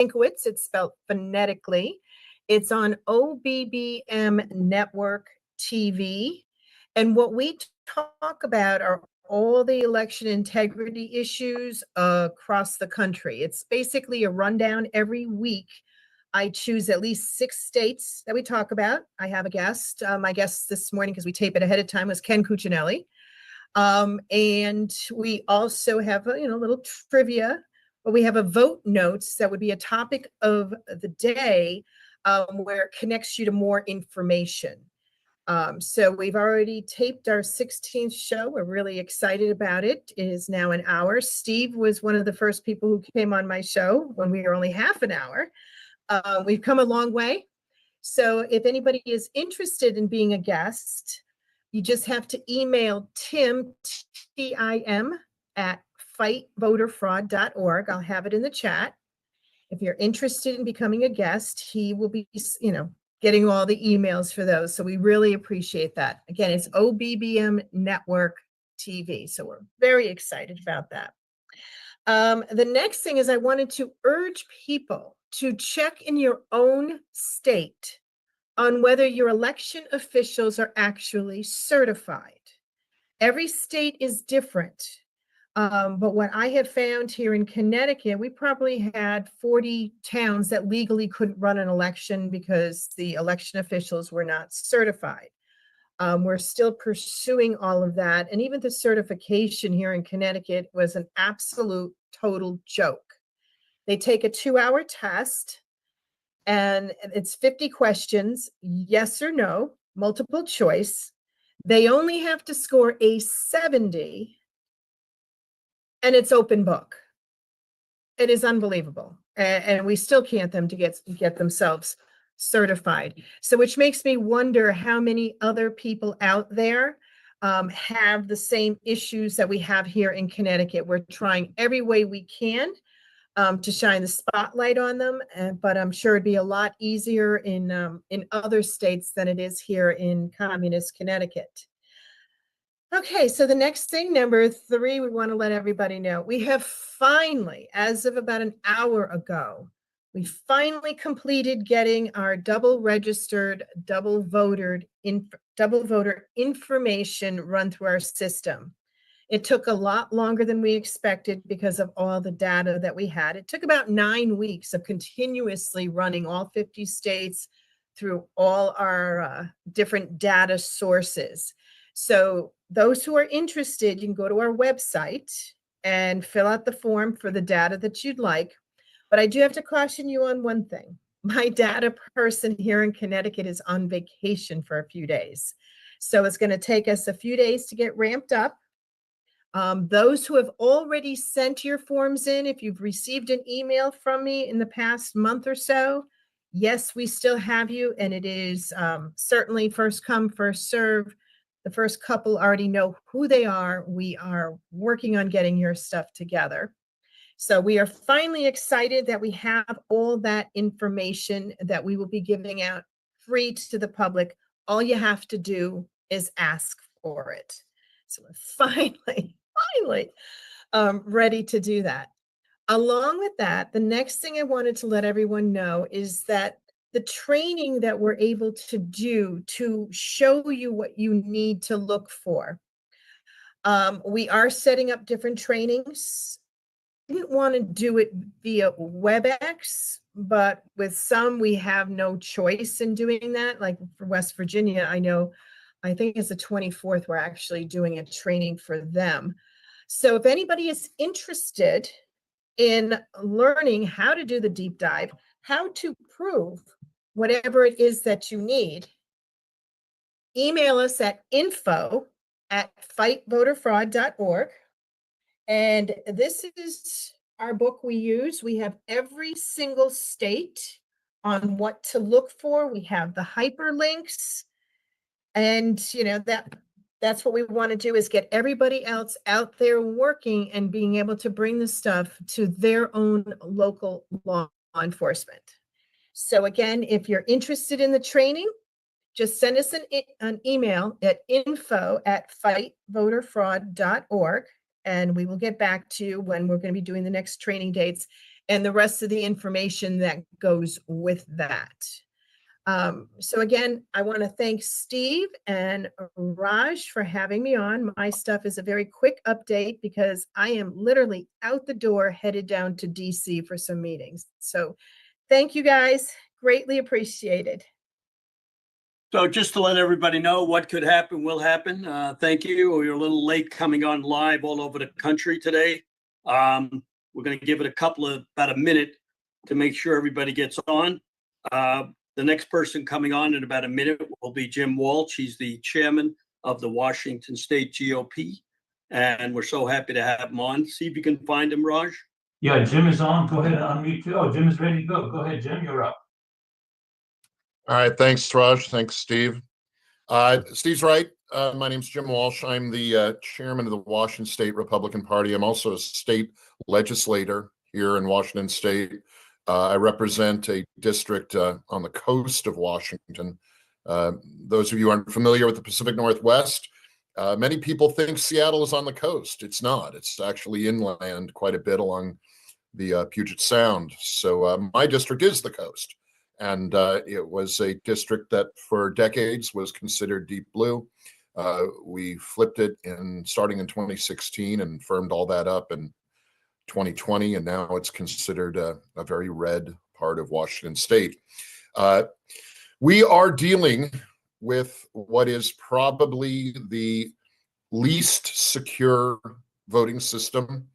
Szynkowicz. It's spelled phonetically. It's on OBBM Network TV. And what we talk about are all the election integrity issues across the country. It's basically a rundown every week. I choose at least 6 states that we talk about. I have a guest. My guest this morning, because we tape it ahead of time, was Ken Cuccinelli. And we also have a little trivia, but we have a vote notes that would be a topic of the day, where it connects you to more information. So we've already taped our 16th show. We're really excited about it. It is now an hour. Steve was one of the first people who came on my show when we were only half an hour. We've come a long way. So if anybody is interested in being a guest, you just have to email Tim, T-I-M, at fightvoterfraud.org. I'll have it in the chat. If you're interested in becoming a guest, he will be, getting all the emails for those. So we really appreciate that. Again, it's OBBM Network TV. So we're very excited about that. The next thing is I wanted to urge people to check in your own state on whether your election officials are actually certified. Every state is different. But what I have found here in Connecticut, we probably had 40 towns that legally couldn't run an election because the election officials were not certified. We're still pursuing all of that. And even the certification here in Connecticut was an absolute total joke. They take a 2-hour test and it's 50 questions, yes or no, multiple choice. They only have to score a 70. And it's open book. It is unbelievable. And we still can't them to get themselves certified. So which makes me wonder how many other people out there have the same issues that we have here in Connecticut. We're trying every way we can to shine the spotlight on them, but I'm sure it'd be a lot easier in other states than it is here in communist Connecticut. Okay, so the next thing, number 3, we want to let everybody know. We have finally, as of about an hour ago, we finally completed getting our double registered, double voter information run through our system. It took a lot longer than we expected because of all the data that we had. It took about 9 weeks of continuously running all 50 states through all our different data sources. So those who are interested, you can go to our website and fill out the form for the data that you'd like. But I do have to caution you on one thing. My data person here in Connecticut is on vacation for a few days. So it's going to take us a few days to get ramped up. Those who have already sent your forms in, if you've received an email from me in the past month or so, yes, we still have you. And it is certainly first come, first serve. The first couple already know who they are. We are working on getting your stuff together. So we are finally excited that we have all that information that we will be giving out free to the public. All you have to do is ask for it. So we're finally ready to do that. Along with that, the next thing I wanted to let everyone know is that the training that we're able to do to show you what you need to look for. We are setting up different trainings. I didn't want to do it via WebEx, but with some, we have no choice in doing that. Like for West Virginia, I think it's the 24th, we're actually doing a training for them. So if anybody is interested in learning how to do the deep dive, how to prove whatever it is that you need, email us at info@fightvoterfraud.org. And this is our book we use. We have every single state on what to look for. We have the hyperlinks. And that's what we want to do, is get everybody else out there working and being able to bring the stuff to their own local law enforcement. So again, if you're interested in the training, just send us an email at info@fightvoterfraud.org, and we will get back to you when we're going to be doing the next training dates. and the rest of the information that goes with that. So again, I want to thank Steve and Raj for having me on. My stuff is a very quick update because I am literally out the door headed down to DC for some meetings. So thank you guys. Greatly appreciated. So just to let everybody know what could happen will happen. Thank you. We're a little late coming on live all over the country today. We're going to give it about a minute to make sure everybody gets on. The next person coming on in about a minute will be Jim Walsh. He's the chairman of the Washington State GOP. And we're so happy to have him on. See if you can find him, Raj. Yeah, Jim is on. Go ahead and unmute too. Oh, Jim is ready to go. Go ahead, Jim. You're up. All right. Thanks, Raj. Thanks, Steve. Steve's right. My name's Jim Walsh. I'm the chairman of the Washington State Republican Party. I'm also a state legislator here in Washington State. I represent a district on the coast of Washington. Those of you who aren't familiar with the Pacific Northwest, many people think Seattle is on the coast. It's not. It's actually inland quite a bit along the Puget Sound. So my district is the coast. And it was a district that for decades was considered deep blue. We flipped it starting in 2016 and firmed all that up in 2020, and now it's considered a very red part of Washington State. We are dealing with what is probably the least secure voting system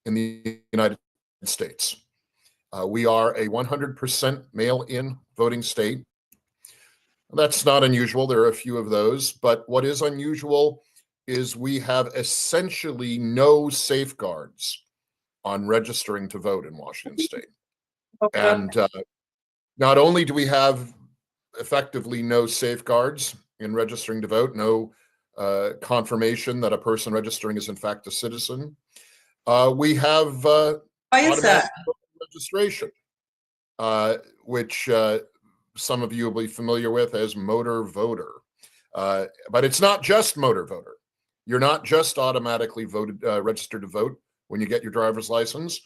in the United States. We are a 100% mail-in voting state. That's not unusual. There are a few of those, but what is unusual is we have essentially no safeguards on registering to vote in Washington State. Okay. And not only do we have effectively no safeguards in registering to vote, no confirmation that a person registering is in fact a citizen, we have automatic registration, which some of you will be familiar with as motor voter. But it's not just motor voter. You're not just automatically registered to vote when you get your driver's license.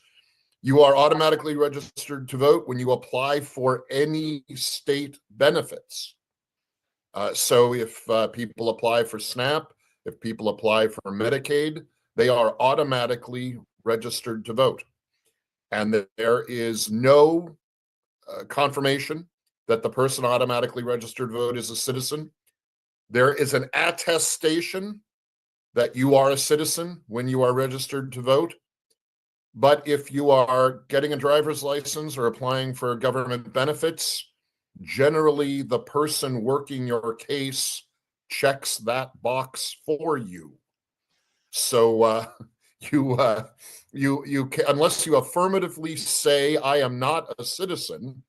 You are automatically registered to vote when you apply for any state benefits. So if people apply for SNAP, if people apply for Medicaid, they are automatically registered to vote. And there is no confirmation that the person automatically registered to vote is a citizen. There is an attestation that you are a citizen when you are registered to vote. But if you are getting a driver's license or applying for government benefits, generally the person working your case checks that box for you. So you can, unless you affirmatively say, I am not a citizen,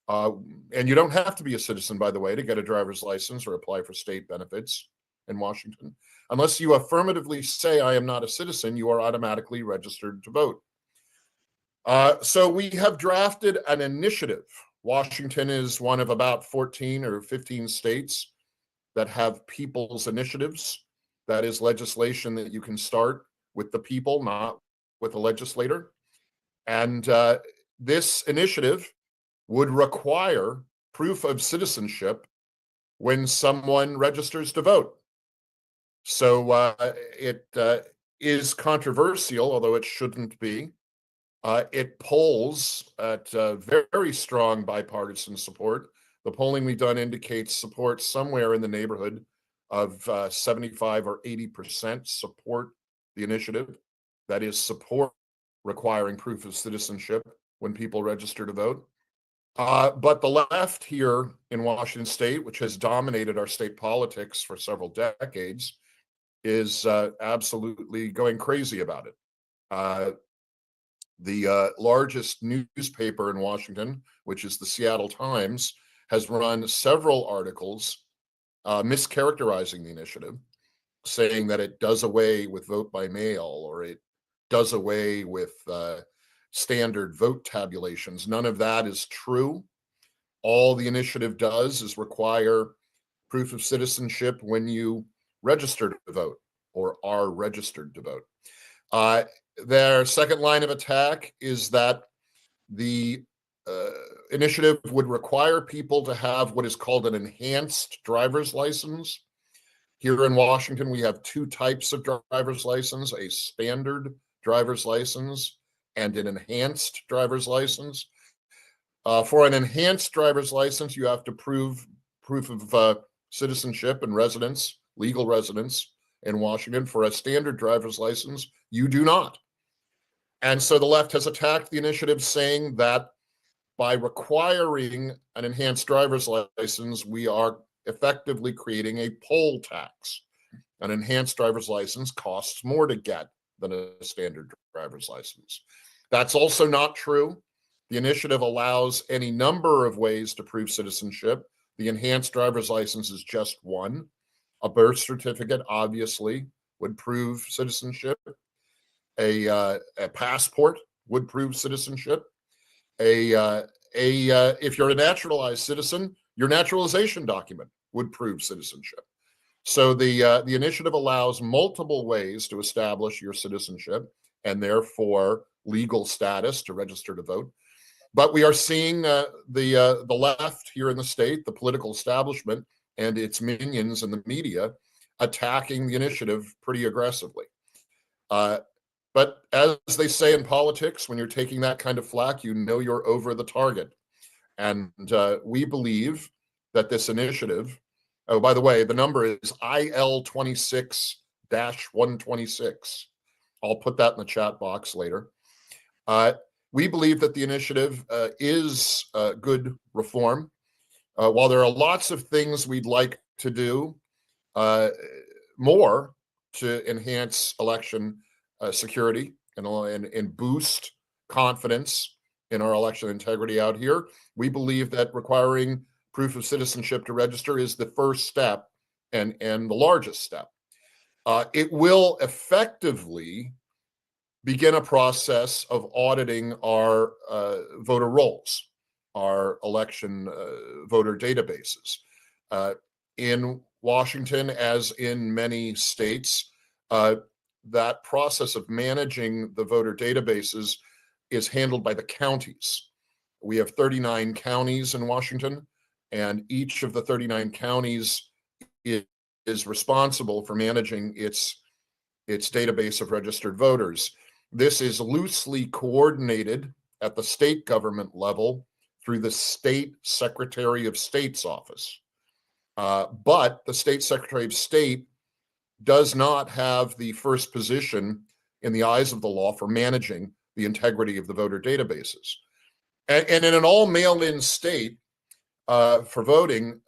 and you don't have to be a citizen, by the way, to get a driver's license or apply for state benefits in Washington. Unless you affirmatively say, I am not a citizen, you are automatically registered to vote. So we have drafted an initiative. Washington is one of about 14 or 15 states that have people's initiatives. That is legislation that you can start with the people, not with a legislator. And this initiative would require proof of citizenship when someone registers to vote. So it is controversial, although it shouldn't be. It polls at very strong bipartisan support. The polling we've done indicates support somewhere in the neighborhood of 75 or 80% support the initiative. That is support requiring proof of citizenship when people register to vote. But the left here in Washington State, which has dominated our state politics for several decades, is absolutely going crazy about it. The largest newspaper in Washington, which is the Seattle Times, has run several articles mischaracterizing the initiative, saying that it does away with vote by mail or it does away with standard vote tabulations. None of that is true. All the initiative does is require proof of citizenship when you register to vote or are registered to vote. Their second line of attack is that The initiative would require people to have what is called an enhanced driver's license. Here in Washington, we have two types of driver's license, a standard driver's license and an enhanced driver's license. For an enhanced driver's license, you have to prove proof of citizenship and residence, legal residence in Washington. For a standard driver's license, you do not. And so the left has attacked the initiative, saying that by requiring an enhanced driver's license, we are effectively creating a poll tax. An enhanced driver's license costs more to get than a standard driver's license. That's also not true. The initiative allows any number of ways to prove citizenship. The enhanced driver's license is just one. A birth certificate, obviously, would prove citizenship. A passport would prove citizenship. If you're a naturalized citizen, your naturalization document would prove citizenship. So the initiative allows multiple ways to establish your citizenship and therefore legal status to register to vote. But we are seeing the left here in the state, the political establishment and its minions in the media attacking the initiative pretty aggressively. But as they say in politics, when you're taking that kind of flack, you know you're over the target. And we believe that this initiative, oh, by the way, the number is IL26-126. I'll put that in the chat box later. We believe that the initiative is good reform. While there are lots of things we'd like to do more to enhance election security and boost confidence in our election integrity out here, we believe that requiring proof of citizenship to register is the first step and the largest step. It will effectively begin a process of auditing our voter rolls, our election voter databases. In Washington, as in many states, that process of managing the voter databases is handled by the counties. We have 39 counties in Washington, and each of the 39 counties is responsible for managing its database of registered voters. This is loosely coordinated at the state government level through the State Secretary of State's office. But the State Secretary of State does not have the first position in the eyes of the law for managing the integrity of the voter databases. And in an all mail-in state for voting,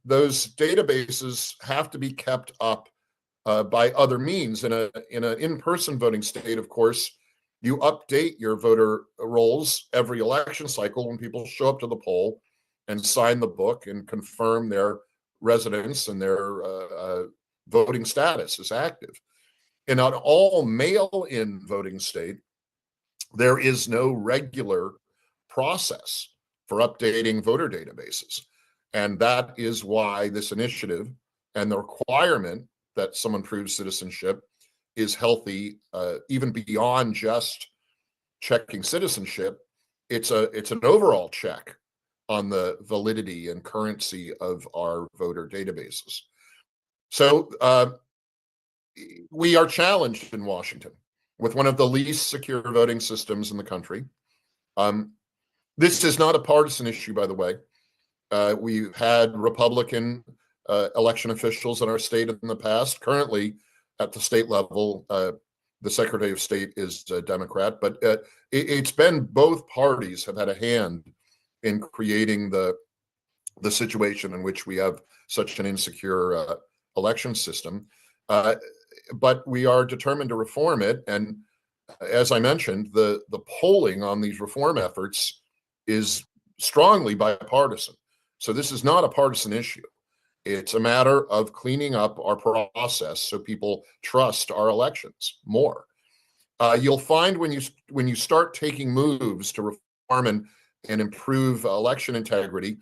those databases have to be kept up by other means. In an in-person voting state, of course, you update your voter rolls every election cycle when people show up to the poll and sign the book and confirm their residence and their voting status is active. In an all mail-in voting state, there is no regular process for updating voter databases. And that is why this initiative and the requirement that someone prove citizenship is healthy, even beyond just checking citizenship. It's an overall check on the validity and currency of our voter databases. So we are challenged in Washington with one of the least secure voting systems in the country. This is not a partisan issue, by the way. We've had Republican election officials in our state in the past. Currently, at the state level, the Secretary of State is a Democrat, but it's been both parties have had a hand in creating the situation in which we have such an insecure election system. But we are determined to reform it. And as I mentioned, the polling on these reform efforts is strongly bipartisan. So this is not a partisan issue. It's a matter of cleaning up our process so people trust our elections more. You'll find when you start taking moves to reform and improve election integrity,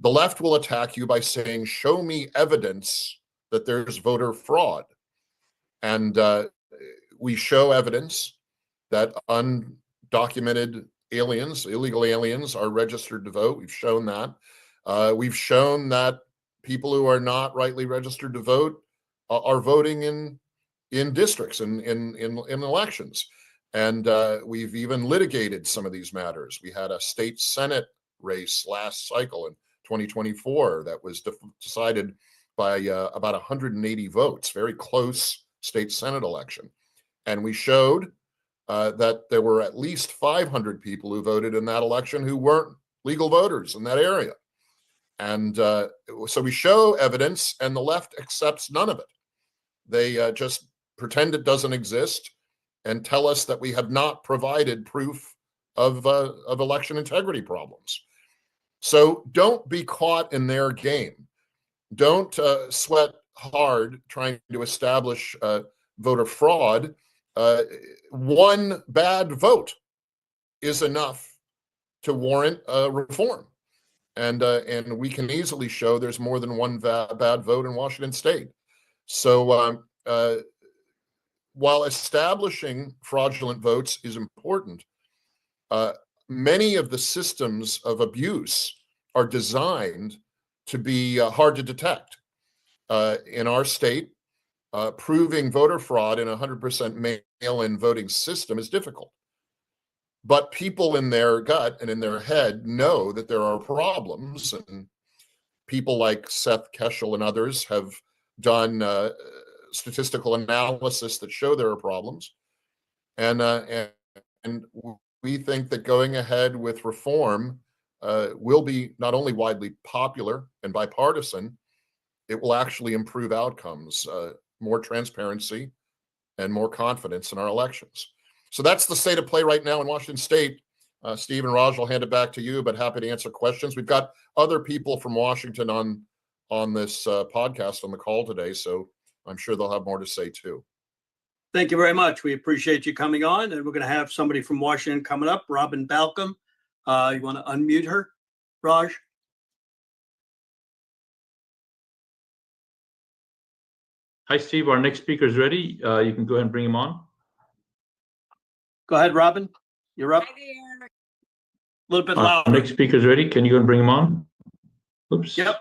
the left will attack you by saying, show me evidence that there's voter fraud. And we show evidence that undocumented aliens, illegal aliens, are registered to vote. We've shown that. We've shown that people who are not rightly registered to vote are voting in districts and in elections. And we've even litigated some of these matters. We had a state Senate race last cycle in 2024 that was decided by about 180 votes, very close state Senate election. And we showed that there were at least 500 people who voted in that election who weren't legal voters in that area. And so we show evidence, and the left accepts none of it. They just pretend it doesn't exist and tell us that we have not provided proof of election integrity problems. So don't be caught in their game. Don't sweat hard trying to establish voter fraud. One bad vote is enough to warrant reform. And we can easily show there's more than one bad vote in Washington State. So while establishing fraudulent votes is important, many of the systems of abuse are designed to be hard to detect. In our state, proving voter fraud in a 100% mail-in voting system is difficult. But people in their gut and in their head know that there are problems, and people like Seth Keshel and others have done statistical analysis that show there are problems. And we think that going ahead with reform will be not only widely popular and bipartisan, it will actually improve outcomes, more transparency, and more confidence in our elections. So that's the state of play right now in Washington State. Steve and Raj, I'll hand it back to you, but happy to answer questions. We've got other people from Washington on this podcast on the call today, so I'm sure they'll have more to say too. Thank you very much. We appreciate you coming on, and we're going to have somebody from Washington coming up, Robyn Balcom. You want to unmute her, Raj? Hi, Steve. Our next speaker is ready. You can go ahead and bring him on. Go ahead, Robyn. You're up. Hi there. A little bit Our louder. next speaker is ready. Can you go and bring him on? Oops. Yep.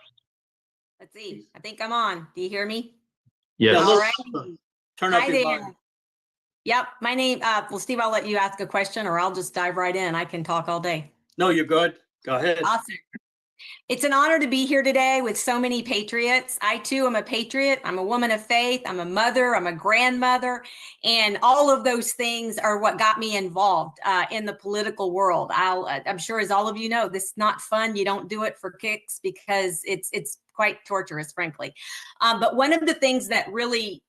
Let's see. I think I'm on. Do you hear me? Yes. Yeah, All let's right. turn up Hi your there. volume. Yep. My name, well, Steve, I'll let you ask a question or I'll just dive right in. I can talk all day. No, you're good. Go ahead. Awesome. It's an honor to be here today with so many patriots. I too am a patriot. I'm a woman of faith. I'm a mother. I'm a grandmother. And all of those things are what got me involved in the political world. I'm sure, as all of you know, this is not fun. You don't do it for kicks because it's quite torturous, frankly. But one of the things that really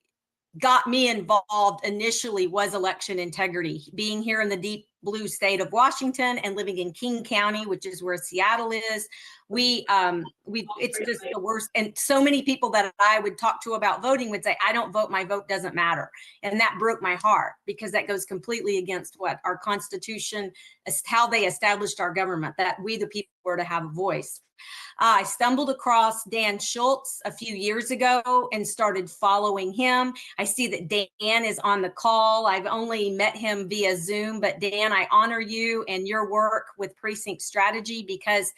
got me involved initially was election integrity. Being here in the deep blue state of Washington and living in King County, which is where Seattle is, it's just the worst. And so many people that I would talk to about voting would say, I don't vote, my vote doesn't matter. And that broke my heart because that goes completely against what our Constitution, how they established our government, that we the people were to have a voice. I stumbled across Dan Schultz a few years ago and started following him. I see that Dan is on the call. I've only met him via Zoom, but Dan, I honor you and your work with Precinct Strategy because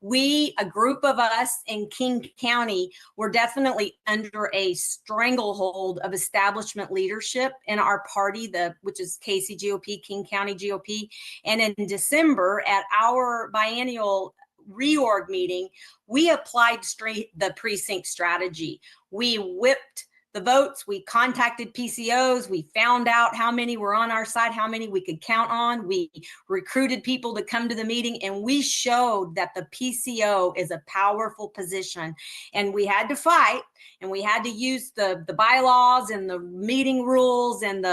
we, a group of us in King County, were definitely under a stranglehold of establishment leadership in our party, which is KCGOP, King County GOP. And in December at our biennial reorg meeting, we applied the precinct strategy. We whipped the votes. We contacted PCOs. We found out how many were on our side, how many we could count on. We recruited people to come to the meeting, and we showed that the PCO is a powerful position. And we had to fight, and we had to use the bylaws and the meeting rules and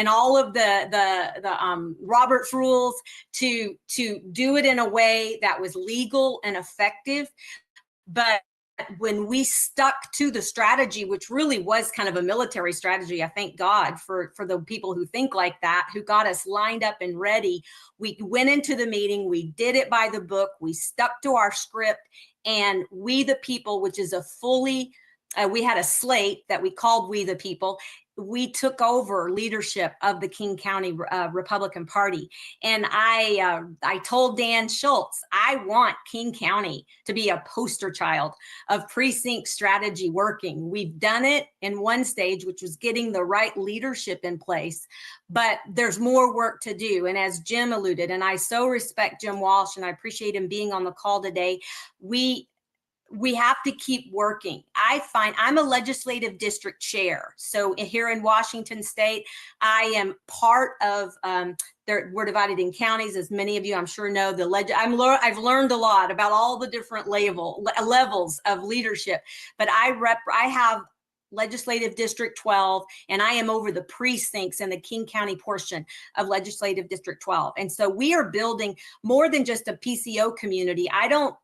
all of the Robert's rules to do it in a way that was legal and effective. But when we stuck to the strategy, which really was kind of a military strategy, I thank God for the people who think like that, who got us lined up and ready. We went into the meeting, we did it by the book, we stuck to our script, and we the people, which is a fully, we had a slate that we called We the People. we took over leadership of the King County Republican Party. And I told Dan Schultz, I want King County to be a poster child of precinct strategy working. We've done it in one stage, which was getting the right leadership in place, but there's more work to do. And as Jim alluded, and I so respect Jim Walsh, and I appreciate him being on the call today, we have to keep working. I find I'm a legislative district chair. So here in Washington State, I am part of, we're divided in counties, as many of you I'm sure know. I've learned a lot about all the different levels of leadership, but I have Legislative District 12, and I am over the precincts in the King County portion of Legislative District 12. And so we are building more than just a PCO community. I don't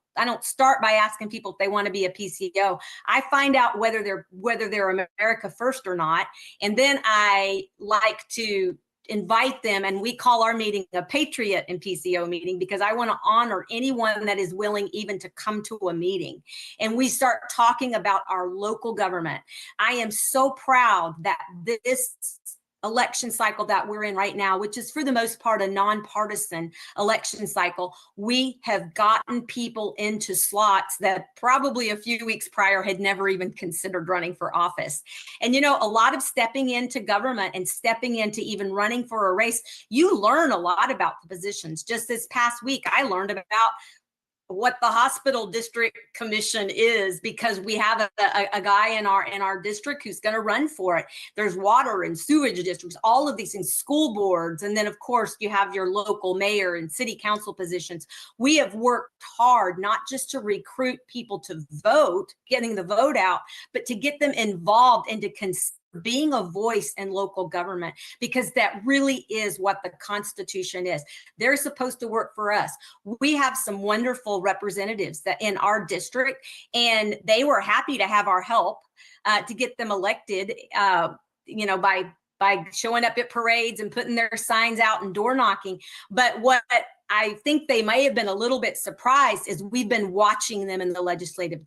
start by asking people if they want to be a PCO. I find out whether they're America First or not. And then I like to invite them, and we call our meeting a Patriot and PCO meeting, because I want to honor anyone that is willing even to come to a meeting. And we start talking about our local government. I am so proud that this election cycle that we're in right now, which is for the most part a nonpartisan election cycle, we have gotten people into slots that probably a few weeks prior had never even considered running for office. And you know, a lot of stepping into government and stepping into even running for a race, you learn a lot about the positions. Just this past week, I learned about what the hospital district commission is, because we have a guy in our district who's going to run for it. There's water and sewage districts, all of these things, school boards, and then of course you have your local mayor and city council positions. We have worked hard not just to recruit people to vote, getting the vote out, but to get them involved and to being a voice in local government, because that really is what the Constitution is. They're supposed to work for us. We have some wonderful representatives that in our district, and they were happy to have our help to get them elected, by showing up at parades and putting their signs out and door knocking. But what I think they may have been a little bit surprised is we've been watching them in the legislative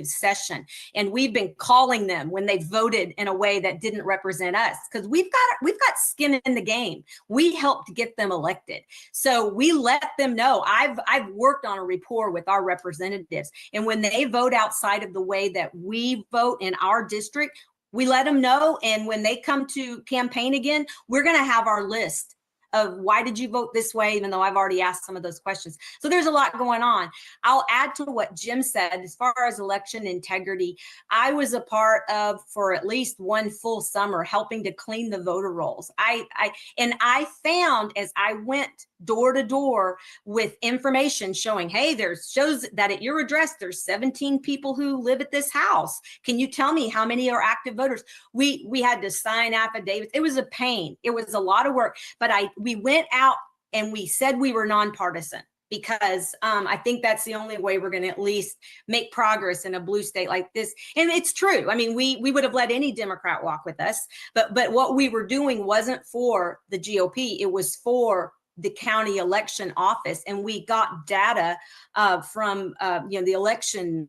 session, and we've been calling them when they voted in a way that didn't represent us, because we've got skin in the game. We helped get them elected, so we let them know. I've worked on a rapport with our representatives, and when they vote outside of the way that we vote in our district, we let them know. And when they come to campaign again, we're going to have our list of why did you vote this way, even though I've already asked some of those questions. So there's a lot going on. I'll add to what Jim said, as far as election integrity, I was a part of, for at least one full summer, helping to clean the voter rolls. I found, as I went door to door with information showing, hey, shows that at your address, there's 17 people who live at this house. Can you tell me how many are active voters? We had to sign affidavits. It was a pain. It was a lot of work, but we went out and we said we were nonpartisan, because I think that's the only way we're going to at least make progress in a blue state like this. And it's true. I mean, we would have let any Democrat walk with us, but what we were doing wasn't for the GOP. It was for the county election office, and we got data from the election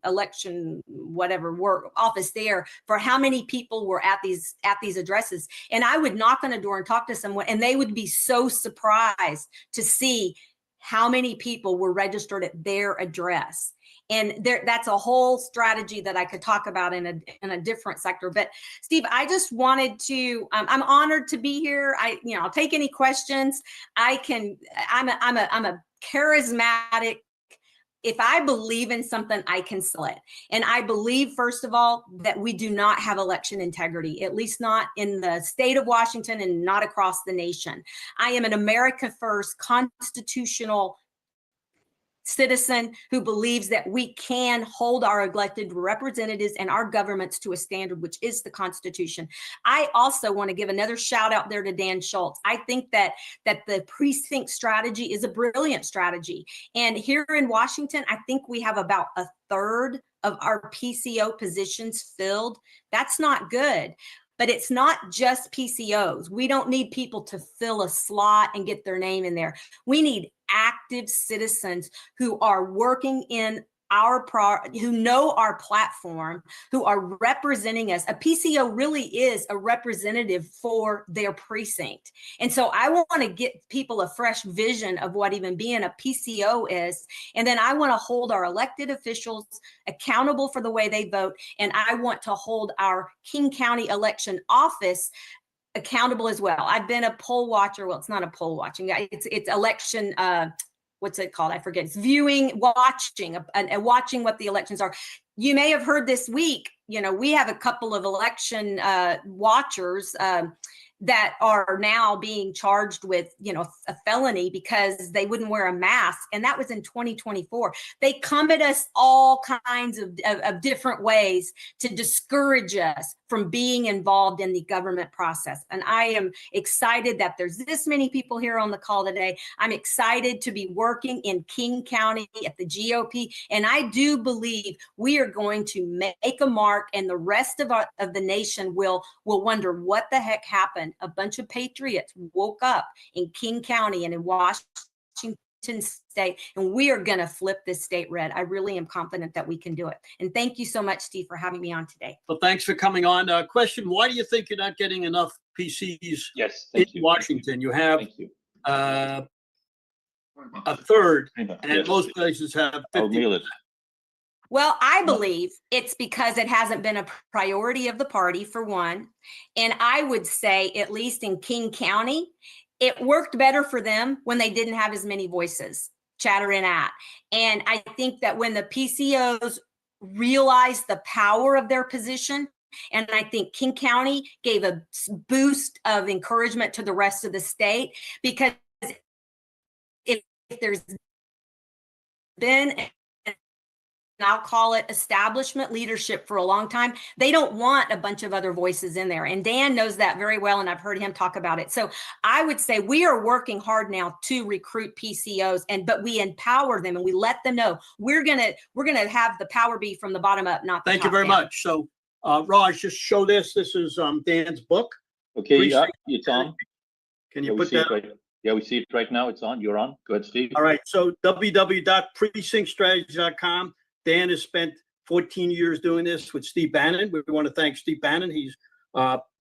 whatever work office there for how many people were at these addresses. And I would knock on a door and talk to someone, and they would be so surprised to see how many people were registered at their address. And that's a whole strategy that I could talk about in a different sector. But Steve, I just wanted to, I'm honored to be here. I'll take any questions. I'm a charismatic. If I believe in something, I can sell it. And I believe, first of all, that we do not have election integrity, at least not in the state of Washington and not across the nation. I am an America First constitutional citizen who believes that we can hold our elected representatives and our governments to a standard, which is the Constitution. I also want to give another shout out there to Dan Schultz. I think that the precinct strategy is a brilliant strategy. And here in Washington, I think we have about a third of our PCO positions filled. That's not good. But it's not just PCOs. We don't need people to fill a slot and get their name in there. We need active citizens who are working in who know our platform, who are representing us. A PCO really is a representative for their precinct. And so I want to get people a fresh vision of what even being a PCO is. And then I want to hold our elected officials accountable for the way they vote. And I want to hold our King County election office accountable as well. I've been a poll watcher. Well, it's not a poll watching. It's election, what's it called? I forget. It's watching what the elections are. You may have heard this week, we have a couple of election watchers that are now being charged with, a felony because they wouldn't wear a mask. And that was in 2024. They come at us all kinds of different ways to discourage us from being involved in the government process. And I am excited that there's this many people here on the call today. I'm excited to be working in King County at the GOP. And I do believe we are going to make a mark, and the rest of the nation will wonder what the heck happened. A bunch of patriots woke up in King County and in Washington State, and we are going to flip this state red. I really am confident that we can do it. And thank you so much, Steve, for having me on today. Well, thanks for coming on. Question, why do you think you're not getting enough PCs in Washington? You have a third, and most places have 50. Well, I believe it's because it hasn't been a priority of the party, for one. And I would say, at least in King County, it worked better for them when they didn't have as many voices chattering at. And I think that when the PCOs realized the power of their position, and I think King County gave a boost of encouragement to the rest of the state, because if there's been, and I'll call it establishment leadership for a long time, they don't want a bunch of other voices in there. And Dan knows that very well, and I've heard him talk about it. So I would say we are working hard now to recruit PCOs, but we empower them and we let them know we're gonna have the power be from the bottom up, not the Thank you very much. So Raj, just show this. This is Dan's book. Okay, yeah, it's on. Can you put that? Yeah, we see it right now. It's on. You're on. Go ahead, Steve. All right. So www.precinctstrategy.com. Dan has spent 14 years doing this with Steve Bannon. We want to thank Steve Bannon. He's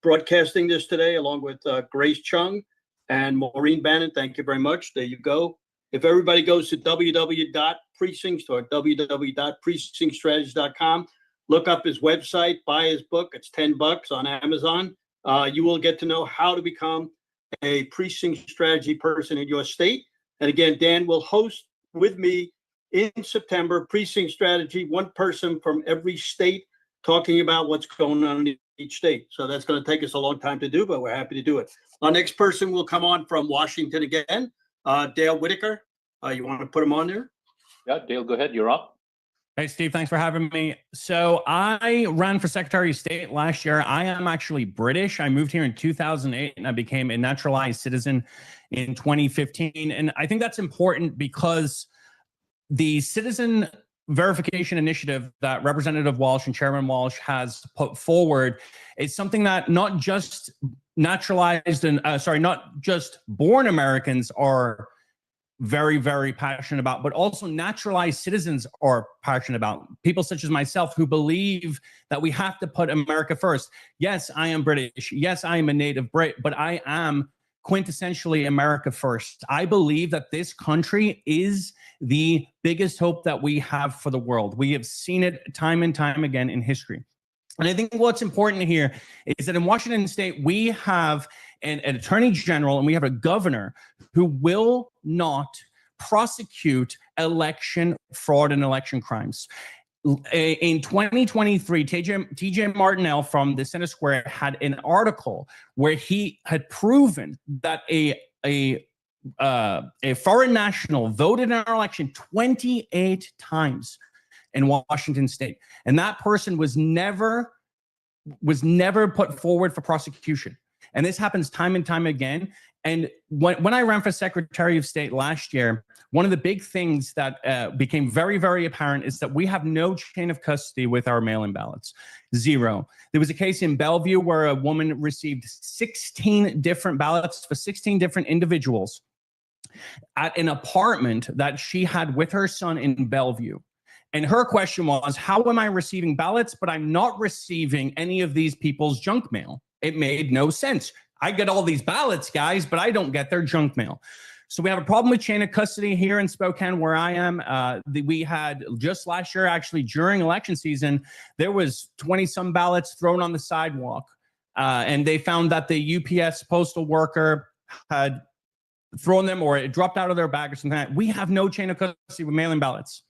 broadcasting this today along with Grace Chung and Maureen Bannon. Thank you very much. There you go. If everybody goes to www.precinctstrategy.com, look up his website, buy his book. It's $10 on Amazon. You will get to know how to become a precinct strategy person in your state. And again, Dan will host with me in September, precinct strategy, one person from every state talking about what's going on in each state. So that's going to take us a long time to do, but we're happy to do it. Our next person will come on from Washington again, Dale Whitaker. You want to put him on there? Yeah, Dale, go ahead. You're up. Hey, Steve, thanks for having me. So I ran for Secretary of State last year. I am actually British. I moved here in 2008 and I became a naturalized citizen in 2015. And I think that's important because the citizen verification initiative that Representative Walsh and Chairman Walsh has put forward is something that not just naturalized and not just born Americans are very, very passionate about, but also naturalized citizens are passionate about. People such as myself who believe that we have to put America first. Yes, I am British. Yes, I am a native Brit, but I am quintessentially America first. I believe that this country is the biggest hope that we have for the world. We have seen it time and time again in history. And I think what's important here is that in Washington State, we have an attorney general and we have a governor who will not prosecute election fraud and election crimes. In 2023, TJ Martinell from the Center Square had an article where he had proven that a foreign national voted in our election 28 times in Washington State, and that person was never put forward for prosecution. And this happens time and time again. And when I ran for Secretary of State last year, one of the big things that became very, very apparent is that we have no chain of custody with our mail-in ballots. Zero. There was a case in Bellevue where a woman received 16 different ballots for 16 different individuals at an apartment that she had with her son in Bellevue. And her question was, how am I receiving ballots, but I'm not receiving any of these people's junk mail? It made no sense. I get all these ballots, guys, but I don't get their junk mail. So we have a problem with chain of custody here in Spokane, where I am. We had just last year, actually, during election season, there was 20-some ballots thrown on the sidewalk. And they found that the UPS postal worker had thrown them, or it dropped out of their bag or something like that. We have no chain of custody with mail-in ballots.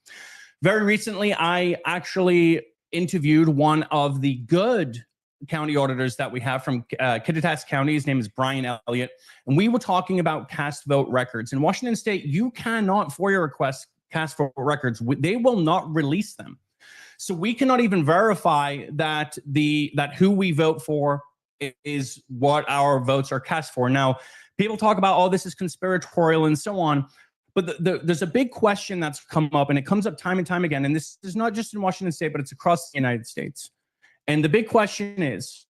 Very recently, I actually interviewed one of the good county auditors that we have from Kittitas County. His name is Brian Elliott. And we were talking about cast vote records. In Washington State, you cannot FOIA request cast vote records. They will not release them. So we cannot even verify that who we vote for is what our votes are cast for. Now, people talk about, oh, this is conspiratorial and so on. But there's a big question that's come up, and it comes up time and time again. And this is not just in Washington State, but it's across the United States. And the big question is,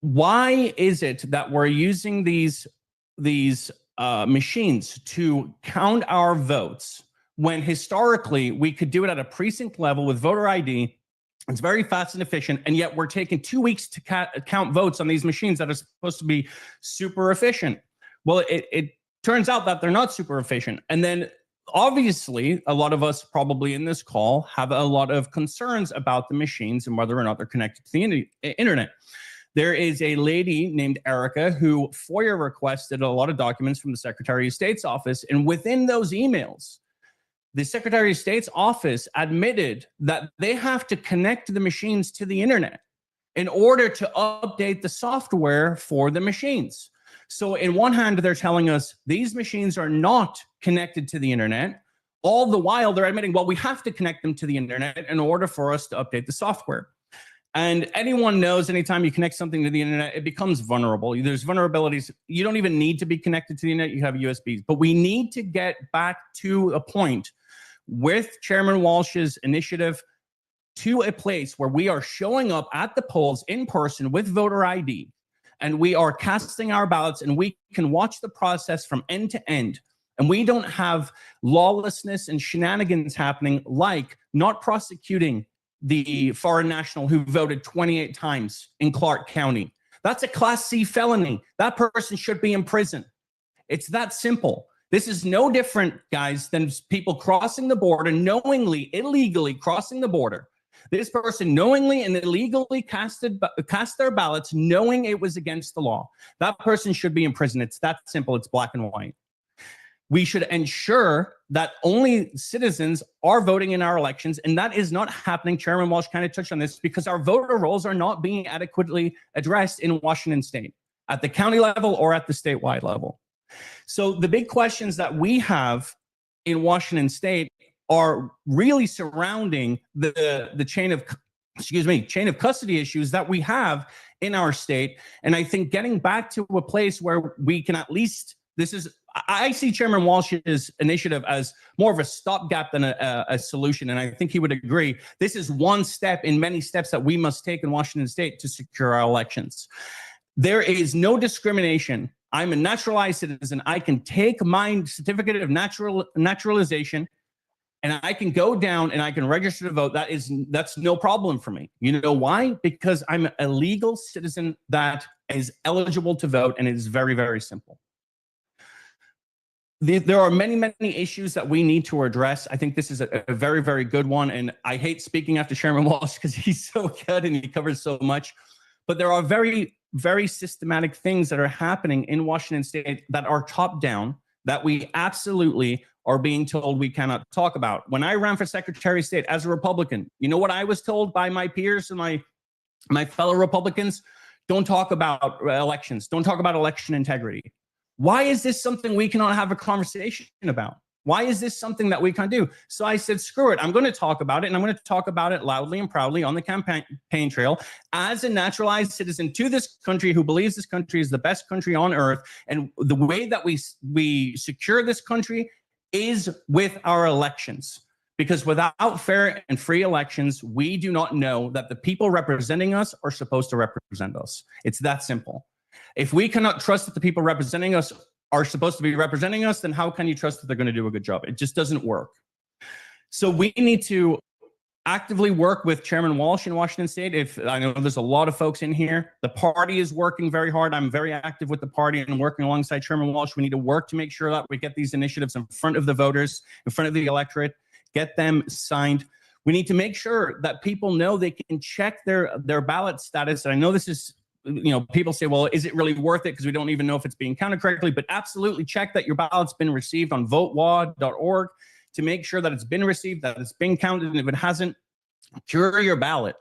why is it that we're using these machines to count our votes when historically we could do it at a precinct level with voter ID? It's very fast and efficient, and yet we're taking 2 weeks to count votes on these machines that are supposed to be super efficient. Well, it turns out that they're not super efficient. And then obviously, a lot of us probably in this call have a lot of concerns about the machines and whether or not they're connected to the internet. There is a lady named Erica who FOIA requested a lot of documents from the Secretary of State's office. And within those emails, the Secretary of State's office admitted that they have to connect the machines to the internet in order to update the software for the machines. So in one hand, they're telling us these machines are not connected to the internet. All the while, they're admitting, well, we have to connect them to the internet in order for us to update the software. And anyone knows anytime you connect something to the internet, it becomes vulnerable. There's vulnerabilities. You don't even need to be connected to the internet. You have USBs. But we need to get back to a point with Chairman Walsh's initiative to a place where we are showing up at the polls in person with voter ID, and we are casting our ballots, and we can watch the process from end to end. And we don't have lawlessness and shenanigans happening, like not prosecuting the foreign national who voted 28 times in Clark County. That's a Class C felony. That person should be in prison. It's that simple. This is no different, guys, than people crossing the border, knowingly, illegally crossing the border. This person knowingly and illegally cast their ballots, knowing it was against the law. That person should be in prison. It's that simple. It's black and white. We should ensure that only citizens are voting in our elections, and that is not happening. Chairman Walsh kind of touched on this, because our voter rolls are not being adequately addressed in Washington State, at the county level or at the statewide level. So the big questions that we have in Washington State are really surrounding the chain of custody issues that we have in our state. And I think getting back to a place where we can at least, I see Chairman Walsh's initiative as more of a stopgap than a solution. And I think he would agree. This is one step in many steps that we must take in Washington State to secure our elections. There is no discrimination. I'm a naturalized citizen. I can take my certificate of naturalization, and I can go down and I can register to vote. That's no problem for me. You know why? Because I'm a legal citizen that is eligible to vote, and it is very, very simple. There are many, many issues that we need to address. I think this is a very, very good one. And I hate speaking after Chairman Walsh because he's so good and he covers so much. But there are very, very systematic things that are happening in Washington State that are top down, that we absolutely are being told we cannot talk about. When I ran for Secretary of State as a Republican, you know what I was told by my peers and my fellow Republicans? Don't talk about elections. Don't talk about election integrity. Why is this something we cannot have a conversation about? Why is this something that we can't do? So I said, screw it. I'm going to talk about it, and I'm going to talk about it loudly and proudly on the campaign trail as a naturalized citizen to this country who believes this country is the best country on earth. And the way that we secure this country is with our elections. Because without fair and free elections, we do not know that the people representing us are supposed to represent us. It's that simple. If we cannot trust that the people representing us are supposed to be representing us, then how can you trust that they're going to do a good job? It just doesn't work. So we need to actively work with Chairman Walsh in Washington State. If I know there's a lot of folks in here, the party is working very hard. I'm very active with the party and working alongside Chairman Walsh. We need to work to make sure that we get these initiatives in front of the voters, in front of the electorate, get them signed. We need to make sure that people know they can check their ballot status. And I know this is, people say, well, is it really worth it? Because we don't even know if it's being counted correctly, but absolutely check that your ballot's been received on votewa.org to make sure that it's been received, that it's been counted. And if it hasn't, cure your ballot.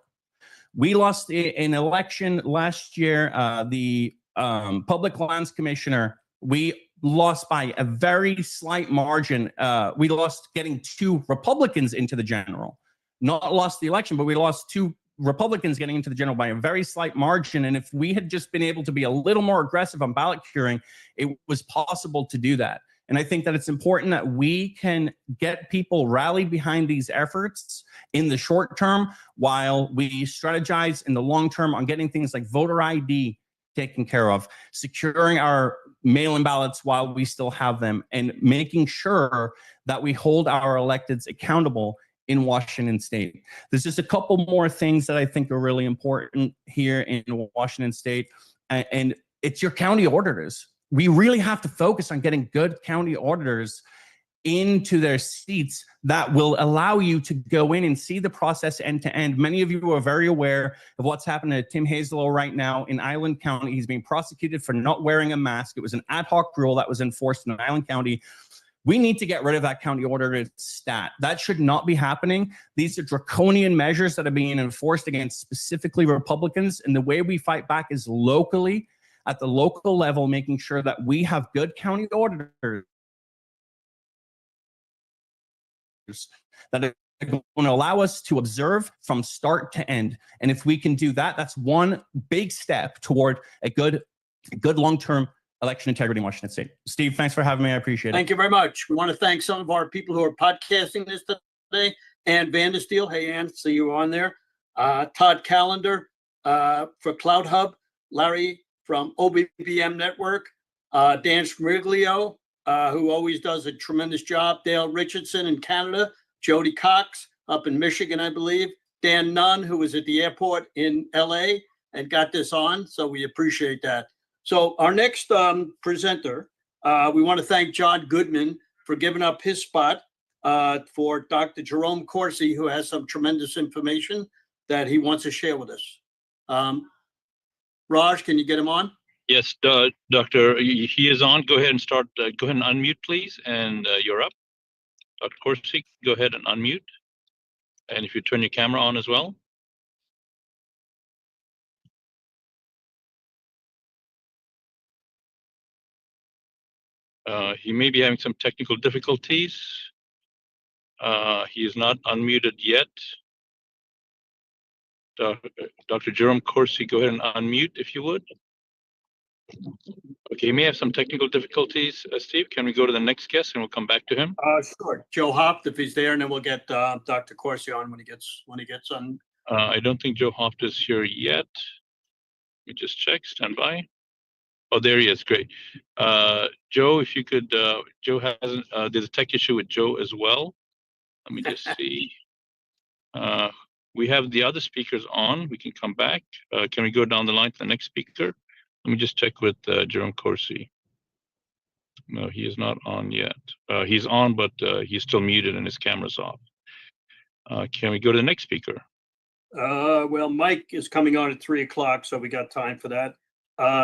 We lost an election last year. The Public Lands Commissioner, we lost by a very slight margin. We lost getting 2 Republicans into the general. Not lost the election, but we lost 2 Republicans getting into the general by a very slight margin. And if we had just been able to be a little more aggressive on ballot curing, it was possible to do that. And I think that it's important that we can get people rallied behind these efforts in the short term while we strategize in the long term on getting things like voter ID taken care of, securing our mail-in ballots while we still have them, and making sure that we hold our electeds accountable in Washington State. There's just a couple more things that I think are really important here in Washington State, and it's your county auditors. We really have to focus on getting good county auditors into their seats that will allow you to go in and see the process end to end. Many of you are very aware of what's happening to Tim Hazelow right now in Island County. He's being prosecuted for not wearing a mask. It was an ad hoc rule that was enforced in Island County. We need to get rid of that county auditor stat. That should not be happening. These are draconian measures that are being enforced against specifically Republicans. And the way we fight back is locally, at the local level, making sure that we have good county auditors that are going to allow us to observe from start to end. And if we can do that, that's one big step toward a good long-term election integrity in Washington State. Steve, thanks for having me. I appreciate it. Thank you very much. We want to thank some of our people who are podcasting this today. Ann Vandersteel. Hey, Ann, see you on there. Todd Callender for Cloud Hub. Larry from OBBM Network. Dan Smiglio, who always does a tremendous job. Dale Richardson in Canada. Jody Cox up in Michigan, I believe. Dan Nunn, who was at the airport in LA and got this on. So we appreciate that. So our next presenter, we want to thank John Goodman for giving up his spot for Dr. Jerome Corsi, who has some tremendous information that he wants to share with us. Raj, can you get him on? Yes, Doctor, he is on. Go ahead and start. Go ahead and unmute, please, and you're up. Dr. Corsi, go ahead and unmute. And if you turn your camera on as well. He may be having some technical difficulties. He is not unmuted yet. Dr. Jerome Corsi, go ahead and unmute if you would. Okay, he may have some technical difficulties. Steve, can we go to the next guest and we'll come back to him? Sure. Joe Hoft, if he's there, and then we'll get Dr. Corsi on when he gets on. I don't think Joe Hoft is here yet. Let me just check. Stand by. Oh, there he is. Great. Joe, if you could, Joe hasn't, there's a tech issue with Joe as well. Let me just see. We have the other speakers on. We can come back. Can we go down the line to the next speaker? Let me just check with Jerome Corsi. No, he is not on yet. He's on, but he's still muted and his camera's off. Can we go to the next speaker? Well, Mike is coming on at 3 o'clock, so we got time for that.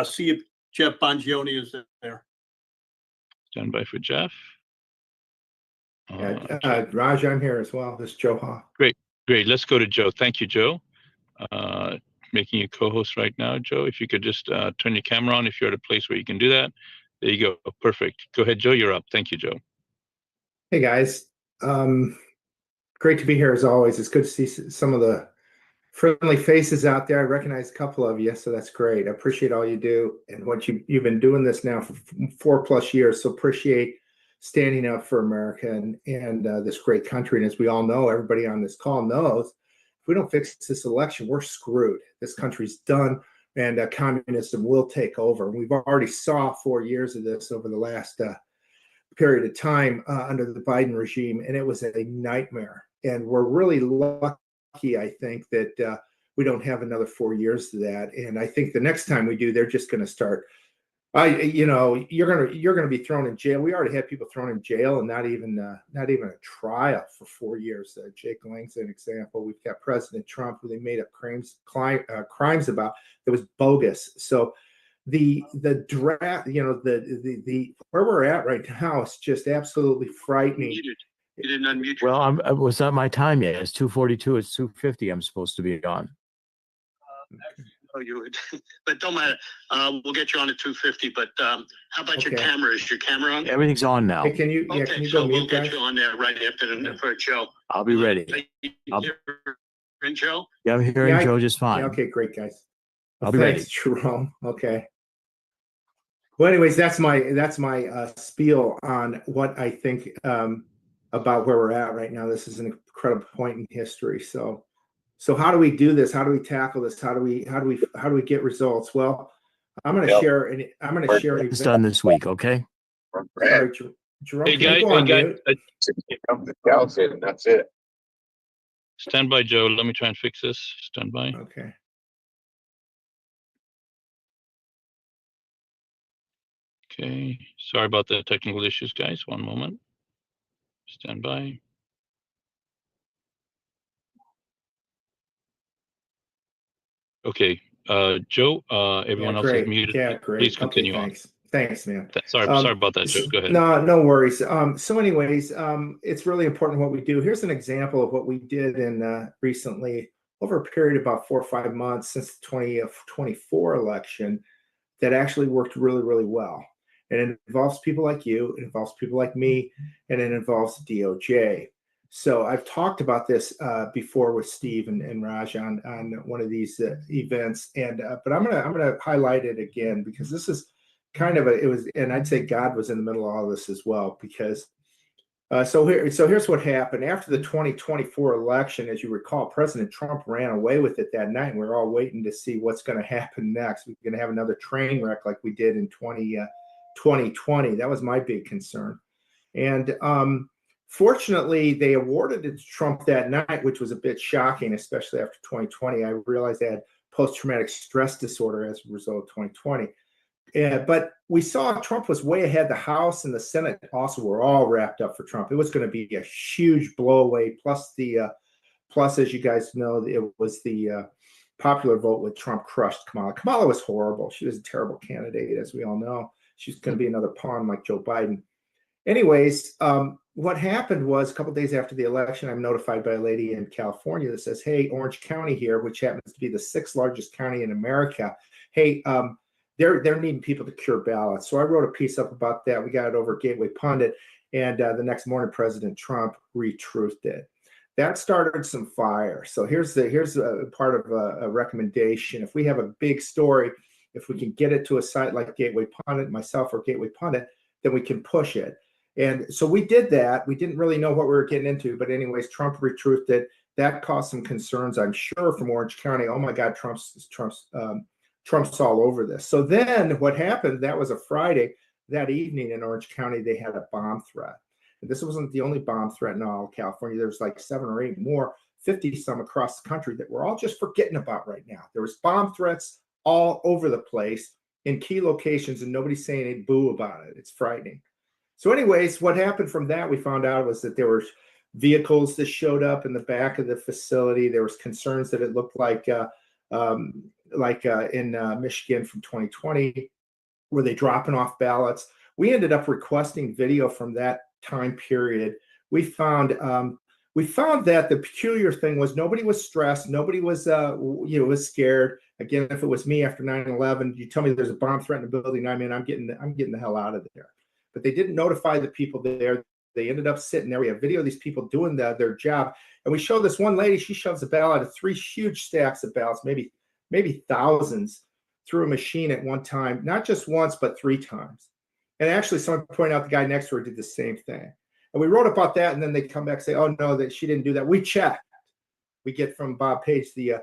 See if Jeff Buongiorno is there. Stand by for Jeff. Raj, I'm here as well. This is Joe Hoff. Great. Let's go to Joe. Thank you, Joe. Making you co-host right now, Joe. If you could just turn your camera on if you're at a place where you can do that. There you go. Perfect. Go ahead, Joe. You're up. Thank you, Joe. Hey, guys. Great to be here as always. It's good to see some of the friendly faces out there. I recognize a couple of you, so that's great. I appreciate all you do and what you've been doing this now for 4+ years. So appreciate standing up for America and this great country. And as we all know, everybody on this call knows, if we don't fix this election, we're screwed. This country's done, and communism will take over. And we've already saw 4 years of this over the last period of time under the Biden regime, and it was a nightmare. And we're really lucky, I think, that we don't have another 4 years to that. And I think the next time we do, they're just going to start. You're gonna be thrown in jail. We already had people thrown in jail and not even a trial for 4 years. Jake Lang's an example. We've got President Trump, who they made up crimes about that was bogus. So the draft, the where we're at right now is just absolutely frightening. You didn't unmute. Well, it was not my time yet. It's 2:42. It's 2:50. I'm supposed to be on. Oh, you would, but don't matter. We'll get you on at 2:50. But how about your Okay. camera? Is your camera on? Everything's on now. Hey, can you Okay, can you so go we'll mute, get guys? you on there right after for Joe. I'll be ready. I'll- And Joe? Yeah, I'm hearing Yeah, Joe just fine. Yeah, okay, great, guys. I'll be Thanks, Jerome. Okay. Well, anyways, that's my spiel on what I think about where we're at right now. This is an incredible point in history. So how do we do this? How do we tackle this? How do we get results? Well, I'm going to share an It's done this week, okay? Sorry, Jerome, Hey, can you guys, go on mute? That's it. Stand by, Joe. Let me try and fix this. Stand by. Okay. Okay. Sorry about the technical issues, guys. One moment. Stand by. Okay. Joe, everyone else is muted. Yeah, great. Please continue okay, thanks, man. Sorry about that, Joe. Go ahead. No worries. So anyways, it's really important what we do. Here's an example of what we did in recently over a period of about 4 or 5 months since the 2024 election that actually worked really, really well. And it involves people like you, it involves people like me, and it involves DOJ. So I've talked about this before with Steve and Raj on one of these events, but I'm gonna highlight it again because this is kind of and I'd say God was in the middle of all this as well because so here's what happened after the 2024 election. As you recall, President Trump ran away with it that night, and we're all waiting to see what's going to happen next. We're going to have another train wreck like we did in 2020. That was my big concern, and fortunately, they awarded it to Trump that night, which was a bit shocking, especially after 2020. I realized I had post-traumatic stress disorder as a result of 2020. But we saw Trump was way ahead. The House and the Senate also were all wrapped up for Trump. It was going to be a huge blowaway. Plus, as you guys know, it was the popular vote with Trump crushed Kamala. Kamala was horrible. She was a terrible candidate, as we all know. She's going to be another pawn like Joe Biden. Anyways, what happened was a couple of days after the election, I'm notified by a lady in California that says, hey, Orange County here, which happens to be the 6th largest county in America. Hey, they're needing people to cure ballots. So I wrote a piece up about that. We got it over Gateway Pundit. And the next morning, President Trump retruthed it. That started some fire. So here's a part of a recommendation. If we have a big story, if we can get it to a site like Gateway Pundit, myself or Gateway Pundit, then we can push it. And so we did that. We didn't really know what we were getting into, but anyways, Trump retruthed it. That caused some concerns, I'm sure, from Orange County. Oh my God, Trump's all over this. So then what happened, that was a Friday, that evening in Orange County, they had a bomb threat. And this wasn't the only bomb threat in all of California. There's like 7 or 8 more, 50 some across the country that we're all just forgetting about right now. There was bomb threats all over the place in key locations and nobody's saying a boo about it. It's frightening. So anyways, what happened from that, we found out was that there were vehicles that showed up in the back of the facility. There was concerns that it looked like in Michigan from 2020, were they dropping off ballots? We ended up requesting video from that time period. We found that the peculiar thing was nobody was stressed. Nobody was, was scared. Again, if it was me after 9/11, you tell me there's a bomb threat in the building, I'm getting the hell out of there. But they didn't notify the people there. They ended up sitting there. We have video of these people doing their job. And we show this one lady, she shoves a ballot of 3 huge stacks of ballots, maybe thousands, through a machine at one time, not just once, but 3 times. And actually, someone pointed out the guy next to her did the same thing. And we wrote about that, and then they come back and say, oh, no, that she didn't do that. We checked. We get from Bob Page, the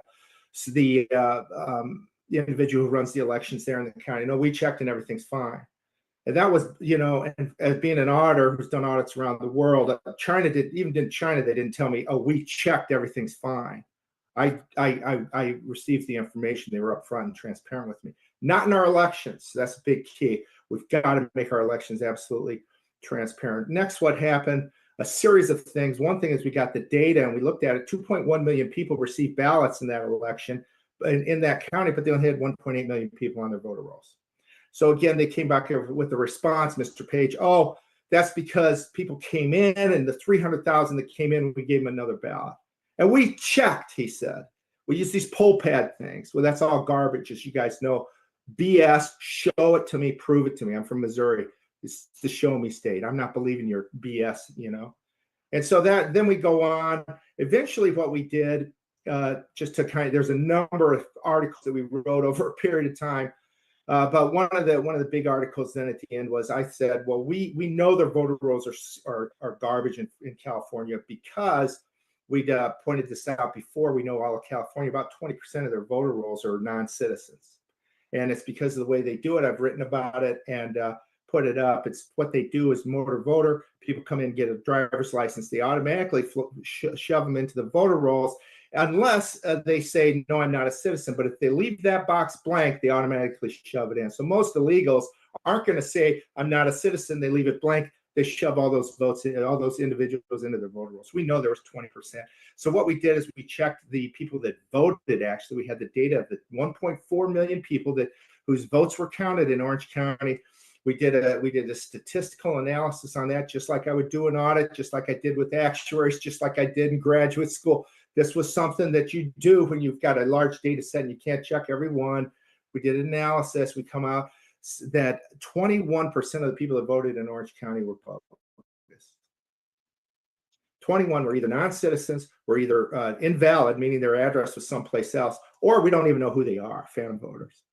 individual who runs the elections there in the county. No, we checked and everything's fine. And that was, and as being an auditor who's done audits around the world, China didn't China, they didn't tell me, oh, we checked, everything's fine. I received the information. They were upfront and transparent with me. Not in our elections. That's a big key. We've got to make our elections absolutely transparent. Next, what happened? A series of things. One thing is we got the data and we looked at it. 2.1 million people received ballots in that election in that county, but they only had 1.8 million people on their voter rolls. So again, they came back with a response, Mr. Page. Oh, that's because people came in, and the 300,000 that came in, we gave them another ballot. And we checked, he said. We use these poll pad things. Well, that's all garbage, as you guys know. BS, show it to me, prove it to me. I'm from Missouri. It's the show me state. I'm not believing your BS, And so then we go on. Eventually what we did, just to there's a number of articles that we wrote over a period of time. But one of the big articles then at the end was, I said, well, we know their voter rolls are garbage in California, because we'd pointed this out before. We know all of California, about 20% of their voter rolls are non-citizens. And it's because of the way they do it. I've written about it and put it up. It's what they do is motor voter. People come in and get a driver's license. They automatically shove them into the voter rolls, unless they say, no, I'm not a citizen. But if they leave that box blank, they automatically shove it in. So most illegals aren't going to say, I'm not a citizen. They leave it blank. They shove all those votes in, all those individuals into their voter rolls. We know there was 20%. So what we did is we checked the people that voted. Actually, we had the data of the 1.4 million people whose votes were counted in Orange County. We did a statistical analysis on that, just like I would do an audit, just like I did with actuaries, just like I did in graduate school. This was something that you do when you've got a large data set and you can't check every one. We did an analysis. We come out that 21% of the people that voted in Orange County were bogus. 21 were either non-citizens, were either invalid, meaning their address was someplace else, or we don't even know who they are, phantom voters.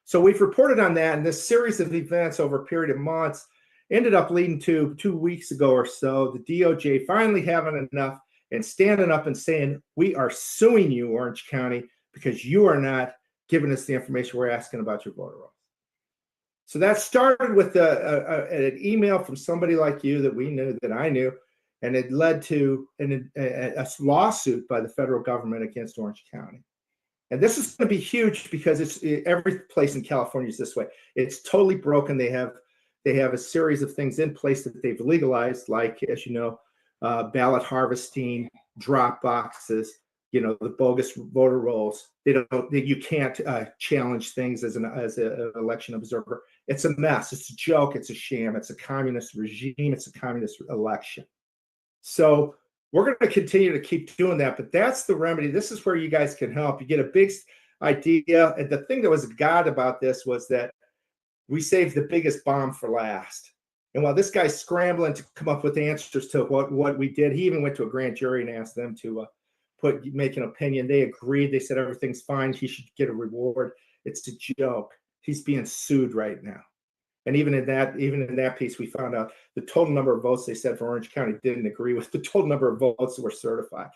So we've reported on that, and this series of events over a period of months ended up leading to 2 weeks ago or so, the DOJ finally having enough and standing up and saying, we are suing you, Orange County, because you are not giving us the information we're asking about your voter rolls. So that started with an email from somebody like you that we knew, that I knew, and it led to a lawsuit by the federal government against Orange County. And this is going to be huge because every place in California is this way. It's totally broken. They have a series of things in place that they've legalized, like, as you know, ballot harvesting, drop boxes, the bogus voter rolls. You can't challenge things as an election observer. It's a mess. It's a joke. It's a sham. It's a communist regime. It's a communist election. So we're going to continue to keep doing that, but that's the remedy. This is where you guys can help. You get a big idea. And the thing that was God about this was that we saved the biggest bomb for last. And while this guy's scrambling to come up with answers to what we did, he even went to a grand jury and asked them to make an opinion. They agreed. They said everything's fine. He should get a reward. It's a joke. He's being sued right now. And even in that piece, we found out the total number of votes they said for Orange County didn't agree with the total number of votes that were certified.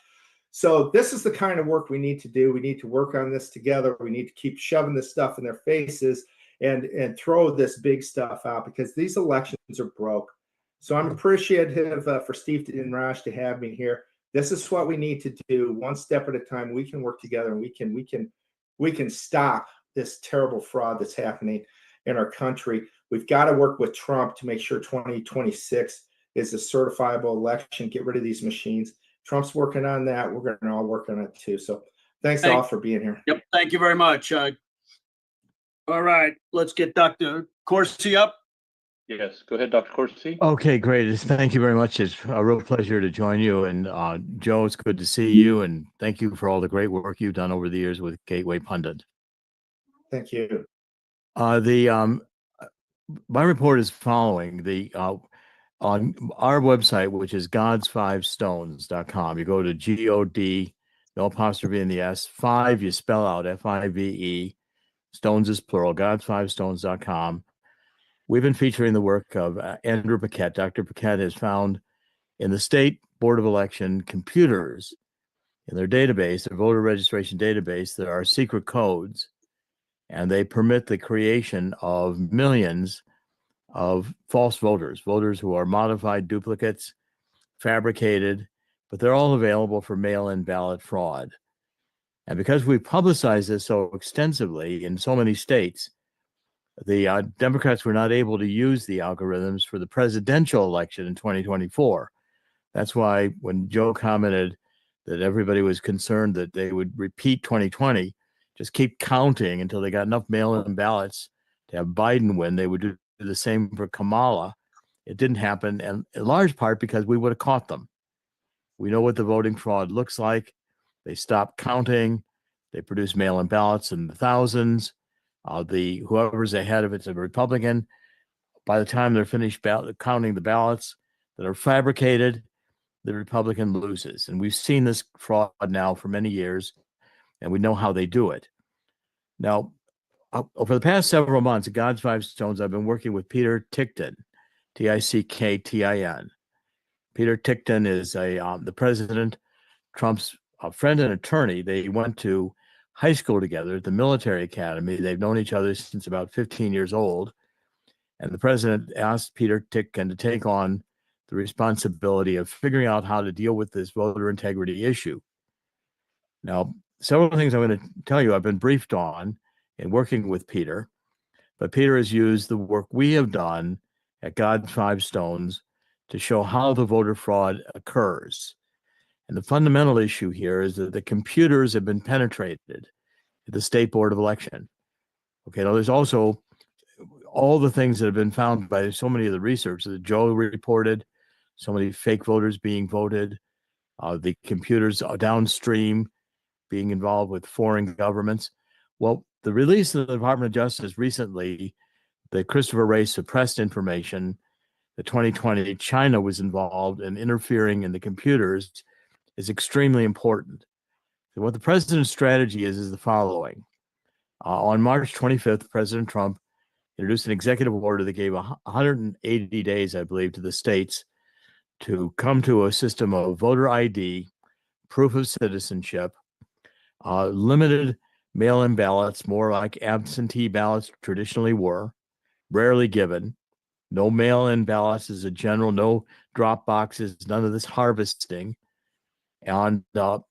So this is the kind of work we need to do. We need to work on this together. We need to keep shoving this stuff in their faces and throw this big stuff out, because these elections are broke. So I'm appreciative for Steve and Raj to have me here. This is what we need to do, one step at a time. We can work together, and we can stop this terrible fraud that's happening in our country. We've got to work with Trump to make sure 2026 is a certifiable election. Get rid of these machines. Trump's working on that. We're going to all work on it too. So thanks all for being here. Yep. Thank you very much. All right. Let's get Dr. Corsi up. Yes. Go ahead, Dr. Corsi. Okay, great. Thank you very much. It's a real pleasure to join you. And Joe, it's good to see you. And thank you for all the great work you've done over the years with Gateway Pundit. Thank you. My report is following on our website, which is gods5stones.com. You go to G-O-D, no apostrophe in the S, 5, you spell out F-I-V-E, stones is plural, gods5stones.com. We've been featuring the work of Andrew Paquette. Dr. Paquette has found in the State Board of Election computers, in their database, their voter registration database, there are secret codes, and they permit the creation of millions of false voters, voters who are modified duplicates, fabricated, but they're all available for mail-in ballot fraud. And because we publicized this so extensively in so many states, the Democrats were not able to use the algorithms for the presidential election in 2024. That's why when Joe commented that everybody was concerned that they would repeat 2020, just keep counting until they got enough mail-in ballots to have Biden win, they would do the same for Kamala. It didn't happen, and in large part because we would have caught them. We know what the voting fraud looks like. They stopped counting. They produce mail-in ballots in the thousands. Whoever's ahead of it's a Republican. By the time they're finished counting the ballots that are fabricated, the Republican loses. And we've seen this fraud now for many years, and we know how they do it. Now, over the past several months at God's Five Stones, I've been working with Peter Ticktin, Ticktin. Peter Ticktin is the president, Trump's friend and attorney. They went to high school together at the military academy. They've known each other since about 15 years old. And the president asked Peter Ticktin to take on the responsibility of figuring out how to deal with this voter integrity issue. Now, several things I'm going to tell you I've been briefed on in working with Peter, but Peter has used the work we have done at God's Five Stones to show how the voter fraud occurs. And the fundamental issue here is that the computers have been penetrated at the State Board of Election. Okay, now there's also all the things that have been found by so many of the research that Joe reported, so many fake voters being voted, the computers downstream being involved with foreign governments. Well, the release of the Department of Justice recently, that Christopher Wray suppressed information that 2020 China was involved in interfering in the computers is extremely important. So what the president's strategy is the following. On March 25th, President Trump introduced an executive order that gave 180 days, I believe, to the states to come to a system of voter ID, proof of citizenship, limited mail-in ballots, more like absentee ballots traditionally were, rarely given, no mail-in ballots as a general, no drop boxes, none of this harvesting, and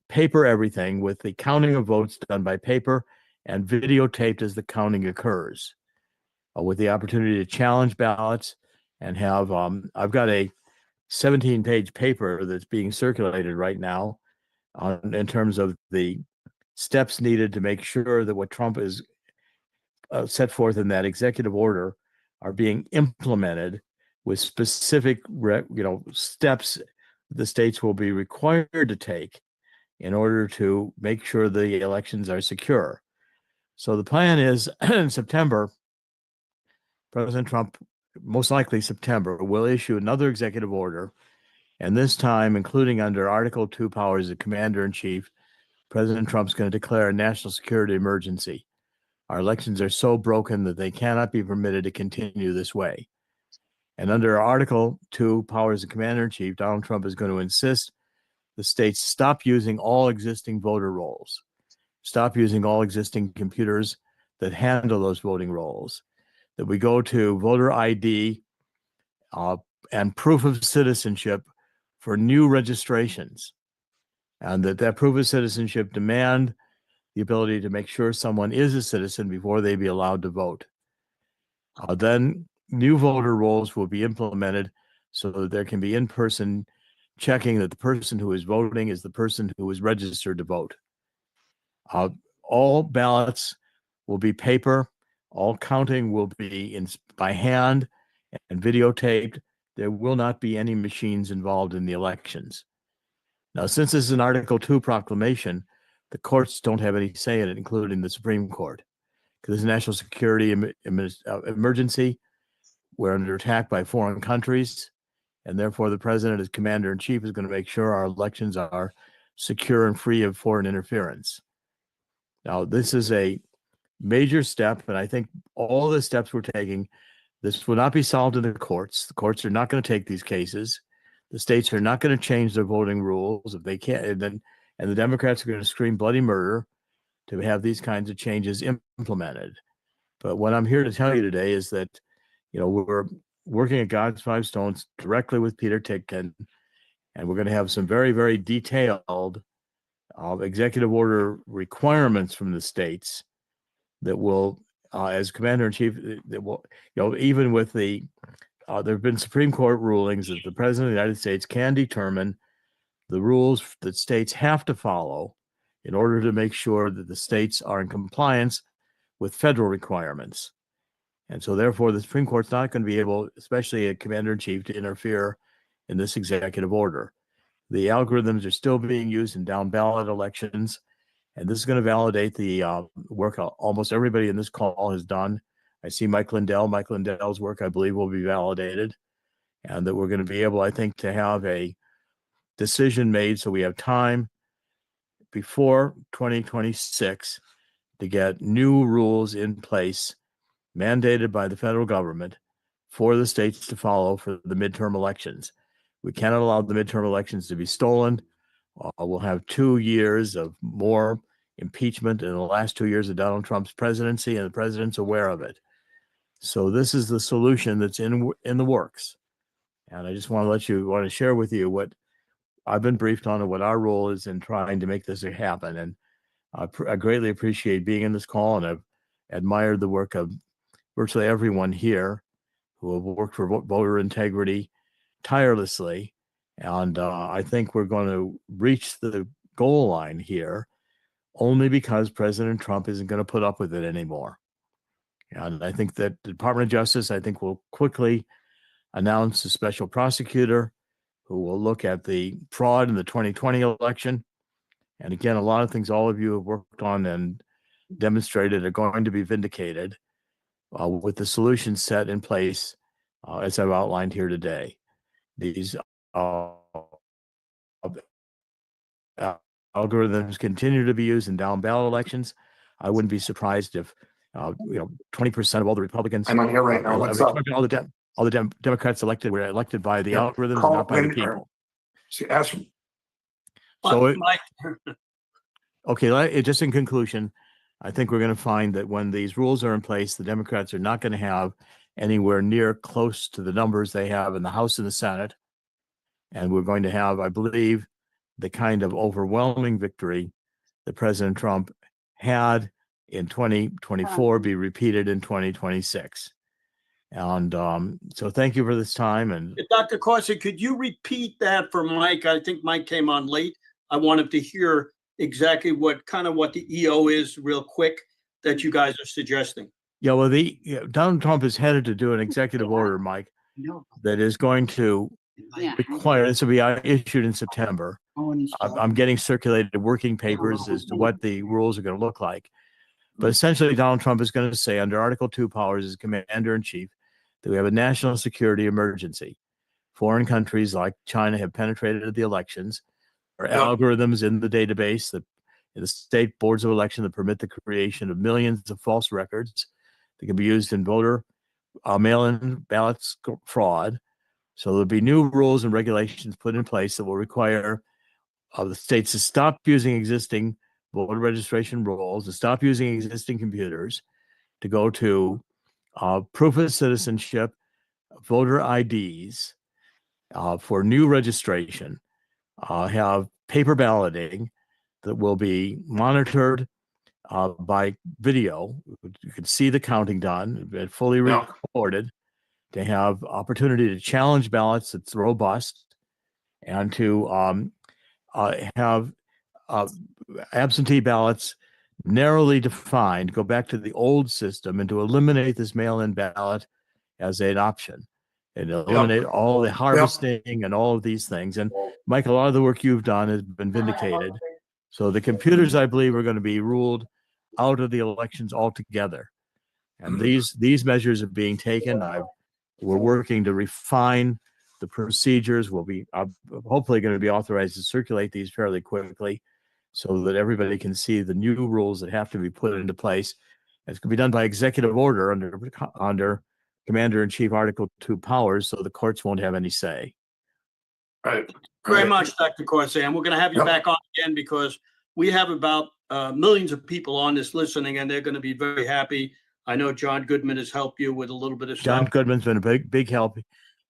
paper everything with the counting of votes done by paper and videotaped as the counting occurs, with the opportunity to challenge ballots and have, I've got a 17-page paper that's being circulated right now in terms of the steps needed to make sure that what Trump is set forth in that executive order are being implemented with specific, steps the states will be required to take in order to make sure the elections are secure. So the plan is in September, President Trump, most likely September, will issue another executive order, and this time, including under Article 2 powers of Commander-in-Chief, President Trump's going to declare a national security emergency. Our elections are so broken that they cannot be permitted to continue this way. And under Article 2 powers of Commander-in-Chief, Donald Trump is going to insist the states stop using all existing voter rolls, stop using all existing computers that handle those voting rolls, that we go to voter ID and proof of citizenship for new registrations, and that proof of citizenship demand the ability to make sure someone is a citizen before they be allowed to vote. Then new voter rolls will be implemented so that there can be in-person checking that the person who is voting is the person who is registered to vote. All ballots will be paper. All counting will be by hand and videotaped. There will not be any machines involved in the elections. Now, since this is an Article 2 proclamation, the courts don't have any say in it, including the Supreme Court. Because this is a national security emergency. We're under attack by foreign countries, and therefore the president, as commander-in-chief, is going to make sure our elections are secure and free of foreign interference. Now, this is a major step, and I think all the steps we're taking, this will not be solved in the courts. The courts are not going to take these cases. The states are not going to change their voting rules if they can't. And the Democrats are going to scream bloody murder to have these kinds of changes implemented. But what I'm here to tell you today is that, we're working at God's Five Stones directly with Peter Titkin, and we're going to have some very, very detailed executive order requirements from the states that will, as Commander-in-Chief, that will, even with the, there have been Supreme Court rulings that the President of the United States can determine the rules that states have to follow in order to make sure that the states are in compliance with federal requirements. And so therefore the Supreme Court's not going to be able, especially a Commander-in-Chief, to interfere in this executive order. The algorithms are still being used in down ballot elections, and this is going to validate the work almost everybody in this call has done. I see Mike Lindell. Mike Lindell's work, I believe, will be validated, and that we're going to be able, I think, to have a decision made so we have time before 2026 to get new rules in place mandated by the federal government for the states to follow for the midterm elections. We cannot allow the midterm elections to be stolen. We'll have 2 years of more impeachment in the last 2 years of Donald Trump's presidency, and the president's aware of it. So this is the solution that's in the works. And I just want to share with you what I've been briefed on and what our role is in trying to make this happen. And I greatly appreciate being in this call, and I've admired the work of virtually everyone here who have worked for voter integrity tirelessly. And I think we're going to reach the goal line here only because President Trump isn't going to put up with it anymore. And I think that the Department of Justice, will quickly announce a special prosecutor who will look at the fraud in the 2020 election. And again, a lot of things all of you have worked on and demonstrated are going to be vindicated with the solutions set in place as I've outlined here today. These algorithms continue to be used in down ballot elections. I wouldn't be surprised if 20% of all the Republicans. I'm on here right now. What's up? All the Democrats elected were elected by the algorithms, not by the people. Okay, just in conclusion, I think we're going to find that when these rules are in place, the Democrats are not going to have anywhere near close to the numbers they have in the House and the Senate. And we're going to have, I believe, the kind of overwhelming victory that President Trump had in 2024 be repeated in 2026. And so thank you for this time. And Dr. Corsi, could you repeat that for Mike? I think Mike came on late. I wanted to hear exactly what the EO is real quick that you guys are suggesting. Yeah, well, Donald Trump is headed to do an executive order, Mike, that is going to require, this will be issued in September. I'm getting circulated working papers as to what the rules are going to look like. But essentially, Donald Trump is going to say, under Article 2 powers as Commander-in-Chief, that we have a national security emergency. Foreign countries like China have penetrated the elections. There are algorithms in the database that in the state boards of election that permit the creation of millions of false records that can be used in voter mail-in ballots fraud. So there'll be new rules and regulations put in place that will require the states to stop using existing voter registration rolls, to stop using existing computers, to go to proof of citizenship, voter IDs for new registration, have paper balloting that will be monitored by video. You can see the counting done, fully recorded, to have opportunity to challenge ballots that's robust, and to have absentee ballots narrowly defined, go back to the old system, and to eliminate this mail-in ballot as an option, and eliminate all the harvesting and all of these things. And Mike, a lot of the work you've done has been vindicated. So the computers, I believe, are going to be ruled out of the elections altogether. And these measures are being taken. We're working to refine the procedures. We'll be hopefully going to be authorized to circulate these fairly quickly so that everybody can see the new rules that have to be put into place. It's going to be done by executive order under Commander-in-Chief Article 2 powers, so the courts won't have any say. Right. Very much, Dr. Corsi. And we're going to have you back on again because we have about millions of people on this listening, and they're going to be very happy I know John Goodman has helped you with a little bit of John stuff. Goodman's been a big help.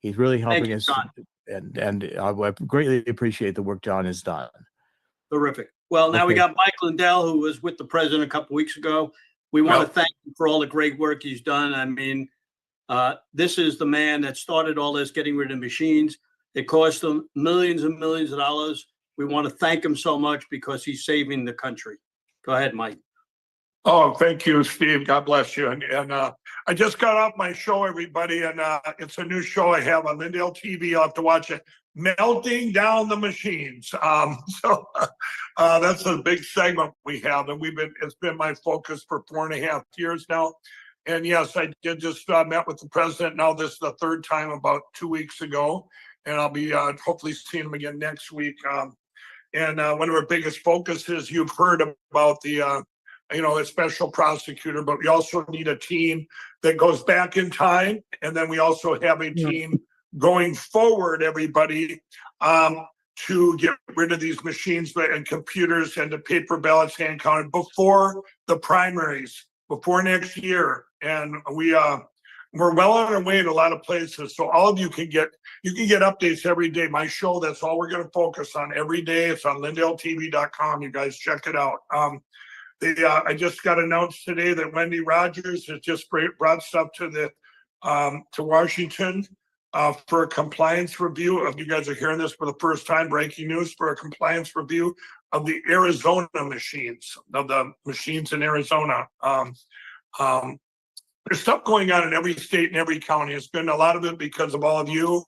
He's really helping you, us, John. and I greatly appreciate the work John has done. Terrific. Well, now we Okay. got Mike Lindell, who was with the president a couple weeks ago. We want to thank him for all the great work he's done. I mean, this is the man that started all this, getting rid of machines. It cost him millions and millions of dollars. We want to thank him so much because he's saving the country. Go ahead, Mike. Oh, thank you, Steve. God bless you. And I just got off my show, everybody, and it's a new show I have on Lindell TV. You'll have to watch it. Melting Down the Machines. So that's a big segment we have, and it's been my focus for 4.5 years now. And yes, I did just met with the president. Now this is the third time about 2 weeks ago, and I'll be hopefully seeing him again next week. And one of our biggest focuses, you've heard about the a special prosecutor, but we also need a team that goes back in time. And then we also have a team going forward, everybody, to get rid of these machines and computers and the paper ballots hand counted before the primaries, before next year. And we're well on our way in a lot of places. So all of you can get updates every day. My show, that's all we're going to focus on every day. It's on lindelltv.com. You guys check it out. I just got announced today that Wendy Rogers has just brought stuff to Washington for a compliance review. You guys are hearing this for the first time, breaking news, for a compliance review of the Arizona machines, of the machines in Arizona. There's stuff going on in every state and every county. It's been a lot of it because of all of you.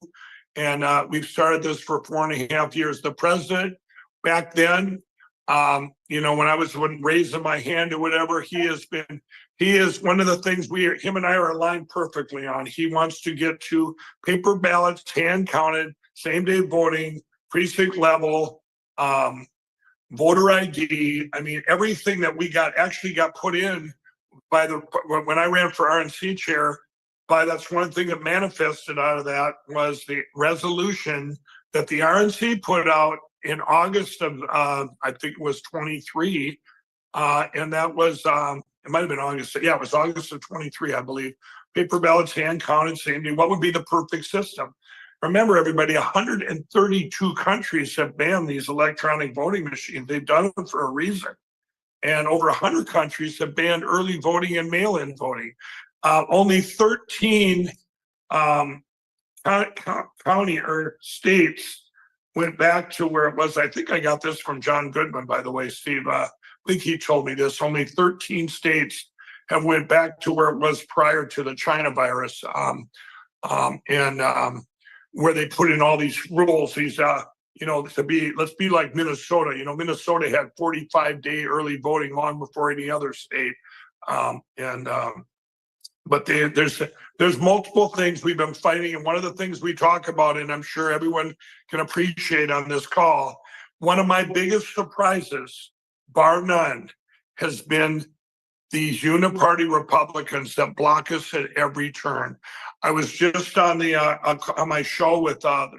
And we've started this for 4.5 years. The president back then, when I was raising my hand or whatever, he is one of the things him and I are aligned perfectly on. He wants to get to paper ballots, hand counted, same day voting, precinct level, voter ID. I mean, everything that we actually got put in when I ran for RNC chair. That's one thing that manifested out of that was the resolution that the RNC put out in August of, I think it was 23. And that was, it might've been August. Yeah, it was August of 23, I believe. Paper ballots, hand counted, same day. What would be the perfect system? Remember, everybody, 132 countries have banned these electronic voting machines. They've done it for a reason. And over 100 countries have banned early voting and mail-in voting. Only 13 county or states went back to where it was. I think I got this from John Goodman, by the way, Steve. I think he told me this. Only 13 states have went back to where it was prior to the China virus, where they put in all these rules. These, let's be like Minnesota. Minnesota had 45-day early voting long before any other state, but there's multiple things we've been fighting, and one of the things we talk about, and I'm sure everyone can appreciate on this call, one of my biggest surprises, bar none, has been these uniparty Republicans that block us at every turn. I was just on my show with a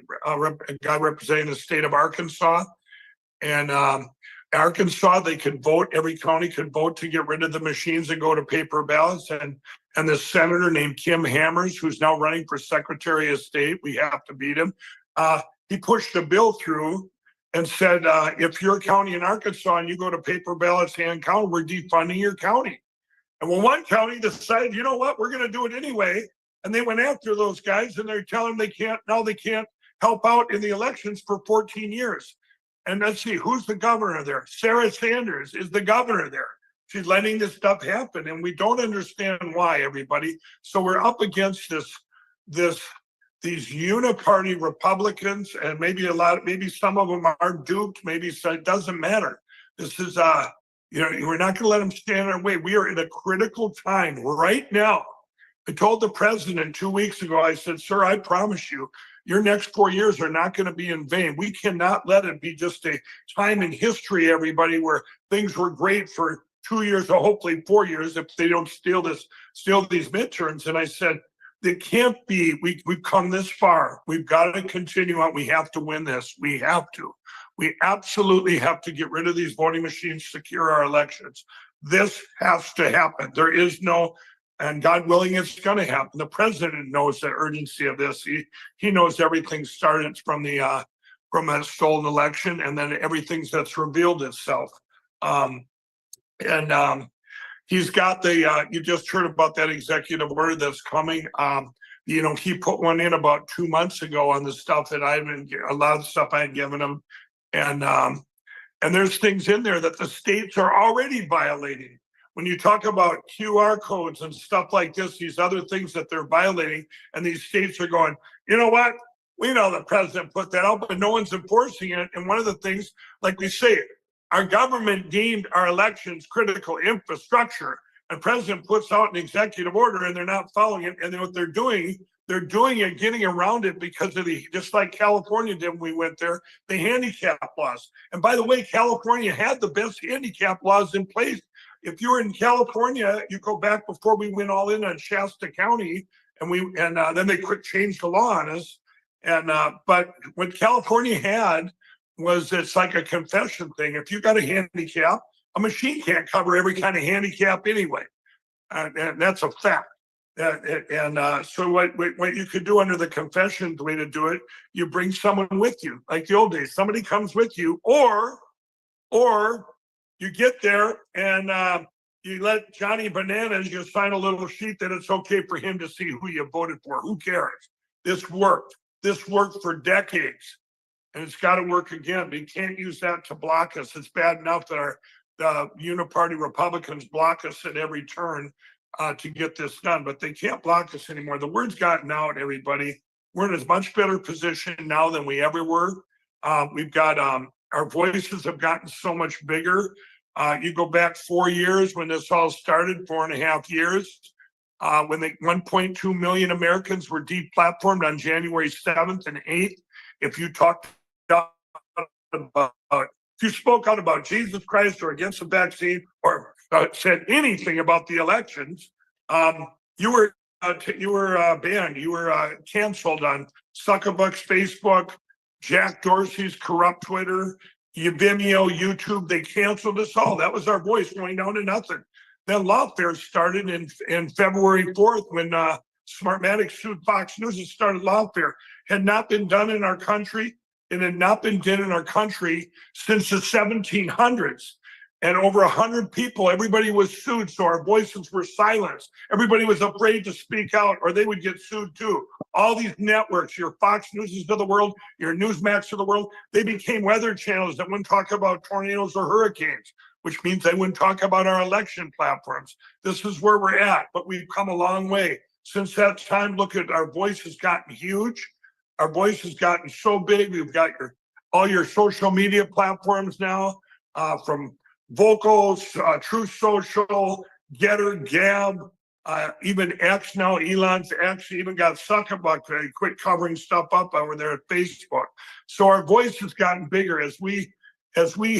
guy representing the state of Arkansas, and Arkansas, they could vote. Every county could vote to get rid of the machines and go to paper ballots. And this senator named Kim Hammers, who's now running for Secretary of State, we have to beat him. He pushed a bill through and said, if you're a county in Arkansas and you go to paper ballots, hand count, we're defunding your county. And when one county decided, you know what, we're going to do it anyway, and they went after those guys, and they're telling them they can't help out in the elections for 14 years. And let's see, who's the governor there? Sarah Sanders is the governor there. She's letting this stuff happen, and we don't understand why, everybody. So we're up against these uniparty Republicans, and maybe some of them are duped. Maybe it doesn't matter. This is, we're not going to let them stand in our way. We are in a critical time right now. I told the president 2 weeks ago, I said, sir, I promise you, your next 4 years are not going to be in vain. We cannot let it be just a time in history, everybody, where things were great for 2 years or hopefully 4 years if they don't steal these midterms. And I said, it can't be. We've come this far. We've got to continue on. We have to win this. We have to. We absolutely have to get rid of these voting machines, secure our elections. This has to happen. There is no And God willing, it's going to happen. The president knows the urgency of this. He knows everything started from a stolen election, and then everything that's revealed itself. He's got you just heard about that executive order that's coming. He put one in about 2 months ago on the stuff that a lot of the stuff I had given him. And there's things in there that the states are already violating. When you talk about QR codes and stuff like this, these other things that they're violating, and these states are going, you know what? We know the president put that out, but no one's enforcing it. And one of the things, like we say, our government deemed our elections critical infrastructure. And president puts out an executive order and they're not following it. And then what they're doing it, getting around it because of just like California did when we went there, the handicap laws. And by the way, California had the best handicap laws in place. If you were in California, you go back before we went all in on Shasta County, and then they changed the law on us. But what California had was, it's like a confession thing. If you got a handicap, a machine can't cover every kind of handicap anyway, and that's a fact. So what you could do under the confession, the way to do it, you bring someone with you, like the old days. Somebody comes with you, or you get there and you let Johnny Bananas, you sign a little sheet that it's okay for him to see who you voted for. Who cares? This worked. This worked for decades, and it's got to work again. We can't use that to block us. It's bad enough that the uniparty Republicans block us at every turn to get this done, but they can't block us anymore. The word's gotten out, everybody. We're in a much better position now than we ever were. We've got our voices have gotten so much bigger. You go back 4 years when this all started, 4.5 years, when 1.2 million Americans were deplatformed on January 7th and 8th. If you talked about, if you spoke out about Jesus Christ or against the vaccine or said anything about the elections, you were banned. You were canceled on Szynkowicz Facebook, Jack Dorsey's corrupt Twitter, Vimeo, YouTube. They canceled us all. That was our voice going down to nothing. Then lawfare started in February 4th when Smartmatic sued Fox News and started lawfare. Had not been done in our country. It had not been done in our country since the 1700s. And over 100 people, everybody was sued, so our voices were silenced. Everybody was afraid to speak out or they would get sued too. All these networks, your Fox Newses of the world, your Newsmax of the world, they became weather channels that wouldn't talk about tornadoes or hurricanes, which means they wouldn't talk about our election platforms. This is where we're at, but we've come a long way. Since that time, look at our voice has gotten huge. Our voice has gotten so big. We've got all your social media platforms now, from Vocals, Truth Social, Getter, Gab, even X now, Elon's X, even got Szynkowicz quit covering stuff up over there at Facebook. So our voice has gotten bigger as we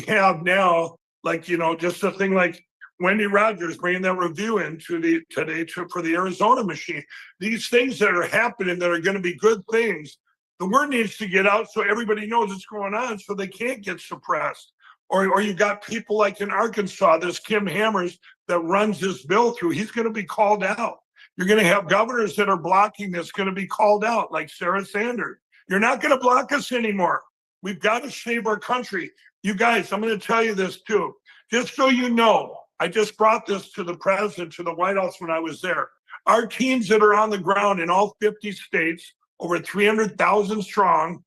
have now, like, just a thing like Wendy Rogers bringing that review in for the Arizona machine. These things that are happening that are going to be good things, the word needs to get out so everybody knows what's going on so they can't get suppressed. Or you got people like in Arkansas, this Kim Hammers that runs this bill through, he's going to be called out. You're going to have governors that are blocking this going to be called out, like Sarah Sanders. You're not going to block us anymore. We've got to save our country. You guys, I'm going to tell you this too. Just so you know, I just brought this to the president, to the White House when I was there. Our teams that are on the ground in all 50 states, over 300,000 strong,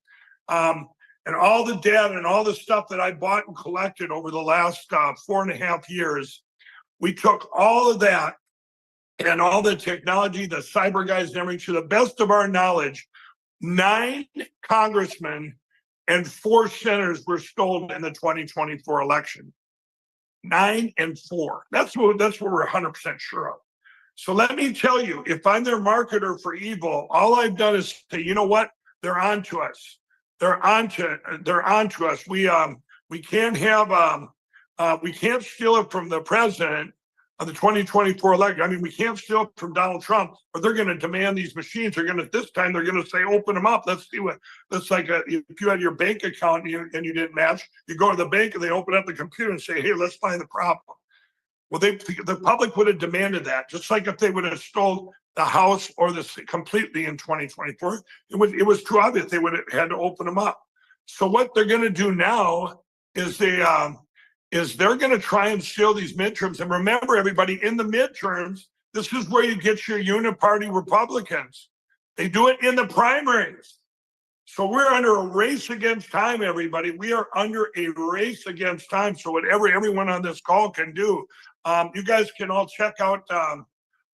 and all the data and all the stuff that I bought and collected over the last 4.5 years, we took all of that and all the technology, the cyber guys and everything, to the best of our knowledge, 9 congressmen and 4 senators were stolen in the 2024 election. 9 and 4. That's what we're 100% sure of. So let me tell you, if I'm their marketer for evil, all I've done is say, you know what? They're on to us. They're on to us. We can't steal it from the president of the 2024 election. I mean, we can't steal it from Donald Trump, or they're going to demand these machines. This time they're going to say, open them up. Let's see what, that's like if you had your bank account and you didn't match, you go to the bank and they open up the computer and say, hey, let's find the problem. Well, the public would have demanded that, just like if they would have stole the House or the completely in 2024. It was too obvious. They would have had to open them up. So what they're going to do now is they're going to try and steal these midterms. And remember, everybody, in the midterms, this is where you get your uniparty Republicans. They do it in the primaries. So we're under a race against time, everybody. We are under a race against time. So whatever everyone on this call can do, you guys can all check out.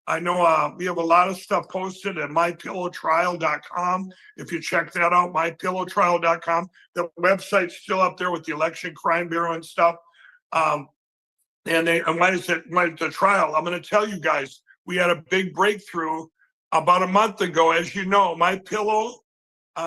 I know we have a lot of stuff posted at mypillowtrial.com. If you check that out, mypillowtrial.com. The website's still up there with the Election Crime Bureau and stuff. And why is it the trial? I'm going to tell you guys, we had a big breakthrough about a month ago. As you know, MyPillow,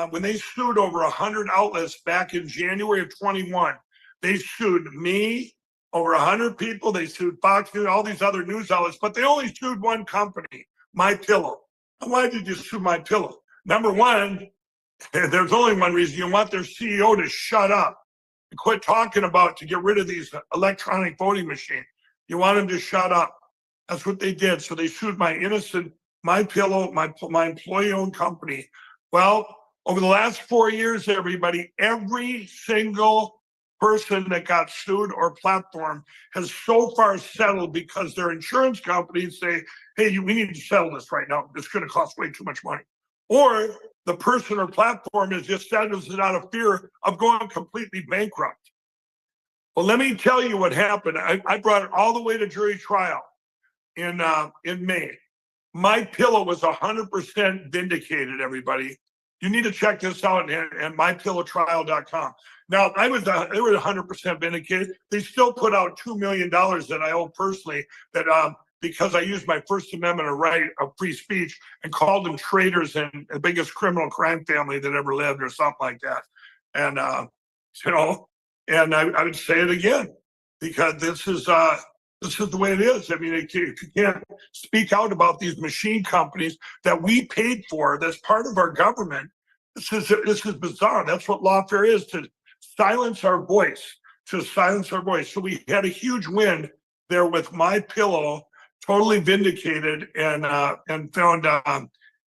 when they sued over 100 outlets back in January of 21, they sued me, over 100 people. They sued Fox News, all these other news outlets, but they only sued one company, MyPillow. And why did you sue MyPillow? Number one, there's only one reason: you want their CEO to shut up and quit talking about to get rid of these electronic voting machines. You want him to shut up. That's what they did. So they sued my innocent MyPillow, my employee-owned company. Well, over the last 4 years, everybody, every single person that got sued or platform has so far settled because their insurance companies say, hey, we need to settle this right now. It's going to cost way too much money. Or the person or platform has just settles it out of fear of going completely bankrupt. Well, let me tell you what happened. I brought it all the way to jury trial in May. MyPillow was 100% vindicated, everybody. You need to check this out at mypillowtrial.com. Now, they were 100% vindicated. They still put out $2 million that I owe personally, that because I used my First Amendment right of free speech and called them traitors and the biggest criminal crime family that ever lived, or something like that. And and I would say it again, because this is the way it is. I mean, if you can't speak out about these machine companies that we paid for, that's part of our government, this is bizarre. That's what lawfare is, to silence our voice, So we had a huge win there with MyPillow, totally vindicated and found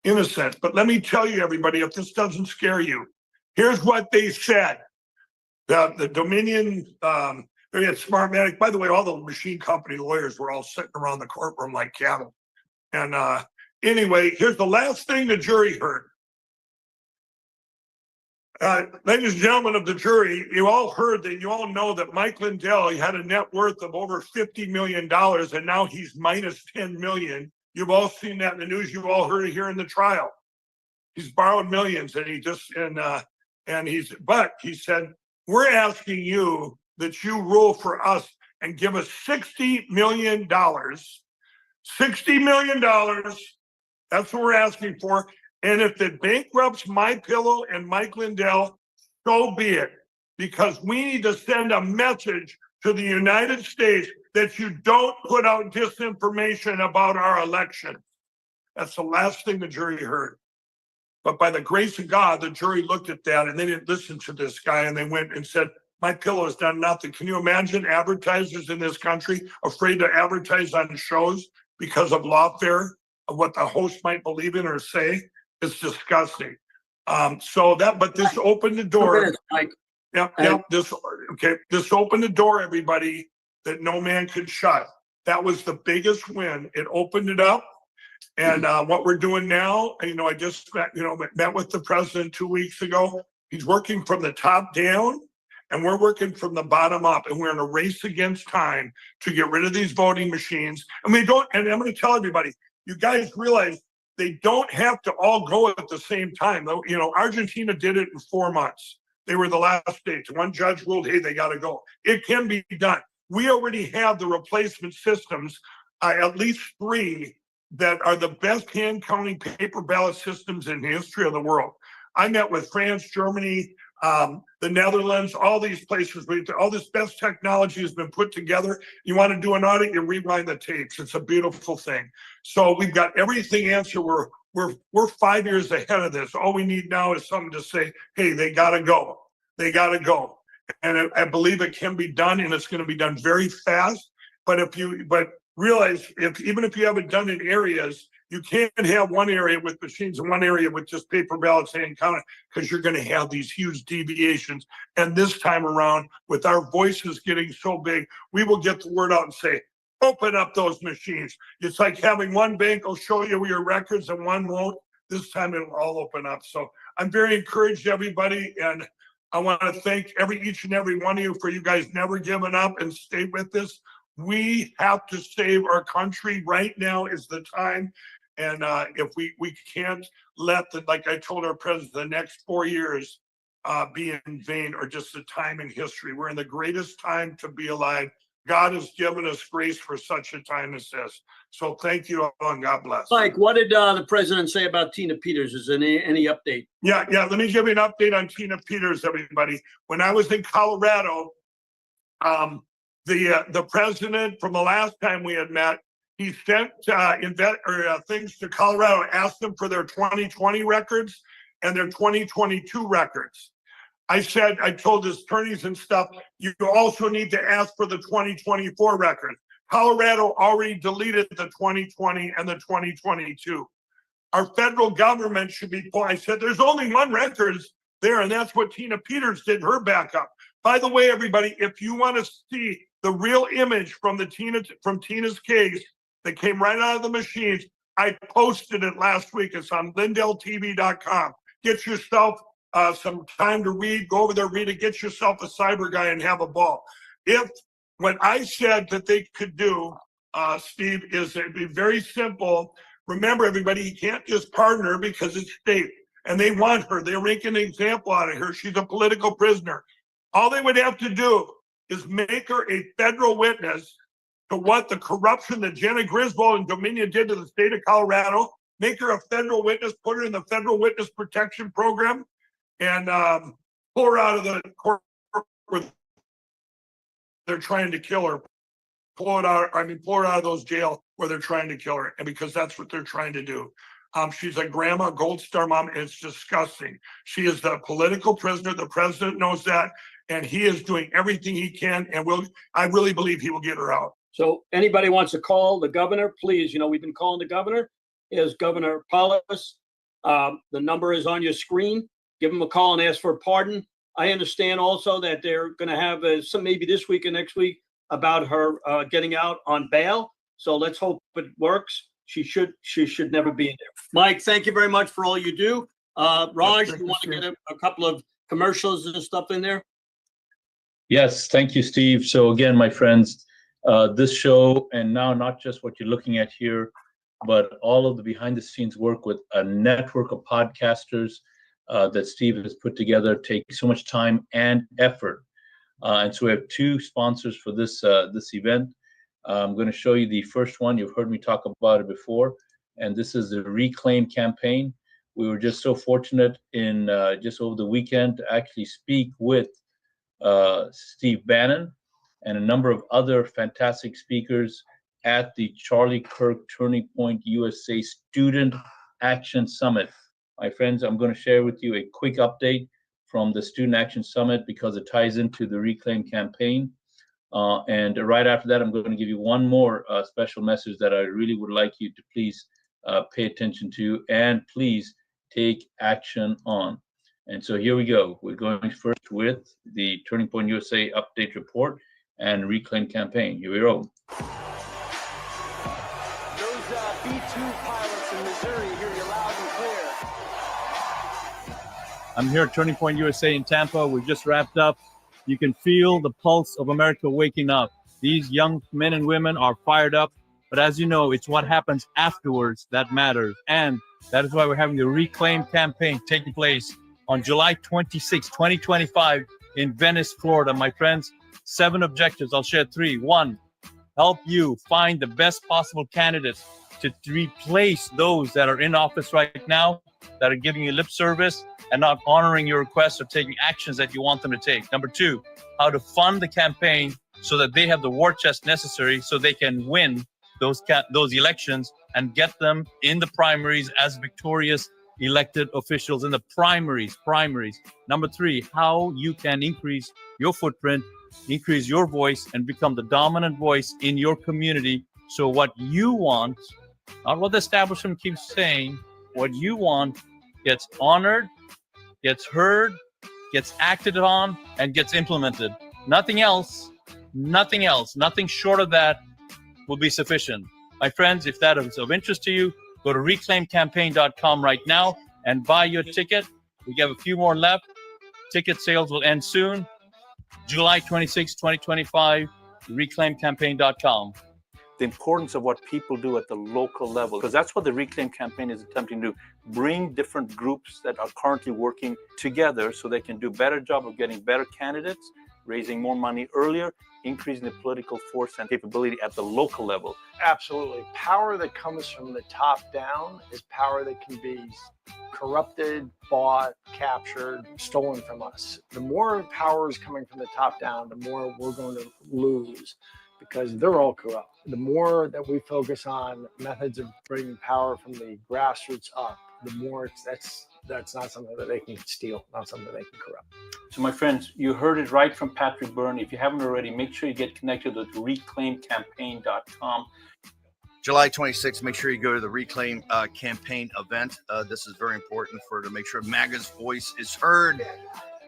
innocent. But let me tell you, everybody, if this doesn't scare you, here's what they said. The Dominion, they had Smartmatic. By the way, all the machine company lawyers were all sitting around the courtroom like cattle. And anyway, here's the last thing the jury heard. Ladies and gentlemen of the jury, you all heard that, you all know that Mike Lindell, he had a net worth of over $50 million, and now he's minus 10 million. You've all seen that in the news. You've all heard it here in the trial. He's borrowed millions, and but he said, we're asking you that you rule for us and give us $60 million. $60 million. That's what we're asking for. And if it bankrupts MyPillow and Mike Lindell, so be it. Because we need to send a message to the United States that you don't put out disinformation about our election. That's the last thing the jury heard. But by the grace of God, the jury looked at that and they didn't listen to this guy, and they went and said, MyPillow has done nothing. Can you imagine advertisers in this country afraid to advertise on shows because of lawfare, of what the host might believe in or say? It's disgusting. But this opened the door. This opened the door, everybody, that no man could shut. That was the biggest win. It opened it up. And what we're doing now, I just met with the president 2 weeks ago. He's working from the top down, and we're working from the bottom up, and we're in a race against time to get rid of these voting machines. And I'm going to tell everybody, you guys realize they don't have to all go at the same time. Argentina did it in 4 months. They were the last states. One judge ruled, hey, they got to go. It can be done. We already have the replacement systems, at least 3, that are the best hand counting paper ballot systems in the history of the world. I met with France, Germany, the Netherlands, all these places. All this best technology has been put together. You want to do an audit, you rewind the tapes. It's a beautiful thing. So we've got everything answered. We're 5 years ahead of this. All we need now is something to say, hey, they got to go. They got to go. And I believe it can be done, and it's going to be done very fast. but realize even if you haven't done it in areas, you can't have one area with machines and one area with just paper ballots hand counted, because you're going to have these huge deviations. And this time around, with our voices getting so big, we will get the word out and say, open up those machines. It's like having one bank will show you your records and one won't. This time it'll all open up. So I'm very encouraged, everybody. And I want to thank each and every one of you for you guys never giving up and stay with this. We have to save our country. Right now is the time. And if we can't let like I told our president, the next 4 years be in vain or just a time in history. We're in the greatest time to be alive. God has given us grace for such a time as this. So thank you all and God bless. Mike, what did the president say about Tina Peters? Is there any update? Yeah. Let me give you an update on Tina Peters, everybody. When I was in Colorado, the president from the last time we had met, he sent things to Colorado, asked them for their 2020 records and their 2022 records. I told his attorneys and stuff, you also need to ask for the 2024 record. Colorado already deleted the 2020 and the 2022. Our federal government should be, I said, there's only one records there, and that's what Tina Peters did, her backup. By the way, everybody, if you want to see the real image from Tina's case that came right out of the machines, I posted it last week. It's on lindelltv.com. Get yourself some time to read, go over there, read it, get yourself a cyber guy and have a ball. What I said that they could do, Steve, is it'd be very simple. Remember, everybody, you can't just pardon her because it's state and they want her. They're making an example out of her. She's a political prisoner. All they would have to do is make her a federal witness to what the corruption that Jenna Griswold and Dominion did to the state of Colorado, make her a federal witness, put her in the federal witness protection program, and pull her out of the court where they're trying to kill her. Pull her out of those jail where they're trying to kill her. And because that's what they're trying to do. She's a grandma, Gold Star mom, and it's disgusting. She is the political prisoner. The president knows that, and he is doing everything he can, and I really believe he will get her out. So anybody wants to call the governor, please, we've been calling the governor, is Governor Paulus. The number is on your screen. Give him a call and ask for a pardon. I understand also that they're going to have some maybe this week and next week about her getting out on bail. So let's hope it works. She should never be in there. Mike, thank you very much for all you do. Raj, you want to get a couple of commercials and stuff in there? Yes, thank you, Steve. So again, my friends, this show, and now not just what you're looking at here, but all of the behind the scenes work with a network of podcasters that Steve has put together take so much time and effort. And so we have two sponsors for this event. I'm going to show you the first one. You've heard me talk about it before, and this is the Reclaim campaign. We were just so fortunate in just over the weekend to actually speak with Steve Bannon and a number of other fantastic speakers at the Charlie Kirk Turning Point USA Student Action Summit. My friends, I'm going to share with you a quick update from the Student Action Summit because it ties into the Reclaim campaign. And right after that, I'm going to give you one more special message that I really would like you to please pay attention to and please take action on. And so here we go. We're going first with the Turning Point USA update report and Reclaim campaign. Here we go. Those B-2 pilots in Missouri hear you loud and clear. I'm here at Turning Point USA in Tampa. We just wrapped up. You can feel the pulse of America waking up. These young men and women are fired up. But as you know, it's what happens afterwards that matters. And that is why we're having the Reclaim campaign taking place on July 26, 2025 in Venice, Florida. My friends, 7 objectives. I'll share 3. 1, help you find the best possible candidates to replace those that are in office right now that are giving you lip service and not honoring your requests or taking actions that you want them to take. Number 2, how to fund the campaign so that they have the war chest necessary so they can win those elections and get them in the primaries as victorious elected officials in the primaries. Number 3, how you can increase your footprint increase your voice, and become the dominant voice in your community. So what you want, not what the establishment keeps saying, what you want gets honored, gets heard, gets acted on, and gets implemented. Nothing else, nothing short of that will be sufficient. My friends, if that is of interest to you, go to reclaimcampaign.com right now and buy your ticket. We have a few more left. Ticket sales will end soon. July 26, 2025, reclaimcampaign.com. The importance of what people do at the local level, because that's what the Reclaim campaign is attempting to do. Bring different groups that are currently working together so they can do a better job of getting better candidates, raising more money earlier, increasing the political force and capability at the local level. Absolutely. Power that comes from the top down is power that can be corrupted, bought, captured, stolen from us. The more power is coming from the top down, the more we're going to lose, because they're all corrupt. The more that we focus on methods of bringing power from the grassroots up, the more that's not something that they can steal, not something that they can corrupt. So my friends, you heard it right from Patrick Byrne. If you haven't already, make sure you get connected with reclaimcampaign.com. July 26th, make sure you go to the Reclaim campaign event. This is very important to make sure MAGA's voice is heard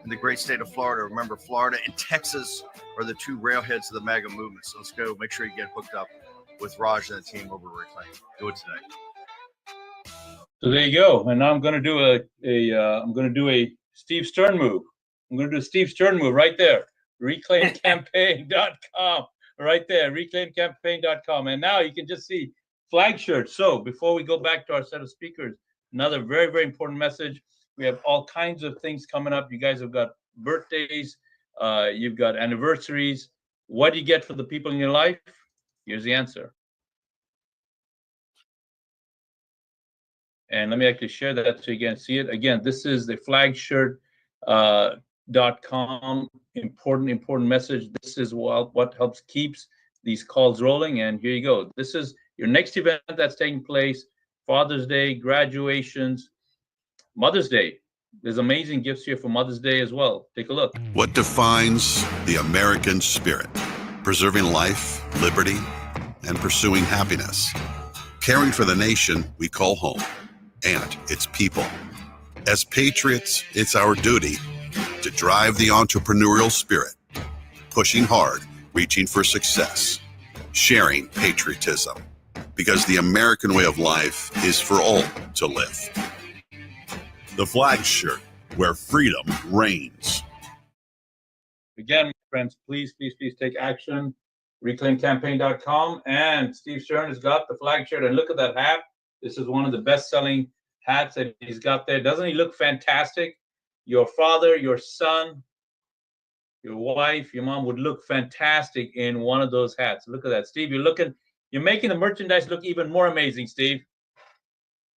in the great state of Florida. Remember, Florida and Texas are the two railheads of the MAGA movement. So let's go. Make sure you get hooked up with Raj and the team over at Reclaim. Do it today. So there you go. And now I'm going to do a Steve Stern move. I'm going to do a Steve Stern move right there. Reclaimcampaign.com. Right there. Reclaimcampaign.com. And now you can just see flag shirts. So before we go back to our set of speakers, another very, very important message. We have all kinds of things coming up. You guys have got birthdays. You've got anniversaries. What do you get for the people in your life? Here's the answer. And let me actually share that so you can see it. Again, this is the flagshirt.com. Important message. This is what helps keeps these calls rolling. And here you go. This is your next event that's taking place. Father's Day, graduations, Mother's Day. There's amazing gifts here for Mother's Day as well. Take a look. What defines the American spirit? Preserving life, liberty, and pursuing happiness. Caring for the nation we call home and its people. As patriots, it's our duty to drive the entrepreneurial spirit, pushing hard, reaching for success, sharing patriotism, because the American way of life is for all to live. The flag shirt, where freedom reigns. Again, my friends, please take action. Reclaimcampaign.com, and Steve Stern has got the flag shirt. And look at that hat. This is one of the best-selling hats that he's got there. Doesn't he look fantastic? Your father, your son, your wife, your mom would look fantastic in one of those hats. Look at that, Steve. You're making the merchandise look even more amazing, Steve.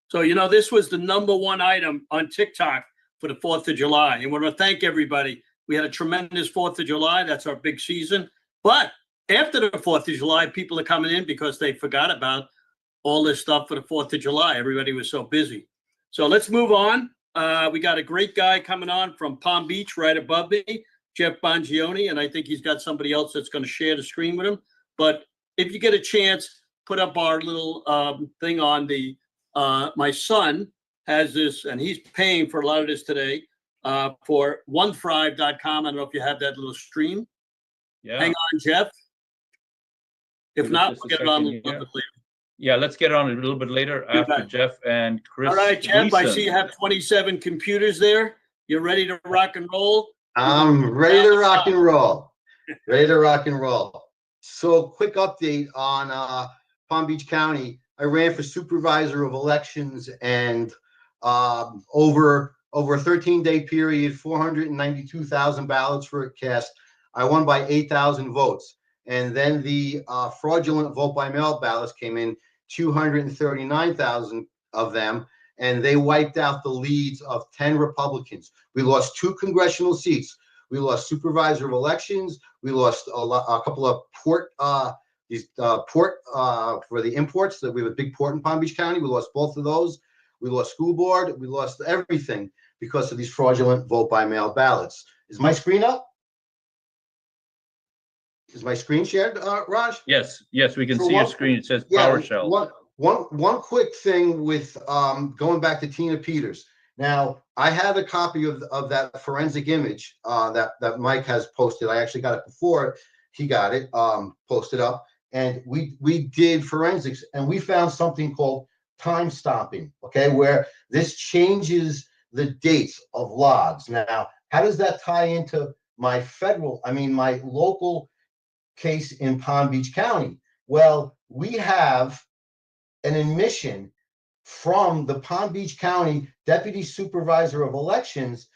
So, this was the #1 item on TikTok for the 4th of July. And we want to thank everybody. We had a tremendous 4th of July. That's our big season. But after the 4th of July, people are coming in because they forgot about all this stuff for the 4th of July. Everybody was so busy. So let's move on. We got a great guy coming on from Palm Beach right above me, Jeff Buongiorno, and I think he's got somebody else that's going to share the screen with him. But if you get a chance, put up our little thing on the my son has this, and he's paying for a lot of this today for onethrive.com. I don't know if you have that little stream. Yeah. Hang on, Jeff. If not, we'll get it on a little bit later. Yeah, let's get on a little bit later after Jeff and Chris. All right, Jeff, I Gleason. see you have 27 computers there. You're ready to rock and roll? I'm ready to rock and roll. Ready to rock and roll. So quick update on Palm Beach County. I ran for supervisor of elections, and over a 13-day period, 492,000 ballots were cast. I won by 8,000 votes. And then the fraudulent vote by mail ballots came in, 239,000 of them, and they wiped out the leads of 10 Republicans. We lost 2 congressional seats. We lost supervisor of elections. We lost a couple of port for the imports. That we have a big port in Palm Beach County. We lost both of those. We lost school board. We lost everything because of these fraudulent vote by mail ballots. Is my screen up? is my screen shared, Raj? Yes, yes, we can So see your one- screen. It says Yeah, PowerShell. one quick thing with going back to Tina Peters. Now, I have a copy of that forensic image that Mike has posted. I actually got it before he got it posted up, and we did forensics, and we found something called time stopping. Okay, where this changes the dates of logs. Now, how does that tie into my my local case in Palm Beach County? Well, we have an admission from the Palm Beach County Deputy Supervisor of Elections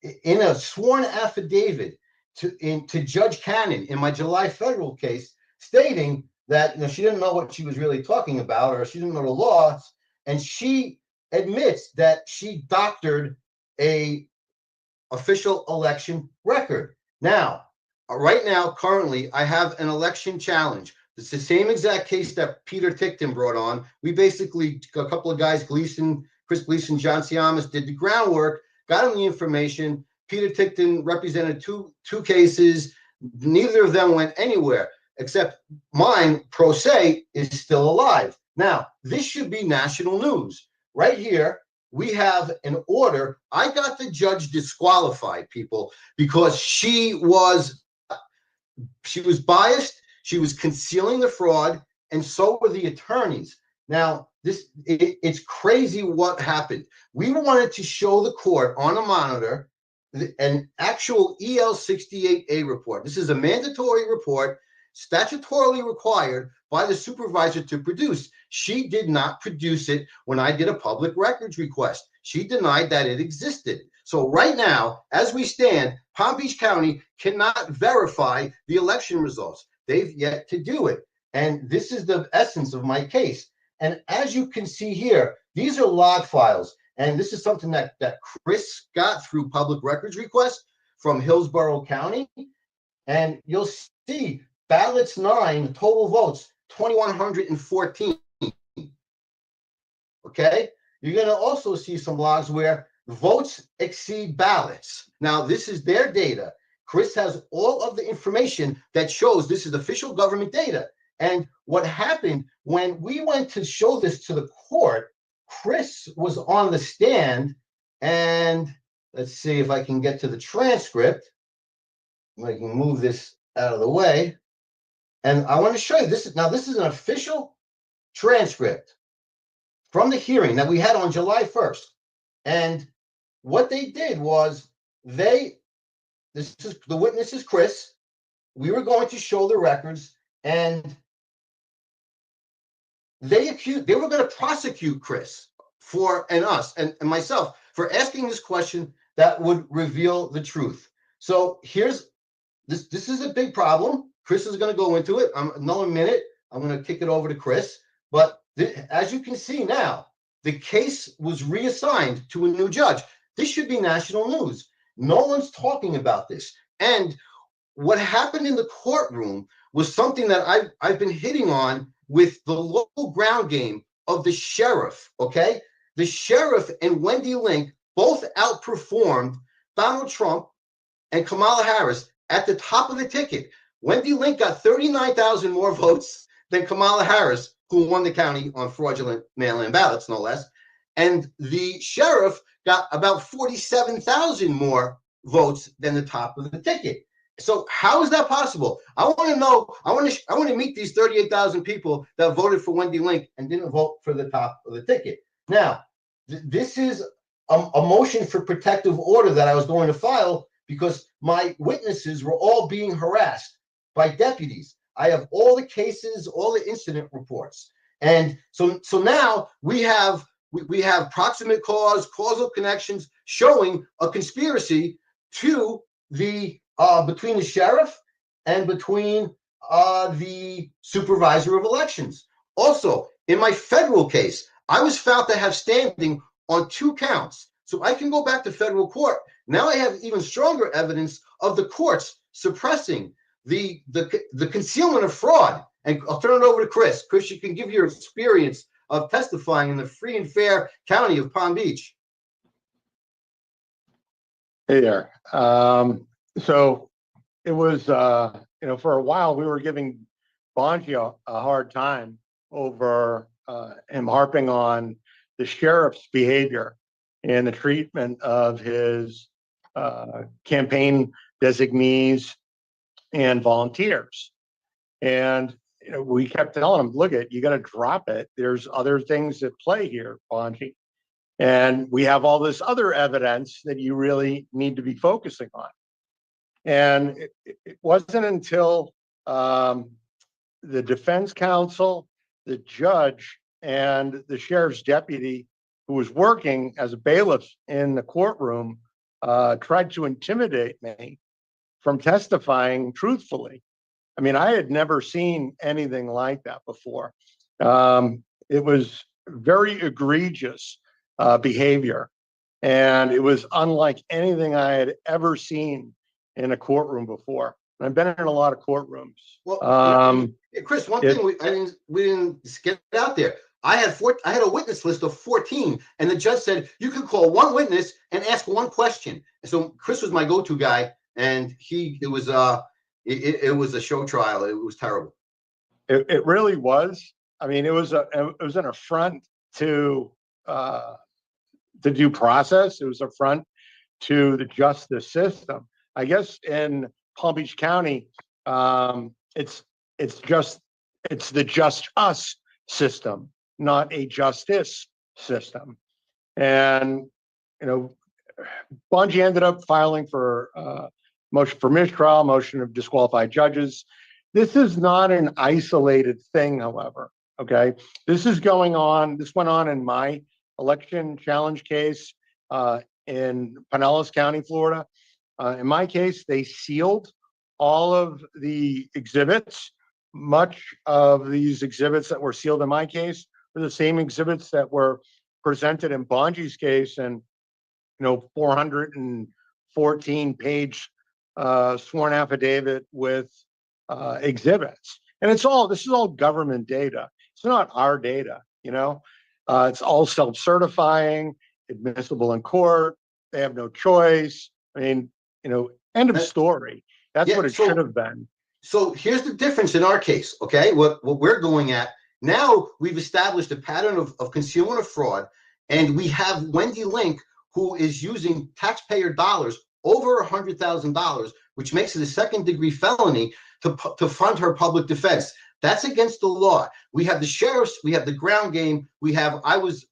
in a sworn affidavit to Judge Cannon in my July federal case, stating that she didn't know what she was really talking about, or she didn't know the laws, and she admits that she doctored a official election record. Now, right now, currently, I have an election challenge. It's the same exact case that Peter Tickton brought on. We basically, a couple of guys, Chris Gleason, John Siamas, did the groundwork, got him the information. Peter Tickton represented two cases. Neither of them went anywhere, except mine, pro se, is still alive. Now, this should be national news. Right here, we have an order. I got the judge disqualified, people, because she was biased. She was concealing the fraud, and so were the attorneys. Now, it's crazy what happened. We wanted to show the court on a monitor an actual EL68A report. This is a mandatory report, statutorily required by the supervisor to produce. She did not produce it when I did a public records request. She denied that it existed. So right now, as we stand, Palm Beach County cannot verify the election results. They've yet to do it. And this is the essence of my case. And as you can see here, these are log files. And this is something that Chris got through public records request from Hillsborough County. And you'll see ballots 9, total votes 2,114. Okay? You're going to also see some logs where votes exceed ballots. Now, this is their data. Chris has all of the information that shows this is official government data. And what happened when we went to show this to the court, Chris was on the stand, and let's see if I can get to the transcript. I can move this out of the way. And I want to show you this. This is an official transcript from the hearing that we had on July 1st. And what they did was the witness is Chris. We were going to show the records, and they were going to prosecute Chris and us and myself for asking this question that would reveal the truth. So here's this. This is a big problem. Chris is going to go into it. Another minute, I'm going to kick it over to Chris. But as you can see now, the case was reassigned to a new judge. This should be national news. No one's talking about this. And what happened in the courtroom was something that I've been hitting on with the local ground game of the sheriff, okay? The sheriff and Wendy Link both outperformed Donald Trump and Kamala Harris at the top of the ticket. Wendy Link got 39,000 more votes than Kamala Harris, who won the county on fraudulent mail-in ballots, no less. And the sheriff got about 47,000 more votes than the top of the ticket. So how is that possible? I want to know. I want to meet these 38,000 people that voted for Wendy Link and didn't vote for the top of the ticket. Now, this is a motion for protective order that I was going to file because my witnesses were all being harassed by deputies. I have all the cases, all the incident reports, and so now we have proximate cause, causal connections showing a conspiracy to the between the sheriff and between the supervisor of elections. Also, in my federal case, I was found to have standing on 2 counts. So I can go back to federal court. Now I have even stronger evidence of the courts suppressing the concealment of fraud. And I'll turn it over to Chris. Chris, you can give your experience of testifying in the free and fair county of Palm Beach. Hey there. So it was for a while we were giving Buongiorno a hard time over him harping on the sheriff's behavior and the treatment of his campaign designees and volunteers. And we kept telling him, look, you got to drop it. There's other things at play here, Buongiorno. And we have all this other evidence that you really need to be focusing on. And it wasn't until the defense counsel, the judge, and the sheriff's deputy who was working as a bailiff in the courtroom tried to intimidate me from testifying truthfully. I mean, I had never seen anything like that before. It was very egregious behavior, and it was unlike anything I had ever seen in a courtroom before. And I've been in a lot of courtrooms. Well, Chris, one thing we didn't get out there. I had a witness list of 14, and the judge said you could call one witness and ask one question. And so Chris was my go-to guy, and it was a show trial. It was terrible. It really was. I mean, it was an affront to due process. It was an affront to the justice system. I guess in Palm Beach County, it's the just us system, not a justice system. And Buongiorno ended up filing for motion for mistrial, motion of disqualified judges. This is not an isolated thing, however. Okay, this went on in my election challenge case in Pinellas County, Florida. In my case, they sealed all of the exhibits. Much of these exhibits that were sealed in my case were the same exhibits that were presented in Buongiorno's case, and 414-page sworn affidavit with exhibits. And this is all government data. It's not our data, it's all self-certifying, admissible in court. They have no choice. I mean, end of story. That's what it should have been. So here's the difference in our case, okay? What we're going at now, we've established a pattern of concealment of fraud, and we have Wendy Link, who is using taxpayer dollars, over $100,000, which makes it a second-degree felony to fund her public defense. That's against the law. We have the sheriffs, we have the ground game, I was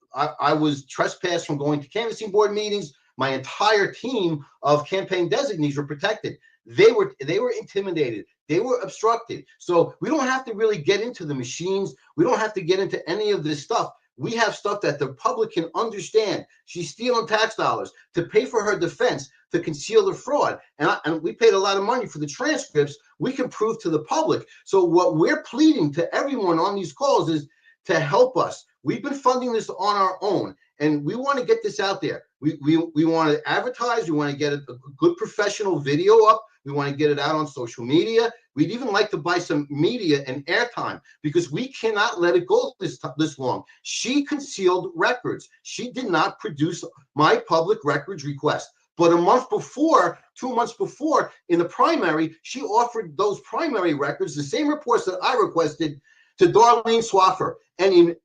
trespassed from going to canvassing board meetings. My entire team of campaign designees were protected. They were intimidated. They were obstructed. So we don't have to really get into the machines. We don't have to get into any of this stuff. We have stuff that the public can understand. She's stealing tax dollars to pay for her defense, to conceal the fraud. And we paid a lot of money for the transcripts. We can prove to the public. So what we're pleading to everyone on these calls is to help us. We've been funding this on our own, and we want to get this out there. We want to advertise. We want to get a good professional video up. We want to get it out on social media. We'd even like to buy some media and airtime, because we cannot let it go this long. She concealed records. She did not produce my public records request. But a month before, 2 months before, in the primary, she offered those primary records, the same reports that I requested, to Darlene Swaffer. And in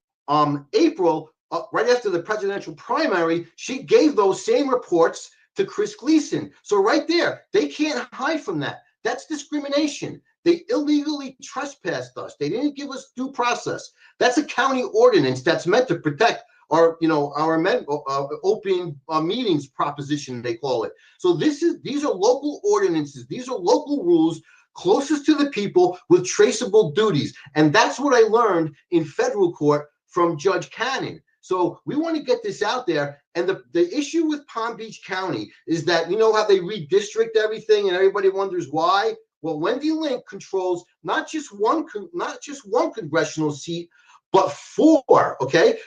April, right after the presidential primary, she gave those same reports to Chris Gleason. So right there, they can't hide from that. That's discrimination. They illegally trespassed us. They didn't give us due process. That's a county ordinance that's meant to protect our open meetings proposition, they call it. So these are local ordinances. These are local rules closest to the people with traceable duties. And that's what I learned in federal court from Judge Cannon. So we want to get this out there. And the issue with Palm Beach County is that, how they redistrict everything and everybody wonders why? Well, Wendy Link controls not just one congressional seat, but 4, okay?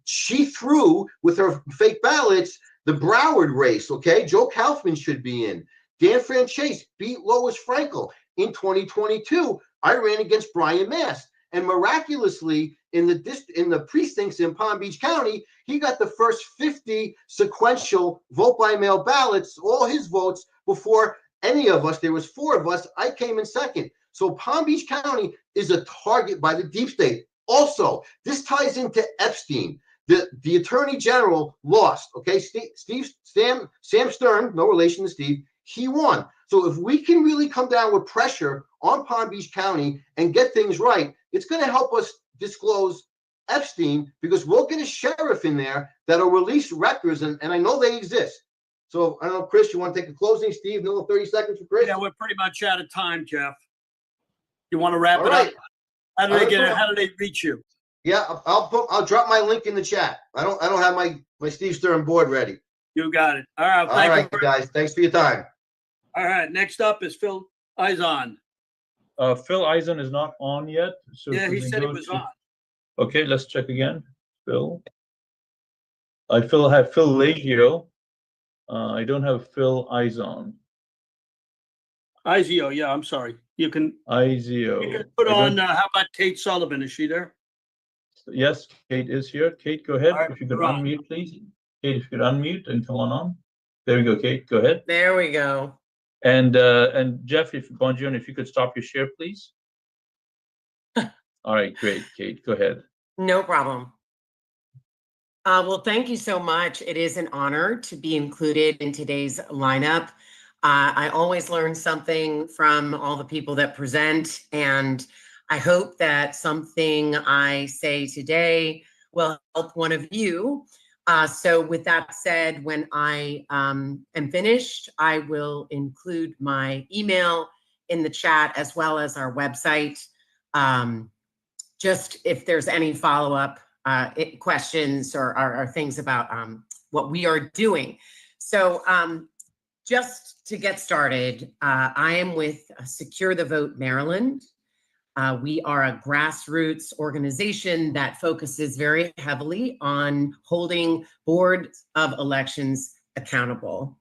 She threw, with her fake ballots, the Broward race, okay? Joe Kaufman should be in. Dan Franchese beat Lois Frankel. In 2022, I ran against Brian Mast. And miraculously, in the precincts in Palm Beach County, he got the first 50 sequential vote-by-mail ballots, all his votes, before any of us. There was 4 of us. I came in second. So Palm Beach County is a target by the deep state. Also, this ties into Epstein. The attorney general lost. Okay, Sam Stern, no relation to Steve, he won. So if we can really come down with pressure on Palm Beach County and get things right, it's going to help us disclose Epstein, because we'll get a sheriff in there that'll release records, and I know they exist. So I don't know, Chris, you want to take a closing? Steve, another 30 seconds for Chris? Yeah, we're pretty much out of time, Jeff. You want to wrap All it right. up? How do they reach you? Yeah, I'll drop my link in the chat. I don't have my Steve Stern board ready. You got it. All right. All right, guys. Thanks for your time. All right. Next up is Phil Izon. Phil Izon is not on yet. So Yeah, can he we said he go was to- on. Okay, let's check again. Phil. I have Phil Leggio. I don't have Phil Izon. Izio, yeah, I'm sorry. You can Izio. put I on, don't- how about Kate Sullivan? Is she there? Yes, Kate is here. Kate, go ahead. All right, If you could you're on. unmute, please. Kate, if you could unmute and come on. There we go, Kate. Go ahead. There we go. And Jeff, Buongiorno, if you could stop your share, please. All right, great, Kate. Go ahead. No problem. Well, thank you so much. It is an honor to be included in today's lineup. I always learn something from all the people that present, and I hope that something I say today will help one of you. So with that said, when I am finished, I will include my email in the chat as well as our website. Just if there's any follow-up questions or things about what we are doing. So just to get started, I am with Secure the Vote Maryland. We are a grassroots organization that focuses very heavily on holding boards of elections accountable.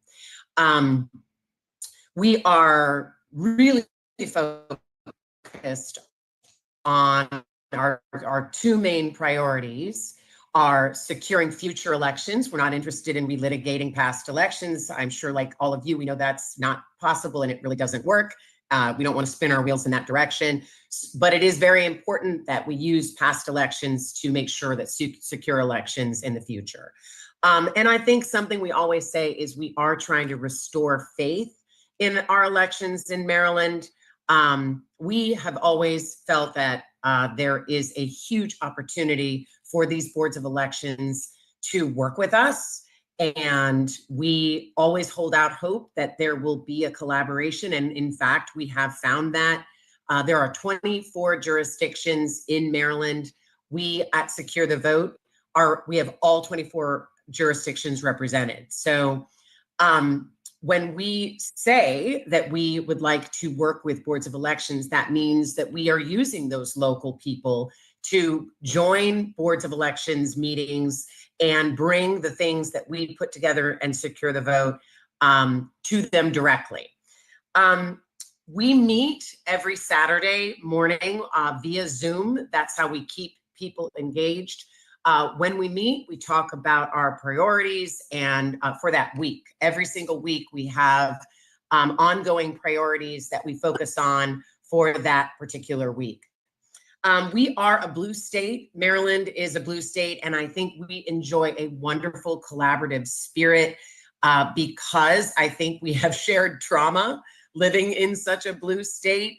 We are really focused on our 2 main priorities are securing future elections. We're not interested in relitigating past elections. I'm sure, like all of you, we know that's not possible and it really doesn't work. We don't want to spin our wheels in that direction, but it is very important that we use past elections to make sure that secure elections in the future. And I think something we always say is we are trying to restore faith in our elections in Maryland. We have always felt that there is a huge opportunity for these boards of elections to work with us. And we always hold out hope that there will be a collaboration. And in fact, we have found that there are 24 jurisdictions in Maryland. We at Secure the Vote we have all 24 jurisdictions represented. So when we say that we would like to work with boards of elections, that means that we are using those local people to join boards of elections meetings and bring the things that we put together and Secure the Vote to them directly. We meet every Saturday morning via Zoom. That's how we keep people engaged. When we meet, we talk about our priorities and for that week. Every single week, we have ongoing priorities that we focus on for that particular week. We are a blue state. Maryland is a blue state, and I think we enjoy a wonderful collaborative spirit because I think we have shared trauma living in such a blue state.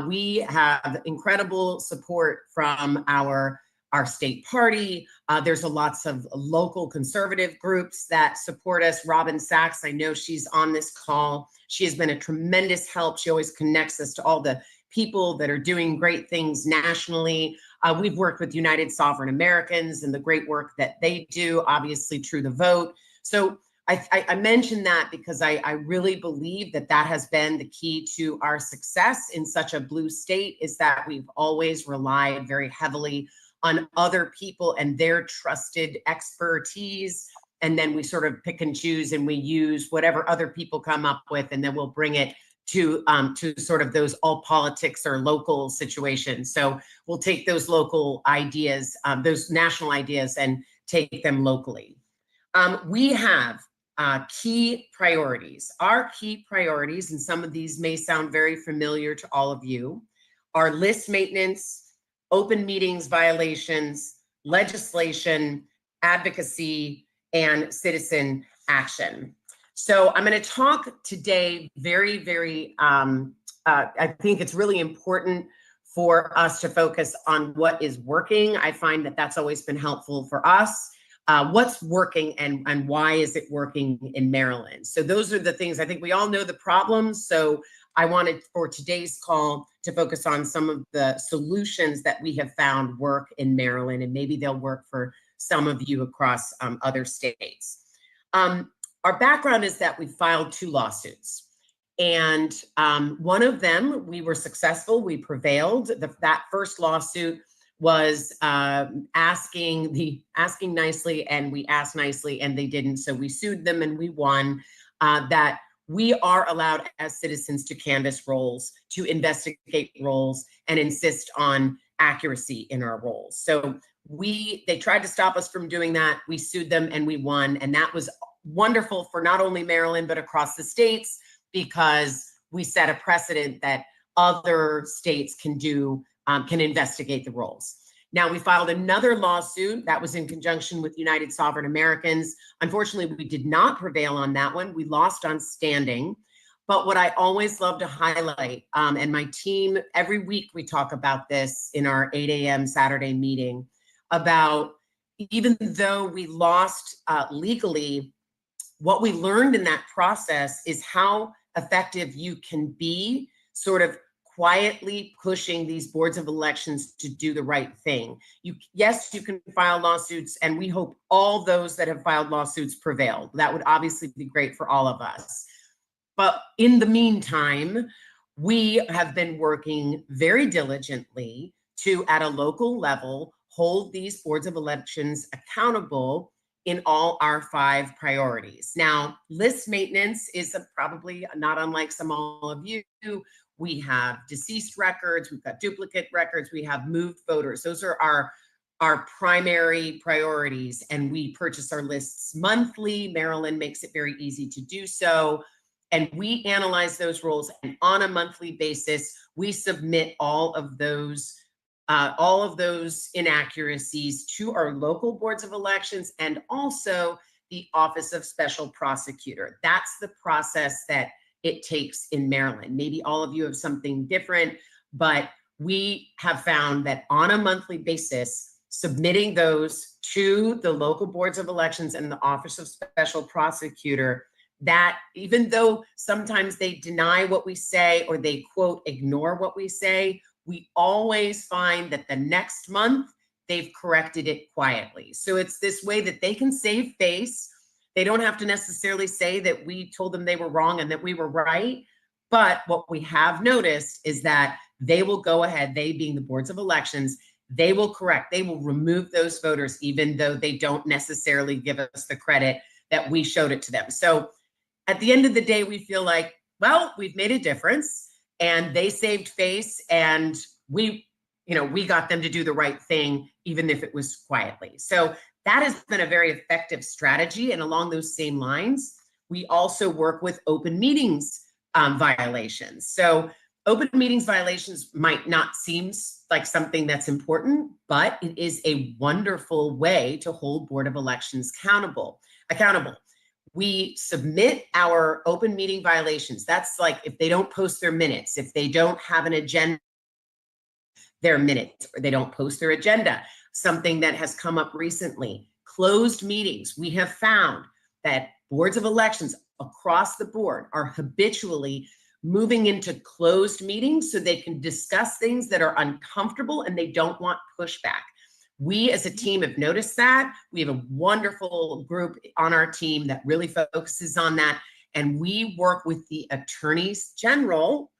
We have incredible support from our state party. There's lots of local conservative groups that support us. Robyn Sachs, I know she's on this call. She has been a tremendous help. She always connects us to all the people that are doing great things nationally. We've worked with United Sovereign Americans and the great work that they do, obviously True the Vote. So I mentioned that because I really believe that that has been the key to our success in such a blue state, is that we've always relied very heavily on other people and their trusted expertise. And then we sort of pick and choose and we use whatever other people come up with, and then we'll bring it to sort of those all politics or local situations. So we'll take those local ideas, those national ideas, and take them locally. We have key priorities. Our key priorities, and some of these may sound very familiar to all of you, are list maintenance, open meetings violations, legislation, advocacy, and citizen action. So I'm going to talk today very, I think it's really important for us to focus on what is working. I find that that's always been helpful for us. What's working and why is it working in Maryland? So those are the things. I think we all know the problems. So I wanted for today's call to focus on some of the solutions that we have found work in Maryland, and maybe they'll work for some of you across other states. Our background is that we filed 2 lawsuits, and one of them we were successful. We prevailed. That first lawsuit was asking nicely, and we asked nicely, and they didn't. So we sued them and we won. That we are allowed as citizens to canvass rolls, to investigate rolls, and insist on accuracy in our rolls. So they tried to stop us from doing that. We sued them and we won. And that was wonderful for not only Maryland, but across the states, because we set a precedent that other states can investigate the rolls. Now, we filed another lawsuit that was in conjunction with United Sovereign Americans. Unfortunately, we did not prevail on that one. We lost on standing. But what I always love to highlight, and my team, every week we talk about this in our 8 a.m. Saturday meeting, about even though we lost legally, what we learned in that process is how effective you can be sort of quietly pushing these boards of elections to do the right thing. Yes, you can file lawsuits, and we hope all those that have filed lawsuits prevail. That would obviously be great for all of us. But in the meantime, we have been working very diligently to, at a local level, hold these boards of elections accountable in all our 5 priorities. Now, list maintenance is probably not unlike all of you. We have deceased records, we've got duplicate records, we have moved voters. Those are our primary priorities, and we purchase our lists monthly. Maryland makes it very easy to do so. And we analyze those rolls, and on a monthly basis, we submit all of those inaccuracies to our local boards of elections and also the Office of Special Prosecutor. That's the process that it takes in Maryland. Maybe all of you have something different, but we have found that on a monthly basis, submitting those to the local boards of elections and the Office of Special Prosecutor, that even though sometimes they deny what we say or they quote ignore what we say, we always find that the next month they've corrected it quietly. So it's this way that they can save face. They don't have to necessarily say that we told them they were wrong and that we were right. But what we have noticed is that they will go ahead, they being the boards of elections, they will correct, they will remove those voters, even though they don't necessarily give us the credit that we showed it to them. So at the end of the day, we feel like, well, we've made a difference and they saved face, and we got them to do the right thing, even if it was quietly. So that has been a very effective strategy. And along those same lines, we also work with open meetings violations. So open meetings violations might not seem like something that's important, but it is a wonderful way to hold Board of Elections accountable. We submit our open meeting violations. That's like if they don't post their minutes, if they don't have an agenda, their minutes, or they don't post their agenda. Something that has come up recently, closed meetings. We have found that boards of elections across the board are habitually moving into closed meetings so they can discuss things that are uncomfortable and they don't want pushback. We as a team have noticed that. We have a wonderful group on our team that really focuses on that. And we work with the attorneys general,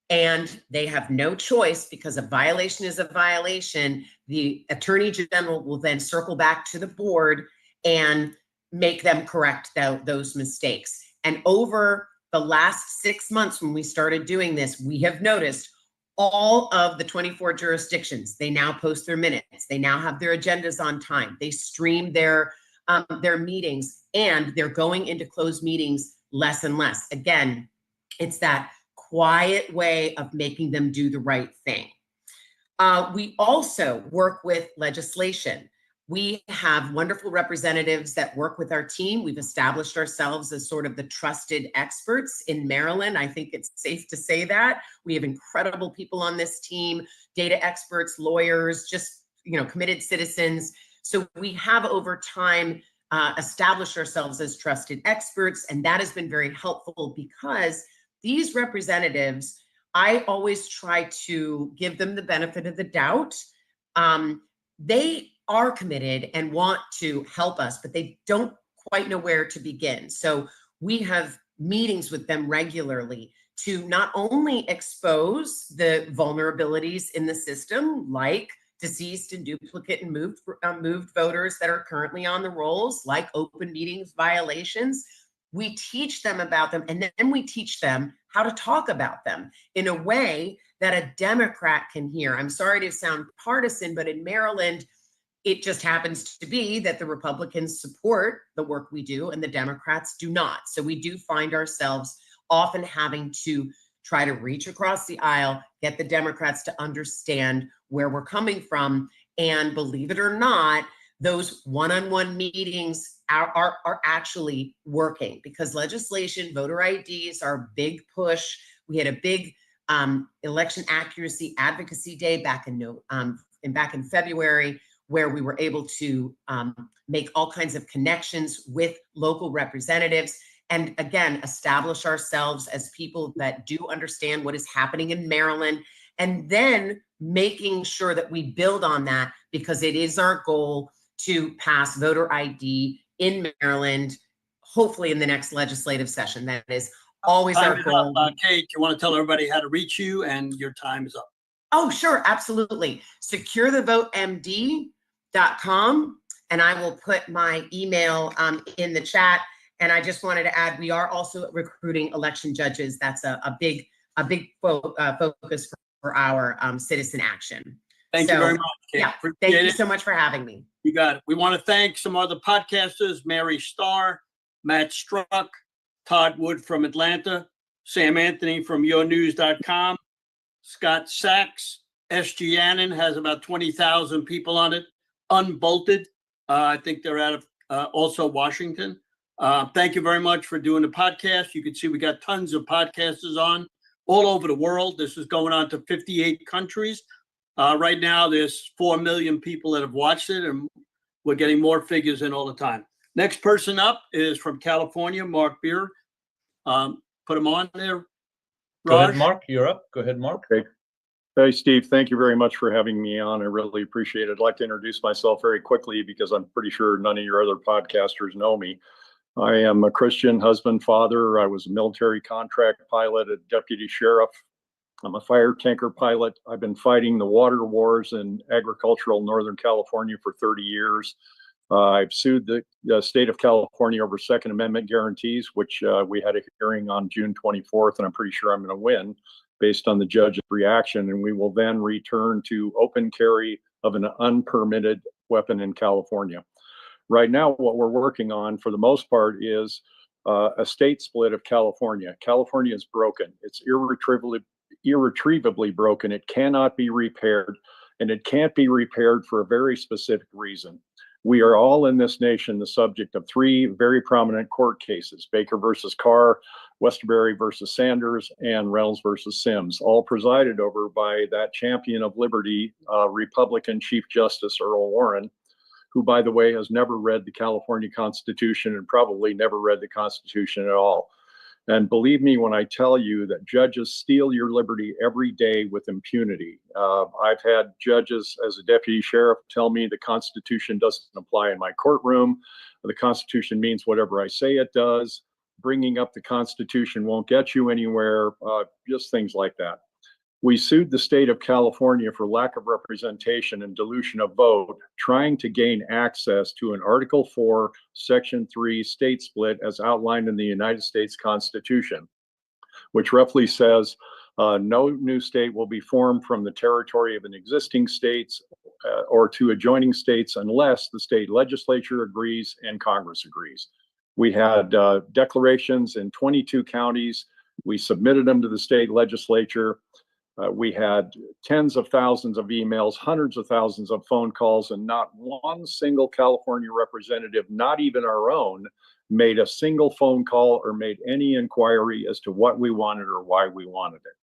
and they have no choice because a violation is a violation. The attorney general will then circle back to the board and make them correct those mistakes. And over the last 6 months when we started doing this, we have noticed all of the 24 jurisdictions, they now post their minutes. They now have their agendas on time. They stream their their meetings, and they're going into closed meetings less and less. Again, it's that quiet way of making them do the right thing. We also work with legislation. We have wonderful representatives that work with our team. We've established ourselves as sort of the trusted experts in Maryland. I think it's safe to say that. We have incredible people on this team, data experts, lawyers, just, committed citizens. So we have over time established ourselves as trusted experts, and that has been very helpful because these representatives, I always try to give them the benefit of the doubt. They are committed and want to help us, but they don't quite know where to begin. So we have meetings with them regularly to not only expose the vulnerabilities in the system, like deceased and duplicate and moved voters that are currently on the rolls, like open meetings violations. We teach them about them, and then we teach them how to talk about them in a way that a Democrat can hear. I'm sorry to sound partisan, but in Maryland, it just happens to be that the Republicans support the work we do and the Democrats do not. So we do find ourselves often having to try to reach across the aisle, get the Democrats to understand where we're coming from. And believe it or not, those one-on-one meetings are actually working because legislation, voter IDs are a big push. We had a big election accuracy advocacy day back in February, where we were able to make all kinds of connections with local representatives and, again, establish ourselves as people that do understand what is happening in Maryland, and then making sure that we build on that because it is our goal to pass voter ID in Maryland, hopefully in the next legislative session. That is always our goal. Kate, you want to tell everybody how to reach you, and your time is up. Oh, sure, absolutely. SecureTheVoteMD.com, and I will put my email in the chat. And I just wanted to add, we are also recruiting election judges. That's a big focus for our citizen action. Thank you very much, Kate. Yeah, thank you so much for having me. You got it. We want to thank some other podcasters: Mary Starr, Matt Struck, Todd Wood from Atlanta, Sam Anthony from yournews.com, Scott Sachs, SG Annan has about 20,000 people on it. Unbolted, I think they're out of also Washington. Thank you very much for doing the podcast. You can see we got tons of podcasters on all over the world. This is going on to 58 countries. Right now, there's 4 million people that have watched it, and we're getting more figures in all the time. Next person up is from California, Mark Beer. Put him on there. Go ahead, Mark. You're up. Go ahead, Mark. Okay. Hey, Steve, thank you very much for having me on. I really appreciate it. I'd like to introduce myself very quickly because I'm pretty sure none of your other podcasters know me. I am a Christian husband, father. I was a military contract pilot, a deputy sheriff. I'm a fire tanker pilot. I've been fighting the water wars in agricultural Northern California for 30 years. I've sued the state of California over Second Amendment guarantees, which we had a hearing on June 24th, and I'm pretty sure I'm going to win based on the judge's reaction. And we will then return to open carry of an unpermitted weapon in California. Right now, what we're working on for the most part is a state split of California. California is broken. It's irretrievably broken. It cannot be repaired, and it can't be repaired for a very specific reason. We are all in this nation the subject of 3 very prominent court cases: Baker versus Carr, Westerbury versus Sanders, and Reynolds versus Sims, all presided over by that champion of liberty, Republican Chief Justice Earl Warren, who, by the way, has never read the California Constitution and probably never read the Constitution at all. And believe me when I tell you that judges steal your liberty every day with impunity. I've had judges as a deputy sheriff tell me the Constitution doesn't apply in my courtroom. The Constitution means whatever I say it does. Bringing up the Constitution won't get you anywhere, just things like that. We sued the state of California for lack of representation and dilution of vote, trying to gain access to an Article 4, Section 3 state split as outlined in the United States Constitution, which roughly says no new state will be formed from the territory of an existing state or to adjoining states unless the state legislature agrees and Congress agrees. We had declarations in 22 counties. We submitted them to the state legislature. We had tens of thousands of emails, hundreds of thousands of phone calls, and not one single California representative, not even our own, made a single phone call or made any inquiry as to what we wanted or why we wanted it.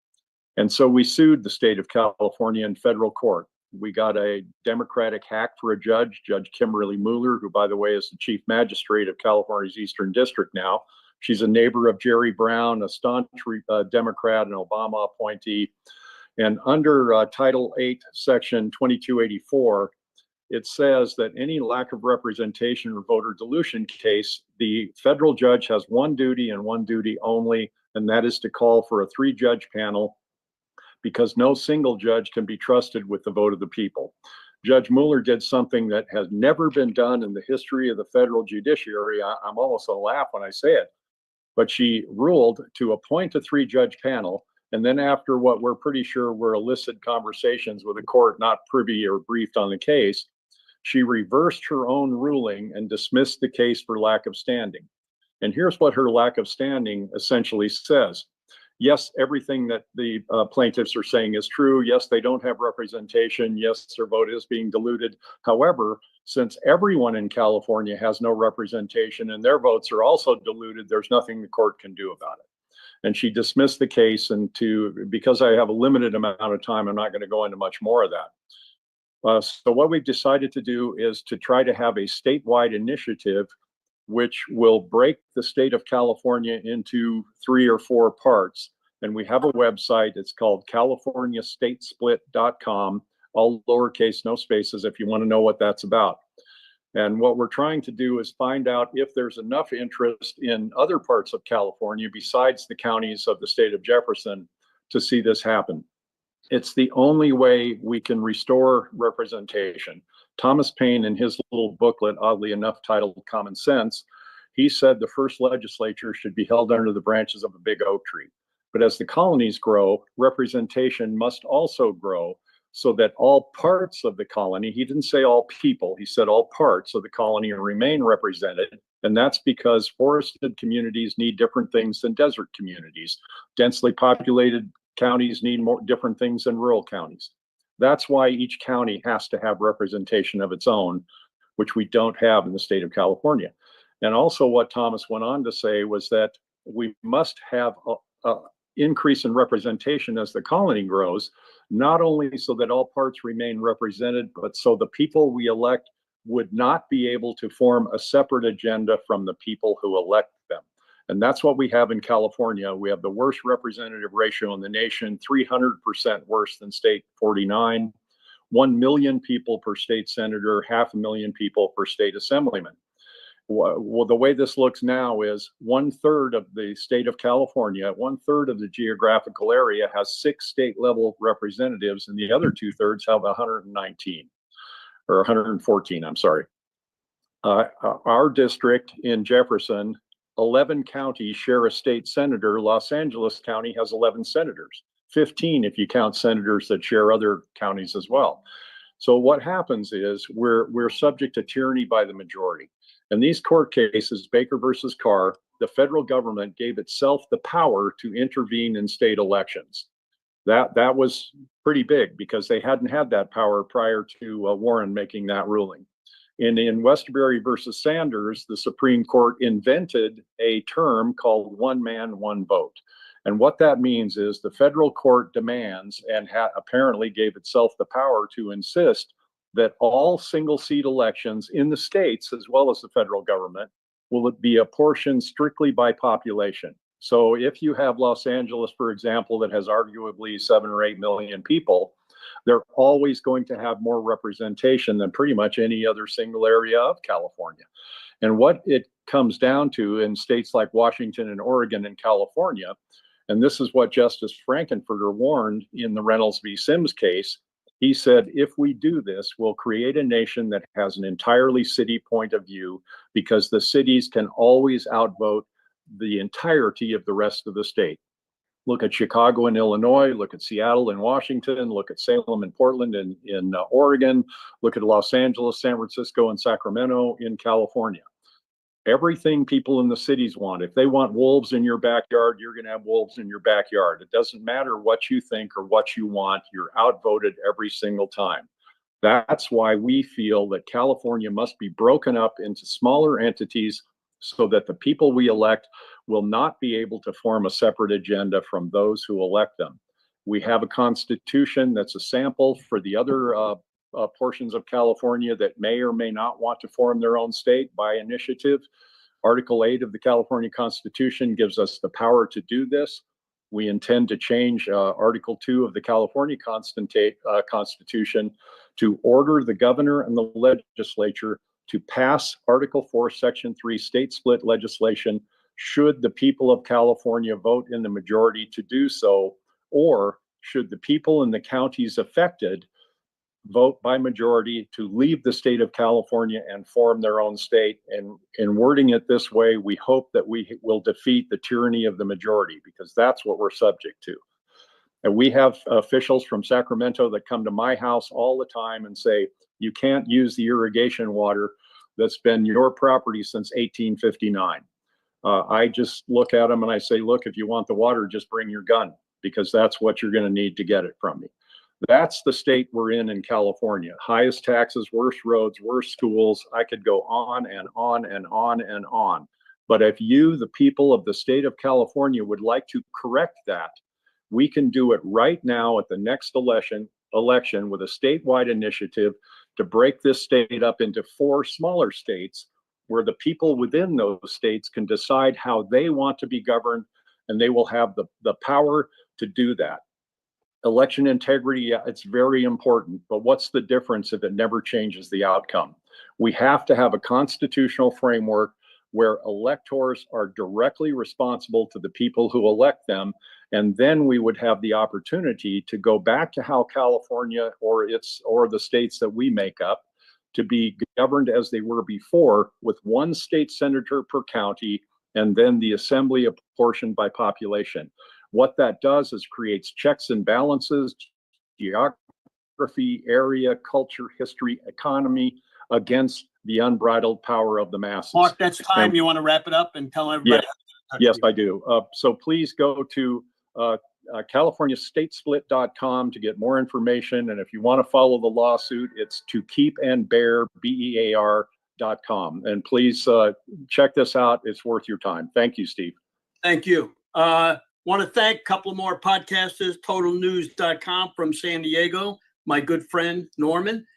And so we sued the state of California in federal court. We got a Democratic hack for a judge, Judge Kimberly Mueller, who, by the way, is the chief magistrate of California's Eastern District now. She's a neighbor of Jerry Brown, a staunch Democrat, an Obama appointee. And under Title 8, Section 2284, it says that any lack of representation or voter dilution case, the federal judge has one duty and one duty only, and that is to call for a 3-judge panel, because no single judge can be trusted with the vote of the people. Judge Mueller did something that has never been done in the history of the federal judiciary. I'm almost gonna laugh when I say it, but she ruled to appoint a 3-judge panel. And then after what we're pretty sure were illicit conversations with the court, not privy or briefed on the case, she reversed her own ruling and dismissed the case for lack of standing. And here's what her lack of standing essentially says. Yes, everything that the plaintiffs are saying is true. Yes, they don't have representation. Yes, their vote is being diluted. However, since everyone in California has no representation and their votes are also diluted, there's nothing the court can do about it. And she dismissed the case, and because I have a limited amount of time, I'm not going to go into much more of that. So what we've decided to do is to try to have a statewide initiative which will break the state of California into 3 or 4 parts. And we have a website. It's called CaliforniaStateSplit.com, all lowercase, no spaces, if you want to know what that's about. And what we're trying to do is find out if there's enough interest in other parts of California besides the counties of the state of Jefferson to see this happen. It's the only way we can restore representation. Thomas Paine, in his little booklet, oddly enough titled Common Sense, he said the first legislature should be held under the branches of a big oak tree. But as the colonies grow, representation must also grow so that all parts of the colony, he didn't say all people, he said all parts of the colony remain represented. And that's because forested communities need different things than desert communities. Densely populated counties need different things than rural counties. That's why each county has to have representation of its own, which we don't have in the state of California. And also what Thomas went on to say was that we must have an increase in representation as the colony grows, not only so that all parts remain represented, but so the people we elect would not be able to form a separate agenda from the people who elect them. And that's what we have in California. We have the worst representative ratio in the nation, 300% worse than state 49, 1 million people per state senator, 500,000 people per state assemblyman. Well, the way this looks now is 1/3 of the state of California, 1/3 of the geographical area has 6 state level representatives, and the other 2/3 have 119 or 114, I'm sorry. Our district in Jefferson, 11 counties share a state senator. Los Angeles County has 11 senators, 15 if you count senators that share other counties as well. So what happens is we're subject to tyranny by the majority. And these court cases, Baker versus Carr, the federal government gave itself the power to intervene in state elections. That was pretty big because they hadn't had that power prior to Warren making that ruling. And in Westerbury versus Sanders, the Supreme Court invented a term called one man, one vote. And what that means is the federal court demands and apparently gave itself the power to insist that all single seat elections in the states, as well as the federal government, will be apportioned strictly by population. So if you have Los Angeles, for example, that has arguably 7 or 8 million people, they're always going to have more representation than pretty much any other single area of California. And what it comes down to in states like Washington and Oregon and California, and this is what Justice Frankenfurter warned in the Reynolds v. Sims case, he said, if we do this, we'll create a nation that has an entirely city point of view because the cities can always outvote the entirety of the rest of the state. Look at Chicago and Illinois, look at Seattle and Washington, look at Salem and Portland in Oregon, look at Los Angeles, San Francisco, and Sacramento in California. Everything people in the cities want. If they want wolves in your backyard, you're going to have wolves in your backyard. It doesn't matter what you think or what you want. You're outvoted every single time. That's why we feel that California must be broken up into smaller entities so that the people we elect will not be able to form a separate agenda from those who elect them. We have a constitution that's a sample for the other portions of California that may or may not want to form their own state by initiative. Article 8 of the California Constitution gives us the power to do this. We intend to change Article 2 of the California Constitution to order the governor and the legislature to pass Article 4, Section 3 state split legislation should the people of California vote in the majority to do so, or should the people in the counties affected vote by majority to leave the state of California and form their own state. And in wording it this way, we hope that we will defeat the tyranny of the majority, because that's what we're subject to. And we have officials from Sacramento that come to my house all the time and say, you can't use the irrigation water that's been your property since 1859. I just look at them and I say, look, if you want the water, just bring your gun, because that's what you're going to need to get it from me. That's the state we're in California. Highest taxes, worse roads, worse schools. I could go on and on and on and on. But if you, the people of the state of California, would like to correct that, we can do it right now at the next election with a statewide initiative to break this state up into 4 smaller states where the people within those states can decide how they want to be governed, and they will have the power to do that. Election integrity, yeah, it's very important, but what's the difference if it never changes the outcome? We have to have a constitutional framework where electors are directly responsible to the people who elect them, and then we would have the opportunity to go back to how California or the states that we make up to be governed as they were before, with 1 state senator per county, and then the assembly apportioned by population. What that does is creates checks and balances, geography, area, culture, history, economy, against the unbridled power of the masses. Mark, that's time. You want to wrap it up and tell everybody? Yes, I do. So please go to CaliforniaStateSplit.com to get more information. And if you want to follow the lawsuit, it's to keep and bear, BEAR.com. And please check this out. It's worth your time. Thank you, Steve. Thank you. Want to thank a couple more podcasters, totalnews.com from San Diego, my good friend Norman,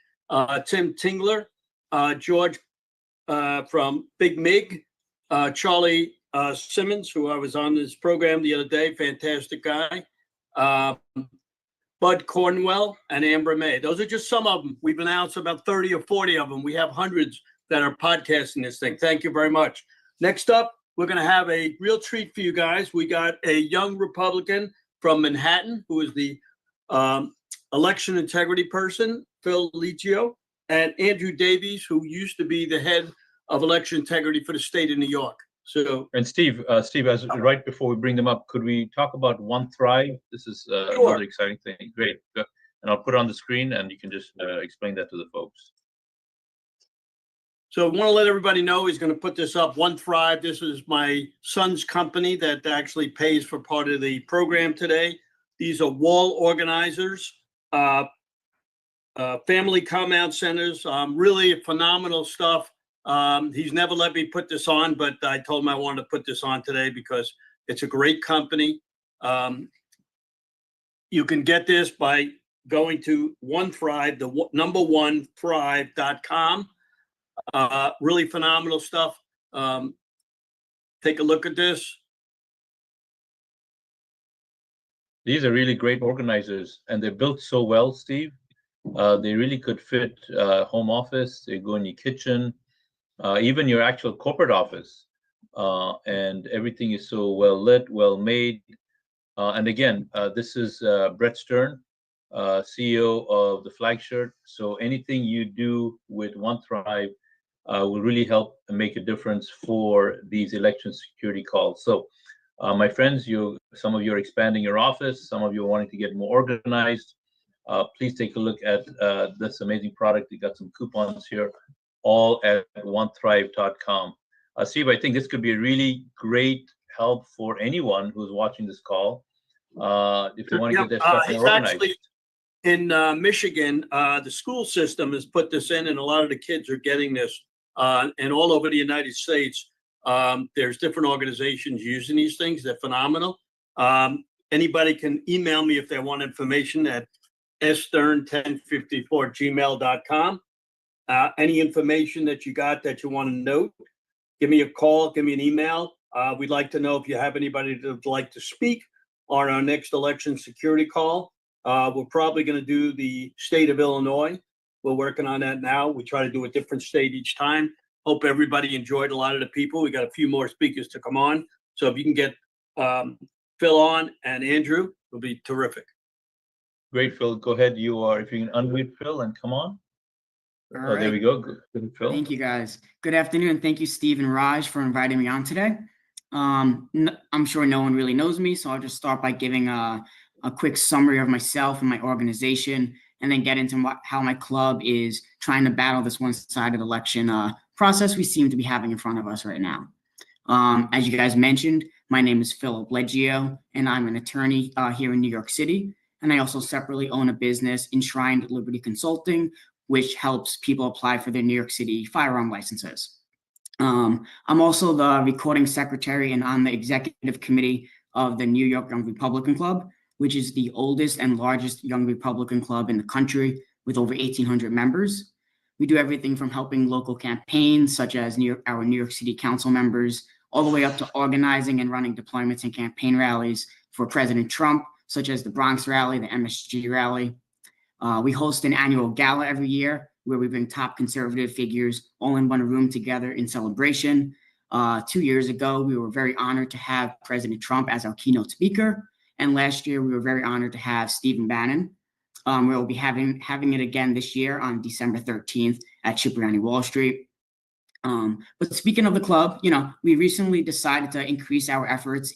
Tim Tingler, George from Big Mig, Charlie Simmons, who I was on this program the other day, fantastic guy, Bud Cornwell, and Amber May. Those are just some of them. We've announced about 30 or 40 of them. We have hundreds that are podcasting this thing. Thank you very much. Next up, we're going to have a real treat for you guys. We got a young Republican from Manhattan, who is the election integrity person, Phil Leggio, and Andrew Davies, who used to be the head of election integrity for the state of New York. So, and Steve, as right before we bring them up, could we talk about One Thrive? This is another exciting thing. Great. And I'll put it on the screen and you can just explain that to the folks. So I want to let everybody know he's going to put this up. One Thrive. This is my son's company that actually pays for part of the program today. These are wall organizers, family come-out centers, really phenomenal stuff. He's never let me put this on, but I told him I wanted to put this on today because it's a great company. You can get this by going to One Thrive, the number 1 thrive.com. Really phenomenal stuff. Take a look at this. These are really great organizers, and they're built so well, Steve. They really could fit home office. They go in your kitchen, even your actual corporate office, and everything is so well lit, well made. And again, this is Brett Stern, CEO of the Flag Shirt. So anything you do with One Thrive will really help and make a difference for these election security calls. So My friends, some of you are expanding your office, some of you are wanting to get more organized. Please take a look at this amazing product. We got some coupons here, all at onethrive.com. Steve, I think this could be a really great help for anyone who's watching this call. If they want to get their stuff more organized. Actually, in Michigan, the school system has put this in, and a lot of the kids are getting this. And all over the United States, there's different organizations using these things. They're phenomenal. Anybody can email me if they want information at stern1054@gmail.com. Any information that you got that you want to note, give me a call, give me an email. We'd like to know if you have anybody that would like to speak on our next election security call. We're probably going to do the state of Illinois. We're working on that now. We try to do a different state each time. Hope everybody enjoyed a lot of the people. We got a few more speakers to come on. So if you can get Phil on and Andrew, it'll be terrific. Great, Phil. Go ahead. If you can unmute Phil and come on. All There we go. Good, Phil. Thank you, guys. Good afternoon. Thank you, Steve and Raj, for inviting me on today. I'm sure no one really knows me, so I'll just start by giving a quick summary of myself and my organization, and then get into how my club is trying to battle this one-sided election process we seem to be having in front of us right now. As you guys mentioned, my name is Philip Leggio, and I'm an attorney here in New York City. And I also separately own a business, Enshrined Liberty Consulting, which helps people apply for their New York City firearm licenses. I'm also the recording secretary and on the executive committee of the New York Young Republican Club, which is the oldest and largest young Republican club in the country with over 1,800 members. We do everything from helping local campaigns, such as our New York City Council members, all the way up to organizing and running deployments and campaign rallies for President Trump, such as the Bronx Rally, the MSG Rally. We host an annual gala every year where we bring top conservative figures all in one room together in celebration. 2 years ago, we were very honored to have President Trump as our keynote speaker. And last year, we were very honored to have Stephen Bannon. We'll be having it again this year on December 13th at Cipriani Wall Street. But speaking of the club, we recently decided to increase our efforts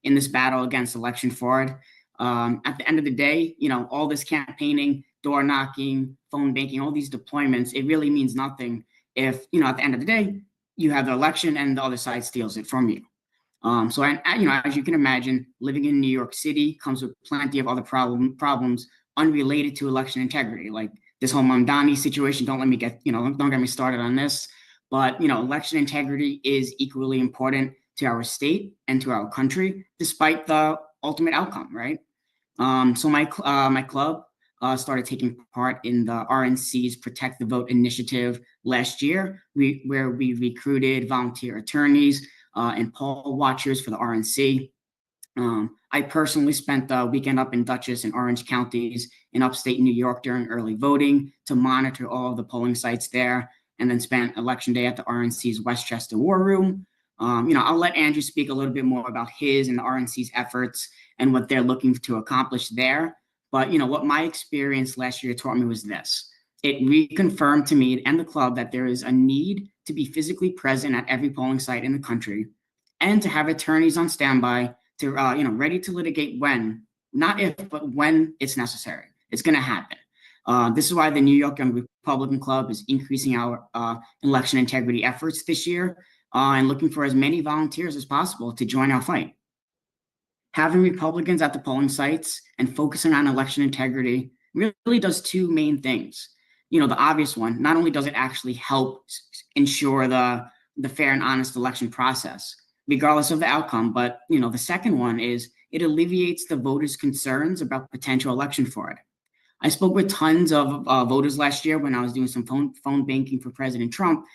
in this battle against election fraud. At the end of the day, all this campaigning, door knocking, phone banking, all these deployments, it really means nothing if, at the end of the day, you have the election and the other side steals it from you. So as you can imagine, living in New York City comes with plenty of other problems unrelated to election integrity, like this whole Mamdani situation. Don't get me started on this. But, election integrity is equally important to our state and to our country, despite the ultimate outcome, right? So my club started taking part in the RNC's Protect the Vote initiative last year, where we recruited volunteer attorneys and poll watchers for the RNC. I personally spent the weekend up in Dutchess and Orange counties in upstate New York during early voting to monitor all of the polling sites there, and then spent election day at the RNC's Westchester War Room. I'll let Andrew speak a little bit more about his and the RNC's efforts and what they're looking to accomplish there. But, what my experience last year taught me was this. It reconfirmed to me and the club that there is a need to be physically present at every polling site in the country and to have attorneys on standby to, ready to litigate when, not if, but when it's necessary. It's going to happen. This is why the New York Young Republican Club is increasing our election integrity efforts this year and looking for as many volunteers as possible to join our fight. Having Republicans at the polling sites and focusing on election integrity really does two main things. The obvious one, not only does it actually help ensure the fair and honest election process, regardless of the outcome, but, the second one is it alleviates the voters' concerns about potential election fraud. I spoke with tons of voters last year when I was doing some phone banking for President Trump.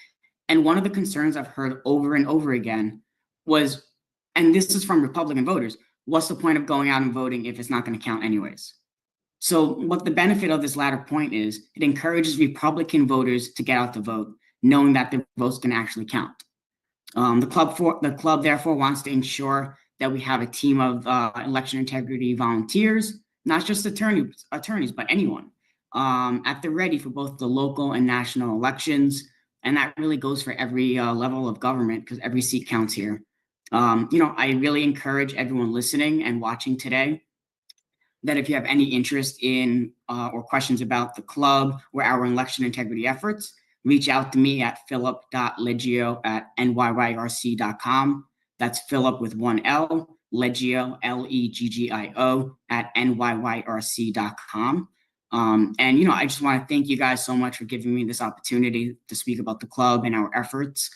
And one of the concerns I've heard over and over again was, and this is from Republican voters, what's the point of going out and voting if it's not going to count anyways? So what the benefit of this latter point is, it encourages Republican voters to get out to vote, knowing that their votes can actually count. The club therefore wants to ensure that we have a team of election integrity volunteers, not just attorneys, but anyone at the ready for both the local and national elections. And that really goes for every level of government because every seat counts here. I really encourage everyone listening and watching today that if you have any interest in or questions about the club or our election integrity efforts, reach out to me at philip.leggio@nyyRC.com. That's Philip with one L, Leggio, Leggio @nyyRC.com. I just want to thank you guys so much for giving me this opportunity to speak about the club and our efforts.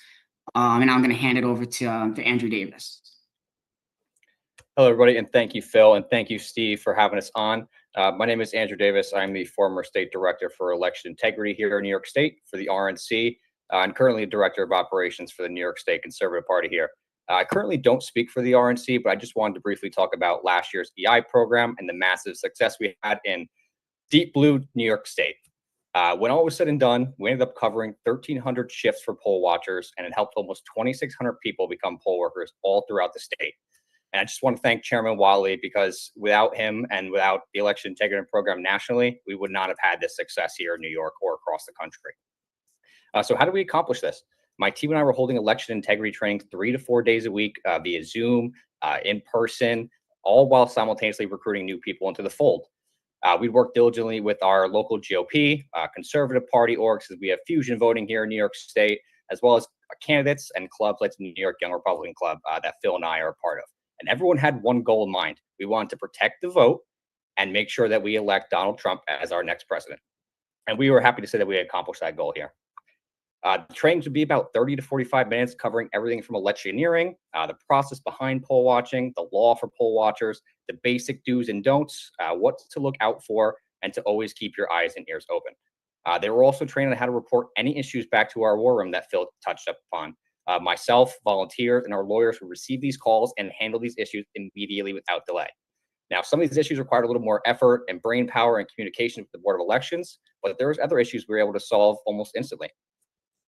And I'm going to hand it over to Andrew Davis. Hello, everybody, and thank you, Phil, and thank you, Steve, for having us on. My name is Andrew Davis. I'm the former state director for election integrity here in New York State for the RNC, and currently director of operations for the New York State Conservative Party here. I currently don't speak for the RNC, but I just wanted to briefly talk about last year's EI program and the massive success we had in deep blue New York State. When all was said and done, we ended up covering 1,300 shifts for poll watchers, and it helped almost 2,600 people become poll workers all throughout the state. And I just want to thank Chairman Wiley, because without him and without the election integrity program nationally, we would not have had this success here in New York or across the country. So how do we accomplish this? My team and I were holding election integrity training 3 to 4 days a week via Zoom, in person, all while simultaneously recruiting new people into the fold. We work diligently with our local GOP, conservative party orgs, as we have fusion voting here in New York State, as well as candidates and clubs like the New York Young Republican Club that Phil and I are a part of. And everyone had one goal in mind. We wanted to protect the vote and make sure that we elect Donald Trump as our next president. And we were happy to say that we had accomplished that goal here. The trainings would be about 30 to 45 minutes, covering everything from electioneering, the process behind poll watching, the law for poll watchers, the basic do's and don'ts, what to look out for, and to always keep your eyes and ears open. They were also trained on how to report any issues back to our war room that Phil touched upon. Myself, volunteers, and our lawyers would receive these calls and handle these issues immediately without delay. Now, some of these issues required a little more effort and brain power and communication with the Board of Elections, but there was other issues we were able to solve almost instantly.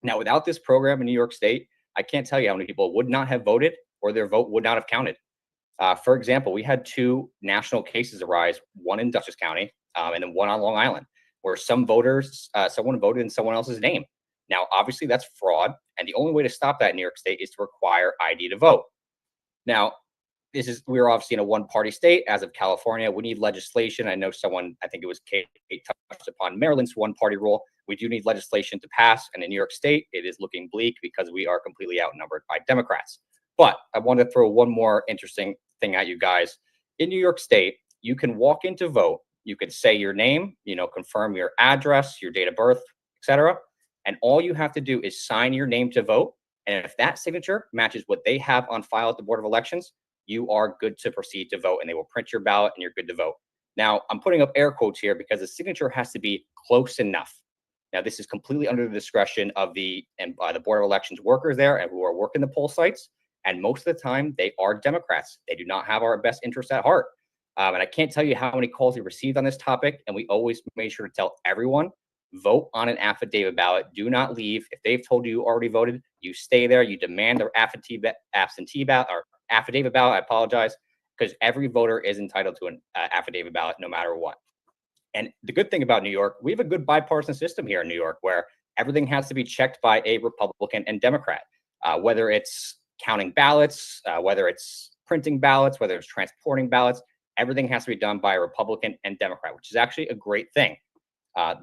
Now, without this program in New York State, I can't tell you how many people would not have voted or their vote would not have counted. For example, we had 2 national cases arise, one in Dutchess County and then one on Long Island, where someone voted in someone else's name. Now, obviously, that's fraud, and the only way to stop that in New York State is to require ID to vote. Now, we're obviously in a one-party state. As of California, we need legislation. I know I think it was Kate touched upon Maryland's one-party rule. We do need legislation to pass, and in New York State, it is looking bleak because we are completely outnumbered by Democrats. But I want to throw one more interesting thing at you guys. In New York State, you can walk in to vote. You could say your name, confirm your address, your date of birth, etc. And all you have to do is sign your name to vote. And if that signature matches what they have on file at the Board of Elections, you are good to proceed to vote, and they will print your ballot and you're good to vote. Now, I'm putting up air quotes here because the signature has to be close enough. Now, this is completely under the discretion of the Board of Elections workers there and who are working the poll sites. And most of the time, they are Democrats. They do not have our best interests at heart. And I can't tell you how many calls we received on this topic. And we always made sure to tell everyone, vote on an affidavit ballot. Do not leave. If they've told you already voted, you stay there. You demand their absentee ballot or affidavit ballot. I apologize, because every voter is entitled to an affidavit ballot no matter what. And the good thing about New York, we have a good bipartisan system here in New York where everything has to be checked by a Republican and Democrat, whether it's counting ballots, whether it's printing ballots, whether it's transporting ballots. Everything has to be done by a Republican and Democrat, which is actually a great thing.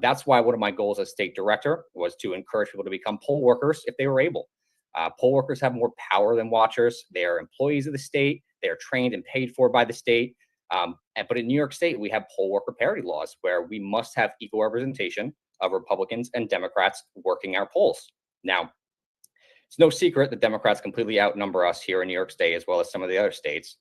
That's why one of my goals as state director was to encourage people to become poll workers if they were able. Poll workers have more power than watchers. They are employees of the state. They are trained and paid for by the state. But in New York State, we have poll worker parity laws where we must have equal representation of Republicans and Democrats working our polls. Now, it's no secret that Democrats completely outnumber us here in New York State as well as some of the other states.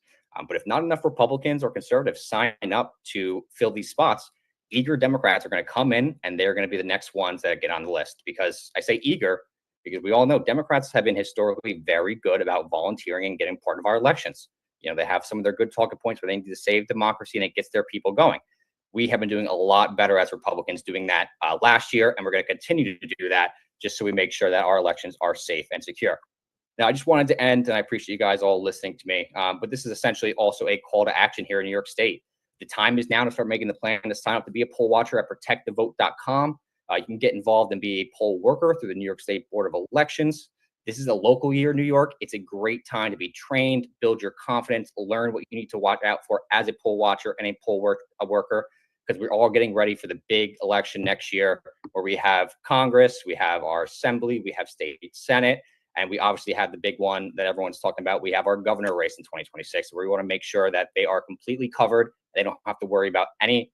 But if not enough Republicans or conservatives sign up to fill these spots, eager Democrats are going to come in and they're going to be the next ones that get on the list. Because I say eager because we all know Democrats have been historically very good about volunteering and getting part of our elections. They have some of their good talking points where they need to save democracy and it gets their people going. We have been doing a lot better as Republicans doing that last year, and we're going to continue to do that just so we make sure that our elections are safe and secure. Now, I just wanted to end, and I appreciate you guys all listening to me, but this is essentially also a call to action here in New York State. The time is now to start making the plan to sign up to be a poll watcher at protectthevote.com. You can get involved and be a poll worker through the New York State Board of Elections. This is a local year in New York. It's a great time to be trained, build your confidence, learn what you need to watch out for as a poll watcher and a poll worker, because we're all getting ready for the big election next year, where we have Congress, we have our assembly, we have state senate, and we obviously have the big one that everyone's talking about. We have our governor race in 2026, where we want to make sure that they are completely covered. They don't have to worry about any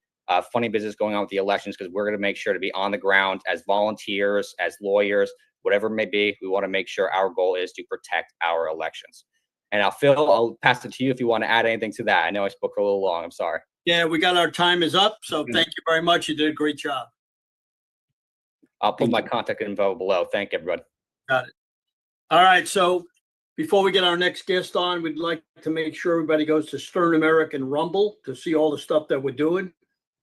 funny business going on with the elections, because we're going to make sure to be on the ground as volunteers, as lawyers, whatever it may be. We want to make sure our goal is to protect our elections. And now, Phil, I'll pass it to you if you want to add anything to that. I know I spoke a little long. I'm sorry. Yeah, we got our time is up. So thank you very much. You did a great job. I'll put my contact info below. Thank you, everybody. Got it. All right. So before we get our next guest on, we'd like to make sure everybody goes to Stern American Rumble to see all the stuff that we're doing.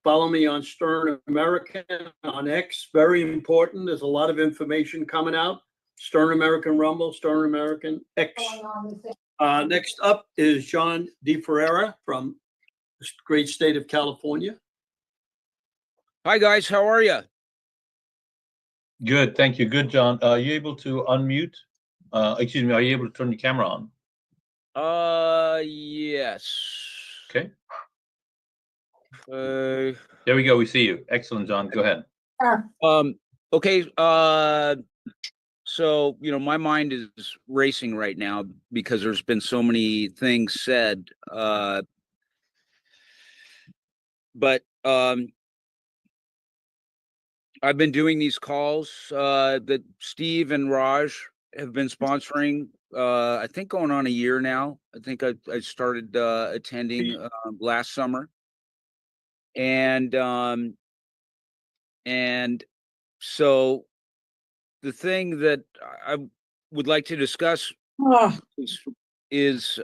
Follow me on Stern American on X. Very important. There's a lot of information coming out. Stern American Rumble, Stern American X. Next up is John D. Ferrera from the great state of California. Hi, guys. How are you? Good, thank you. Good, John. Are you able to unmute? Excuse me, are you able to turn your camera on? Yes. Okay. There we go. We see you. Excellent, John. Go ahead. Okay. So, you know, my mind is racing right now because there's been so many things said. But I've been doing these calls that Steve and Raj have been sponsoring, I think going on a year now. I think I started attending last summer. And so the thing that I would like to discuss is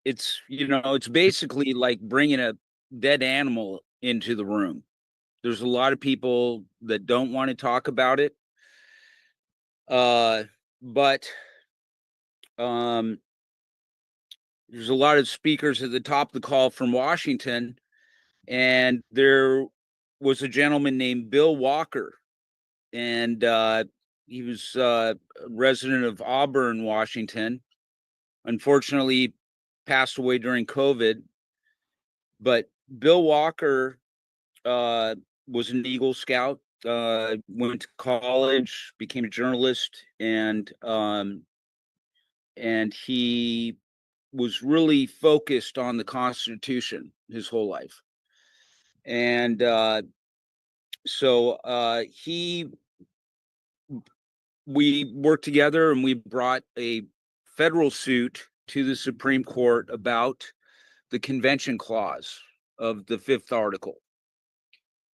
it's, you know, it's basically like bringing a dead animal into the room. There's a lot of people that don't want to talk about it. But there's a lot of speakers at the top of the call from Washington, and there was a gentleman named Bill Walker, and he was a resident of Auburn, Washington. Unfortunately, passed away during COVID. But Bill Walker was an Eagle Scout, went to college, became a journalist, and he was really focused on the Constitution his whole life. And so we worked together, and we brought a federal suit to the Supreme Court about the Convention Clause of the 5th article.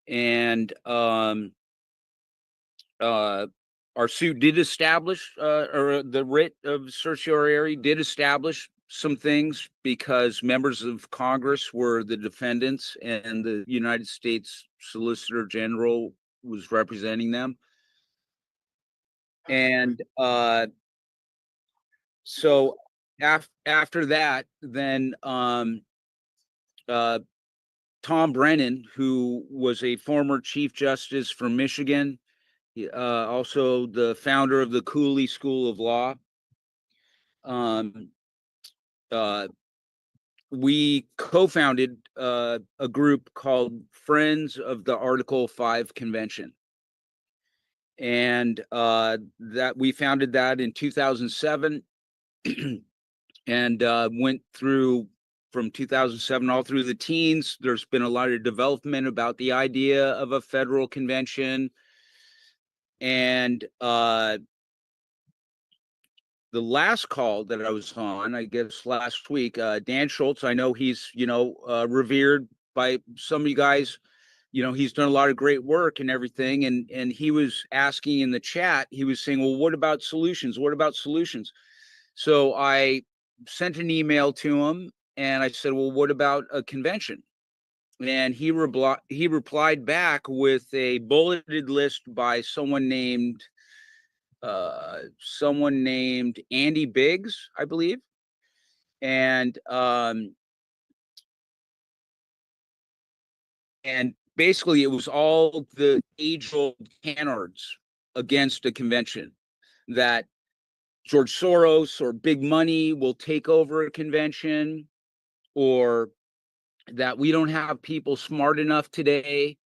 And our suit did establish, or the writ of certiorari did establish some things, because members of Congress were the defendants and the United States Solicitor General was representing them. And so after that, then Tom Brennan, who was a former Chief Justice from Michigan, also the founder of the Cooley School of Law, we co-founded a group called Friends of the Article 5 Convention. And that we founded that in 2007 and went through from 2007 all through the teens. There's been a lot of development about the idea of a federal convention. And the last call that I was on, I guess last week, Dan Schultz, I know he's, you know, revered by some of you guys. You know, he's done a lot of great work and everything. And he was asking in the chat, he was saying, well, what about solutions? What about solutions? So I sent an email to him and I said, well, what about a convention? And he replied back with a bulleted list by someone named Andy Biggs, I believe. And basically it was all the age-old canards against a convention. that George Soros or big money will take over a convention, or that we don't have people smart enough today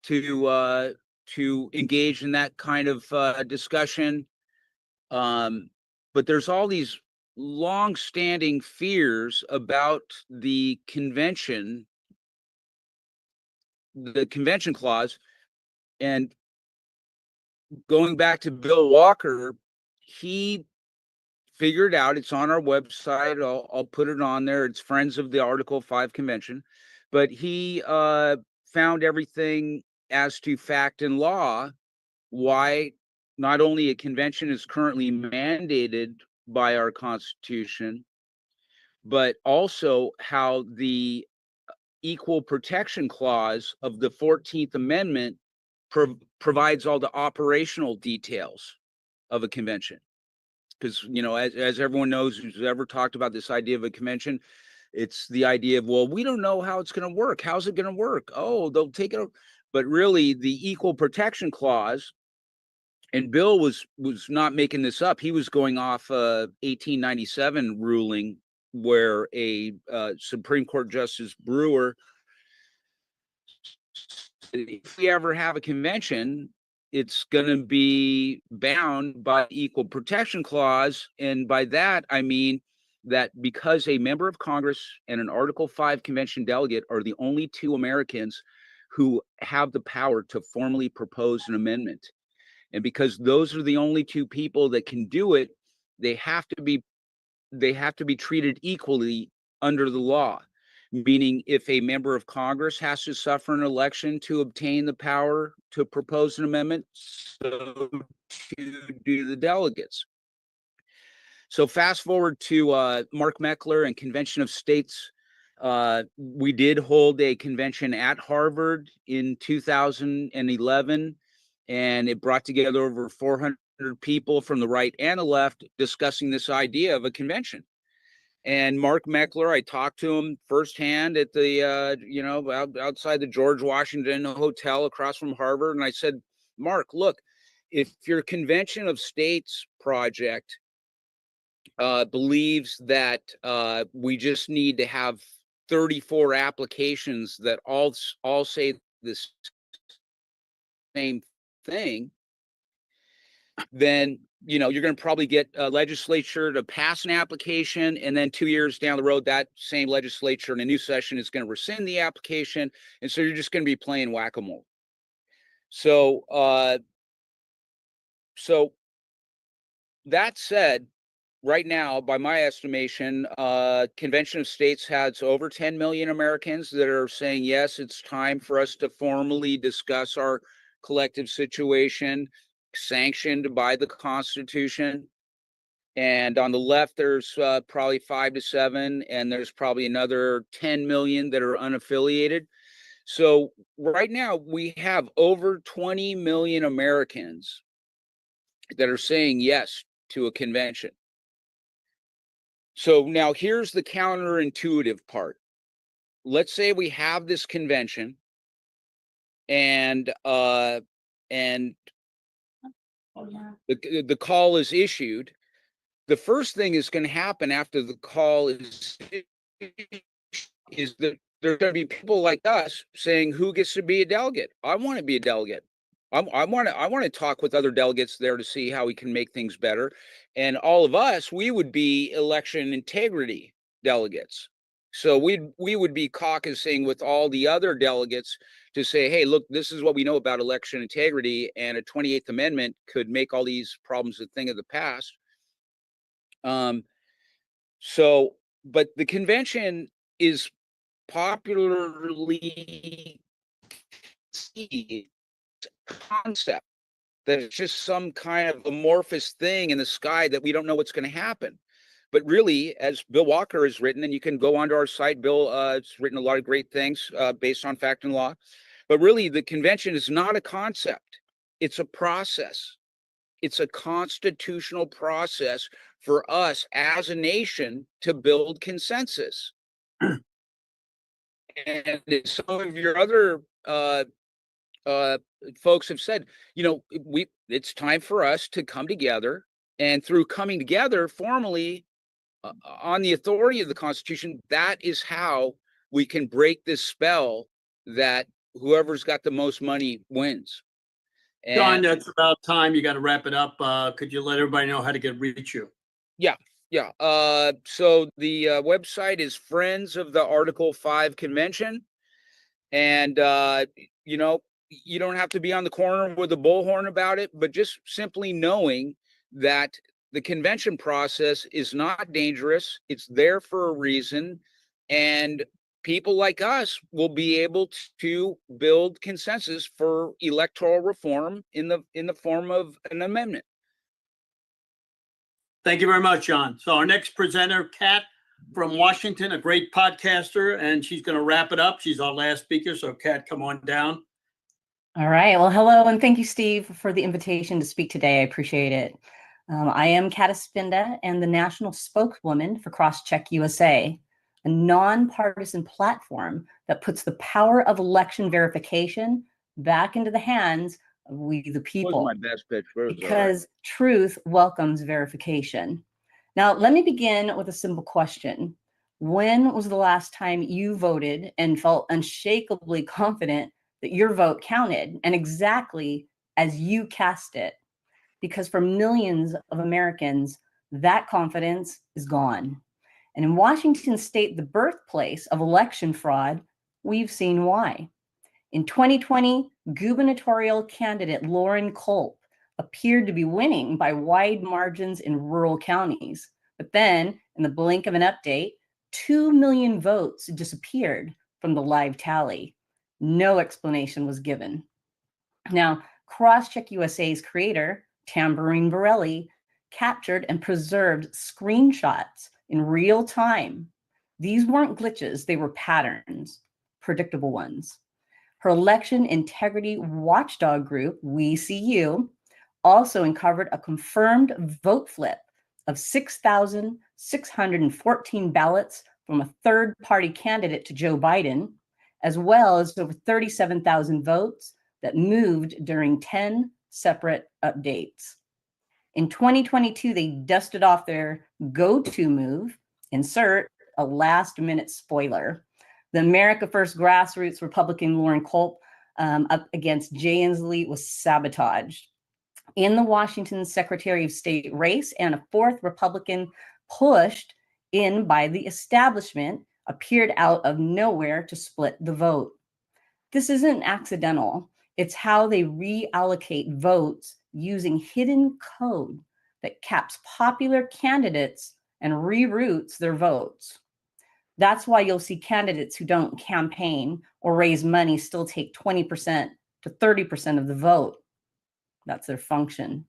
to engage in that kind of discussion. But there's all these long-standing fears about the convention clause. And going back to Bill Walker, he figured out, it's on our website, I'll put it on there, it's Friends of the Article 5 Convention, but he found everything as to fact and law, why not only a convention is currently mandated by our Constitution, but also how the Equal Protection Clause of the 14th Amendment provides all the operational details of a convention. Because, you know, as everyone knows who's ever talked about this idea of a convention, it's the idea of, well, we don't know how it's going to work. How's it going to work? Oh, they'll take it. But really, the Equal Protection Clause, and Bill was not making this up. He was going off 1897 ruling, where a Supreme Court Justice Brewer, if we ever have a convention, it's going to be bound by the Equal Protection Clause. And by that, I mean that because a member of Congress and an Article 5 convention delegate are the only two Americans who have the power to formally propose an amendment. And because those are the only two people that can do it, they have to be treated equally under the law. Meaning, if a member of Congress has to suffer an election to obtain the power to propose an amendment, so too do the delegates. So fast forward to Mark Meckler and Convention of States. We did hold a convention at Harvard in 2011, and it brought together over 400 people from the right and the left discussing this idea of a convention. And Mark Meckler, I talked to him firsthand at the, outside the George Washington Hotel across from Harvard. And I said, Mark, look, if your Convention of States project believes that we just need to have 34 applications that all say this same thing, then you're going to probably get a legislature to pass an application, and then 2 years down the road, that same legislature in a new session is going to rescind the application, and so you're just going to be playing whack-a-mole. So that said, right now, by my estimation, Convention of States has over 10 million Americans that are saying, yes, it's time for us to formally discuss our collective situation, sanctioned by the Constitution. And on the left, there's probably 5 to 7, and there's probably another 10 million that are unaffiliated. So right now, we have over 20 million Americans that are saying yes to a convention. So now here's the counterintuitive part. Let's say we have this convention, and the call is issued. The first thing is going to happen after the call is that there's going to be people like us saying, who gets to be a delegate? I want to be a delegate. I want to talk with other delegates there to see how we can make things better. And all of us, we would be election integrity delegates. So we would be caucusing with all the other delegates to say, hey, look, this is what we know about election integrity, and a 28th Amendment could make all these problems a thing of the past. But the convention is popularly conceived concept that it's just some kind of amorphous thing in the sky that we don't know what's going to happen. But really, as Bill Walker has written, and you can go onto our site, Bill has written a lot of great things based on fact and law. But really, the convention is not a concept. It's a process. It's a constitutional process for us as a nation to build consensus. And some of your other folks have said, it's time for us to come together, and through coming together formally on the authority of the Constitution, that is how we can break this spell that whoever's got the most money wins. John, that's about time. You got to wrap it up. Could you let everybody know how to reach you? Yeah. So the website is Friends of the Article 5 Convention. And, you don't have to be on the corner with a bullhorn about it, but just simply knowing that the convention process is not dangerous. It's there for a reason. And people like us will be able to build consensus for electoral reform in the form of an amendment. Thank you very much, John. So our next presenter, Kat from Washington, a great podcaster, and she's going to wrap it up. She's our last speaker. So Kat, come on down. All right. Well, hello, and thank you, Steve, for the invitation to speak today. I appreciate it. I am Kat Espinda and the national spokeswoman for Crosscheck USA, a nonpartisan platform that puts the power of election verification back into the hands of we the people. My best pitch. Because truth welcomes verification. Now, let me begin with a simple question. When was the last time you voted and felt unshakably confident that your vote counted and exactly as you cast it? Because for millions of Americans, that confidence is gone. And in Washington state, the birthplace of election fraud, we've seen why. In 2020, gubernatorial candidate Loren Culp appeared to be winning by wide margins in rural counties. But then, in the blink of an update, 2 million votes disappeared from the live tally. No explanation was given. Now, Crosscheck USA's creator, Tambourine Borelli, captured and preserved screenshots in real time. These weren't glitches, they were patterns, predictable ones. Her election integrity watchdog group, We See You, also uncovered a confirmed vote flip of 6,614 ballots from a third-party candidate to Joe Biden, as well as over 37,000 votes that moved during 10 separate updates. In 2022, they dusted off their go-to move, insert a last-minute spoiler. The America First grassroots Republican Loren Culp up against Jay Inslee was sabotaged. In the Washington Secretary of State race, and a fourth Republican pushed in by the establishment appeared out of nowhere to split the vote. This isn't accidental. It's how they reallocate votes using hidden code that caps popular candidates and reroutes their votes. That's why you'll see candidates who don't campaign or raise money still take 20% to 30% of the vote. That's their function.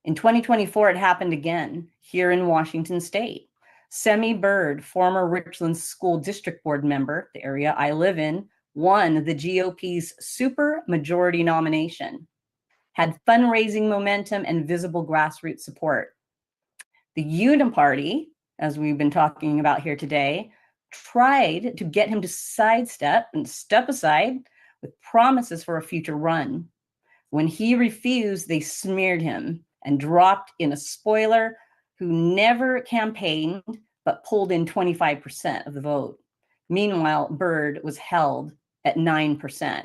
In 2024, it happened again here in Washington state. Semi Baird, former Richland School District Board member, the area I live in, won the GOP's super majority nomination, had fundraising momentum and visible grassroots support. The Unum Party, as we've been talking about here today, tried to get him to sidestep and step aside with promises for a future run. When he refused, they smeared him and dropped in a spoiler who never campaigned but pulled in 25% of the vote. Meanwhile, Baird was held at 9%.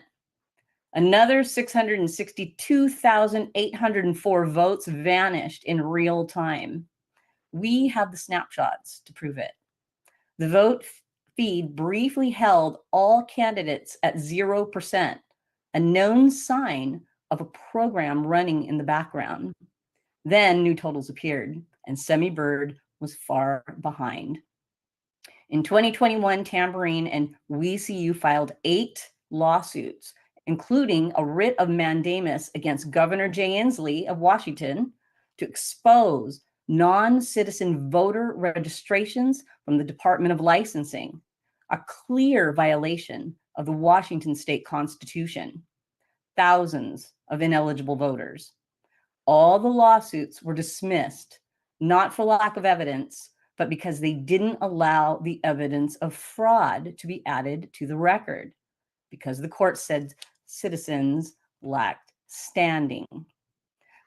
Another 662,804 votes vanished in real time. We have the snapshots to prove it. The vote feed briefly held all candidates at 0%, a known sign of a program running in the background. Then new totals appeared, and Semi Baird was far behind. In 2021, Tambourine and We See You filed 8 lawsuits, including a writ of mandamus against Governor Jay Inslee of Washington to expose non-citizen voter registrations from the Department of Licensing, a clear violation of the Washington state constitution. Thousands of ineligible voters. All the lawsuits were dismissed, not for lack of evidence, but because they didn't allow the evidence of fraud to be added to the record, because the court said citizens lacked standing.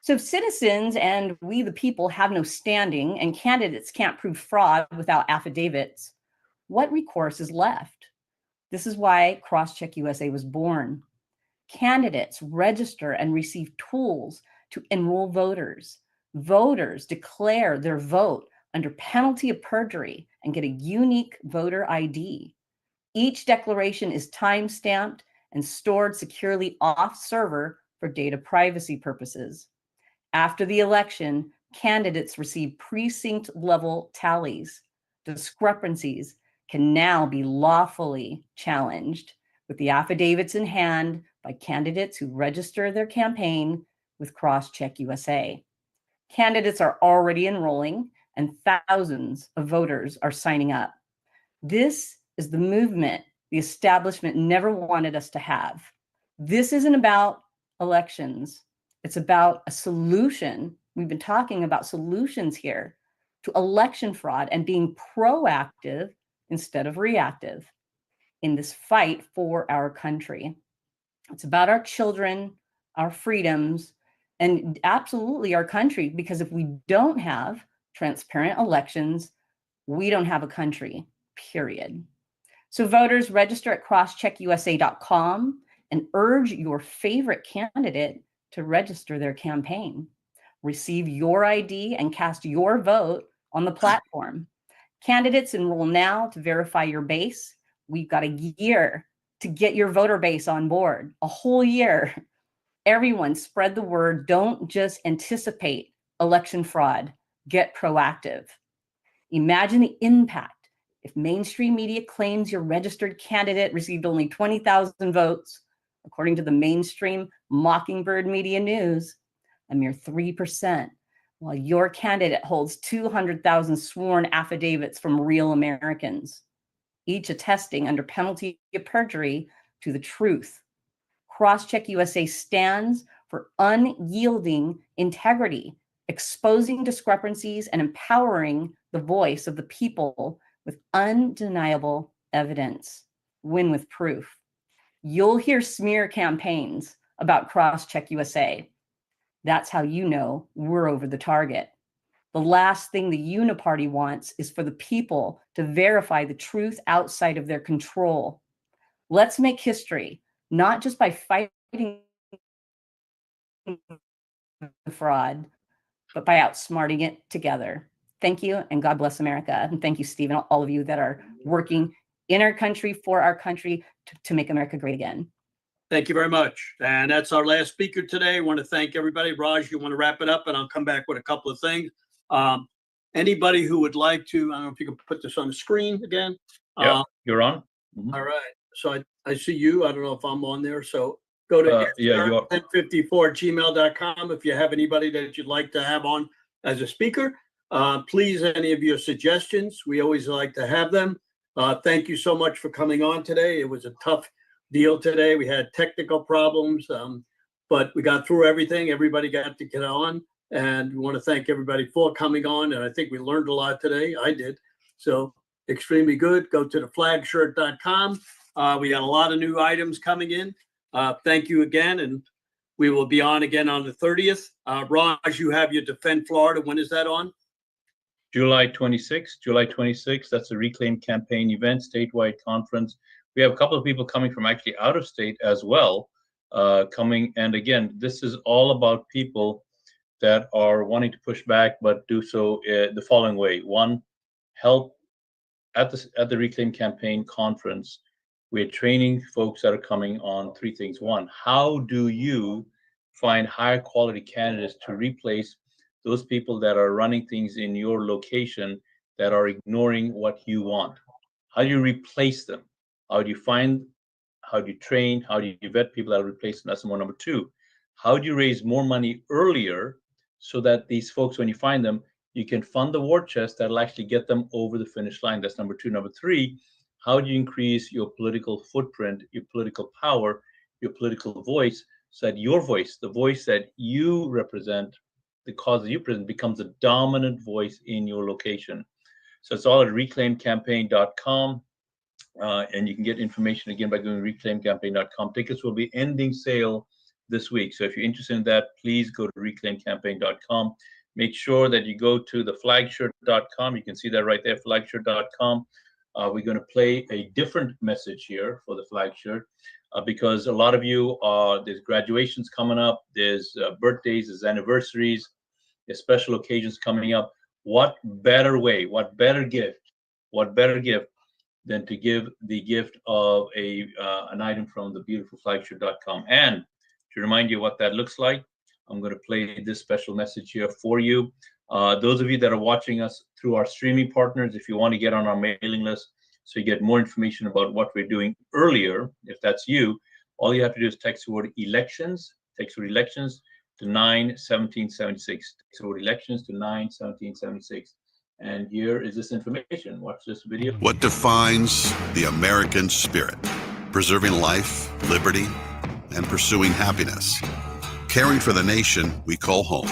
So if citizens and we the people have no standing and candidates can't prove fraud without affidavits, what recourse is left? This is why Crosscheck USA was born. Candidates register and receive tools to enroll voters. Voters declare their vote under penalty of perjury and get a unique voter ID. Each declaration is time-stamped and stored securely off server for data privacy purposes. After the election, candidates receive precinct level tallies. Discrepancies can now be lawfully challenged with the affidavits in hand by candidates who register their campaign with Crosscheck USA. Candidates are already enrolling and thousands of voters are signing up. This is the movement the establishment never wanted us to have. This isn't about elections. It's about a solution. We've been talking about solutions here to election fraud and being proactive instead of reactive in this fight for our country. It's about our children, our freedoms, and absolutely our country, because if we don't have transparent elections, we don't have a country, period. So voters, register at crosscheckusa.com and urge your favorite candidate to register their campaign. Receive your ID and cast your vote on the platform. Candidates enroll now to verify your base. We've got a year to get your voter base on board, a whole year. Everyone spread the word. Don't just anticipate election fraud. Get proactive. Imagine the impact if mainstream media claims your registered candidate received only 20,000 votes, according to the mainstream Mockingbird Media News, a mere 3%, while your candidate holds 200,000 sworn affidavits from real Americans, each attesting under penalty of perjury to the truth. Crosscheck USA stands for unyielding integrity, exposing discrepancies and empowering the voice of the people with undeniable evidence. Win with proof. You'll hear smear campaigns about Crosscheck USA. That's how you know we're over the target. The last thing the Uniparty wants is for the people to verify the truth outside of their control. Let's make history, not just by fighting fraud, but by outsmarting it together. Thank you, and God bless America. And thank you, Steve, and all of you that are working in our country, for our country, to make America great again. Thank you very much. And that's our last speaker today. I want to thank everybody. Raj, you want to wrap it up, and I'll come back with a couple of things. Anybody who would like to, I don't know if you can put this on the screen again. Yeah, you're on. All right. So I see you. I don't know if I'm on there. So go to yeah, you are. 1054gmail.com if you have anybody that you'd like to have on as a speaker. Please, any of your suggestions, we always like to have them. Thank you so much for coming on today. It was a tough deal today. We had technical problems, but we got through everything. Everybody got to get on, and we want to thank everybody for coming on. And I think we learned a lot today. I did. So extremely good. Go to theflagshirt.com. We got a lot of new items coming in. Thank you again. And we will be on again on the 30th. Raj, you have your Defend Florida. When is that on? July 26th. That's a Reclaim Campaign event, statewide conference. We have a couple of people coming from actually out of state as well, coming. And again, this is all about people that are wanting to push back, but do so the following way. One, help at the Reclaim Campaign conference. We're training folks that are coming on three things. One, how do you find higher quality candidates to replace those people that are running things in your location that are ignoring what you want? How do you replace them? How do you find, how do you train, how do you vet people that are replacing? That's number one. Number two, how do you raise more money earlier so that these folks, when you find them, you can fund the war chest that'll actually get them over the finish line? That's number two. Number three, how do you increase your political footprint, your political power, your political voice, so that your voice, the voice that you represent, the cause that you present, becomes a dominant voice in your location? So it's all at reclaimcampaign.com. And you can get information again by going to reclaimcampaign.com. Tickets will be ending sale this week. So if you're interested in that, please go to reclaimcampaign.com. Make sure that you go to the flagshirt.com. You can see that right there, flagshirt.com. We're going to play a different message here for the flag shirt because a lot of you there's graduations coming up, there's birthdays, there's anniversaries, there's special occasions coming up. What better way, what better gift than to give the gift of an item from the beautifulflagshirt.com. And to remind you what that looks like, I'm going to play this special message here for you. Those of you that are watching us through our streaming partners, if you want to get on our mailing list so you get more information about what we're doing earlier, if that's you, all you have to do is text the word elections, to 91776. Text the word elections to 91776. And here is this information. Watch this video. What defines the American spirit? Preserving life, liberty, and pursuing happiness. Caring for the nation we call home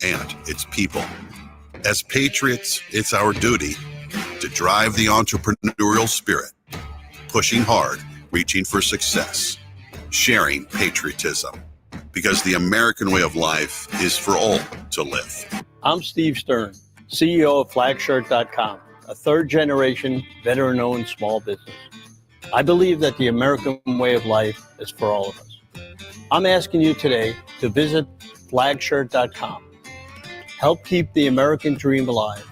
and its people. As patriots, it's our duty to drive the entrepreneurial spirit, pushing hard, reaching for success, sharing patriotism, because the American way of life is for all to live. I'm Steve Stern, CEO of Flagshirt.com, a third-generation, veteran-owned small business. I believe that the American way of life is for all of us. I'm asking you today to visit Flagshirt.com. Help keep the American dream alive.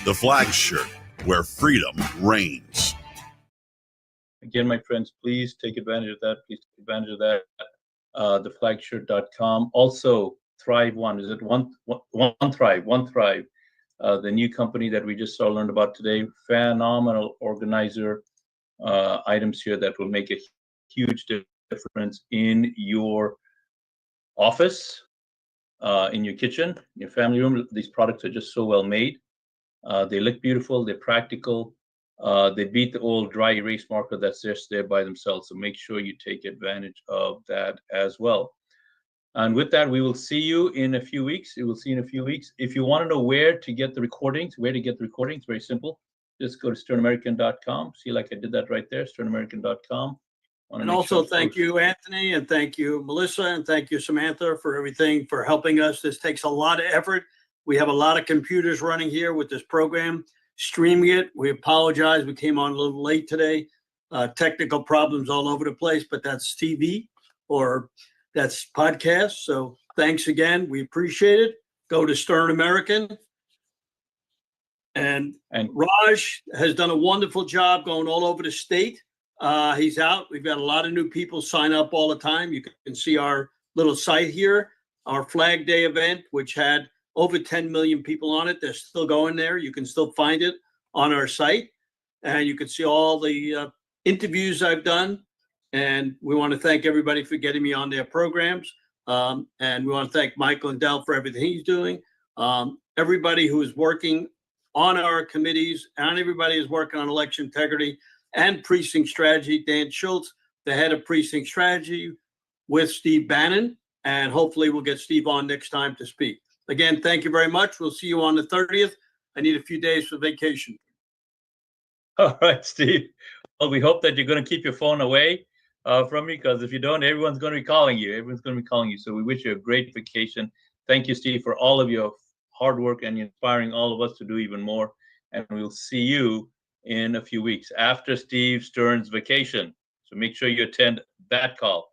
The Flag Shirt, where freedom reigns. Again, my friends, please take advantage of that. Please take advantage of that. The Flagshirt.com. Also, Thrive One. Is it One Thrive? One Thrive. The new company that we just learned about today. Phenomenal organizer items here that will make a huge difference in your office, in your kitchen, your family room. These products are just so well made. They look beautiful. They're practical. They beat the old dry erase marker that's just there by themselves. So make sure you take advantage of that as well. And with that, we will see you in a few weeks. If you want to know where to get the recordings, very simple. Just go to sternamerican.com. See, like I did that right there, sternamerican.com. And also thank you, Anthony, and thank you, Melissa, and thank you, Samantha, for everything, for helping us. This takes a lot of effort. We have a lot of computers running here with this program, streaming it. We apologize. We came on a little late today. Technical problems all over the place, but that's TV or that's podcast. So thanks again. We appreciate it. Go to Stern American. And Raj has done a wonderful job going all over the state. He's out. We've got a lot of new people sign up all the time. You can see our little site here, our Flag Day event, which had over 10 million people on it. They're still going there. You can still find it on our site. And you can see all the interviews I've done. And we want to thank everybody for getting me on their programs. And we want to thank Michael and Dale for everything he's doing. Everybody who is working on our committees and everybody who's working on election integrity and precinct strategy. Dan Schultz, the head of precinct strategy, with Steve Bannon, and hopefully we'll get Steve on next time to speak. Again, thank you very much. We'll see you on the 30th. I need a few days for vacation. All right, Steve. Well, we hope that you're going to keep your phone away from me, because if you don't, everyone's going to be calling you. So we wish you a great vacation. Thank you, Steve, for all of your hard work and inspiring all of us to do even more. And we'll see you in a few weeks after Steve Stern's vacation. So make sure you attend that call.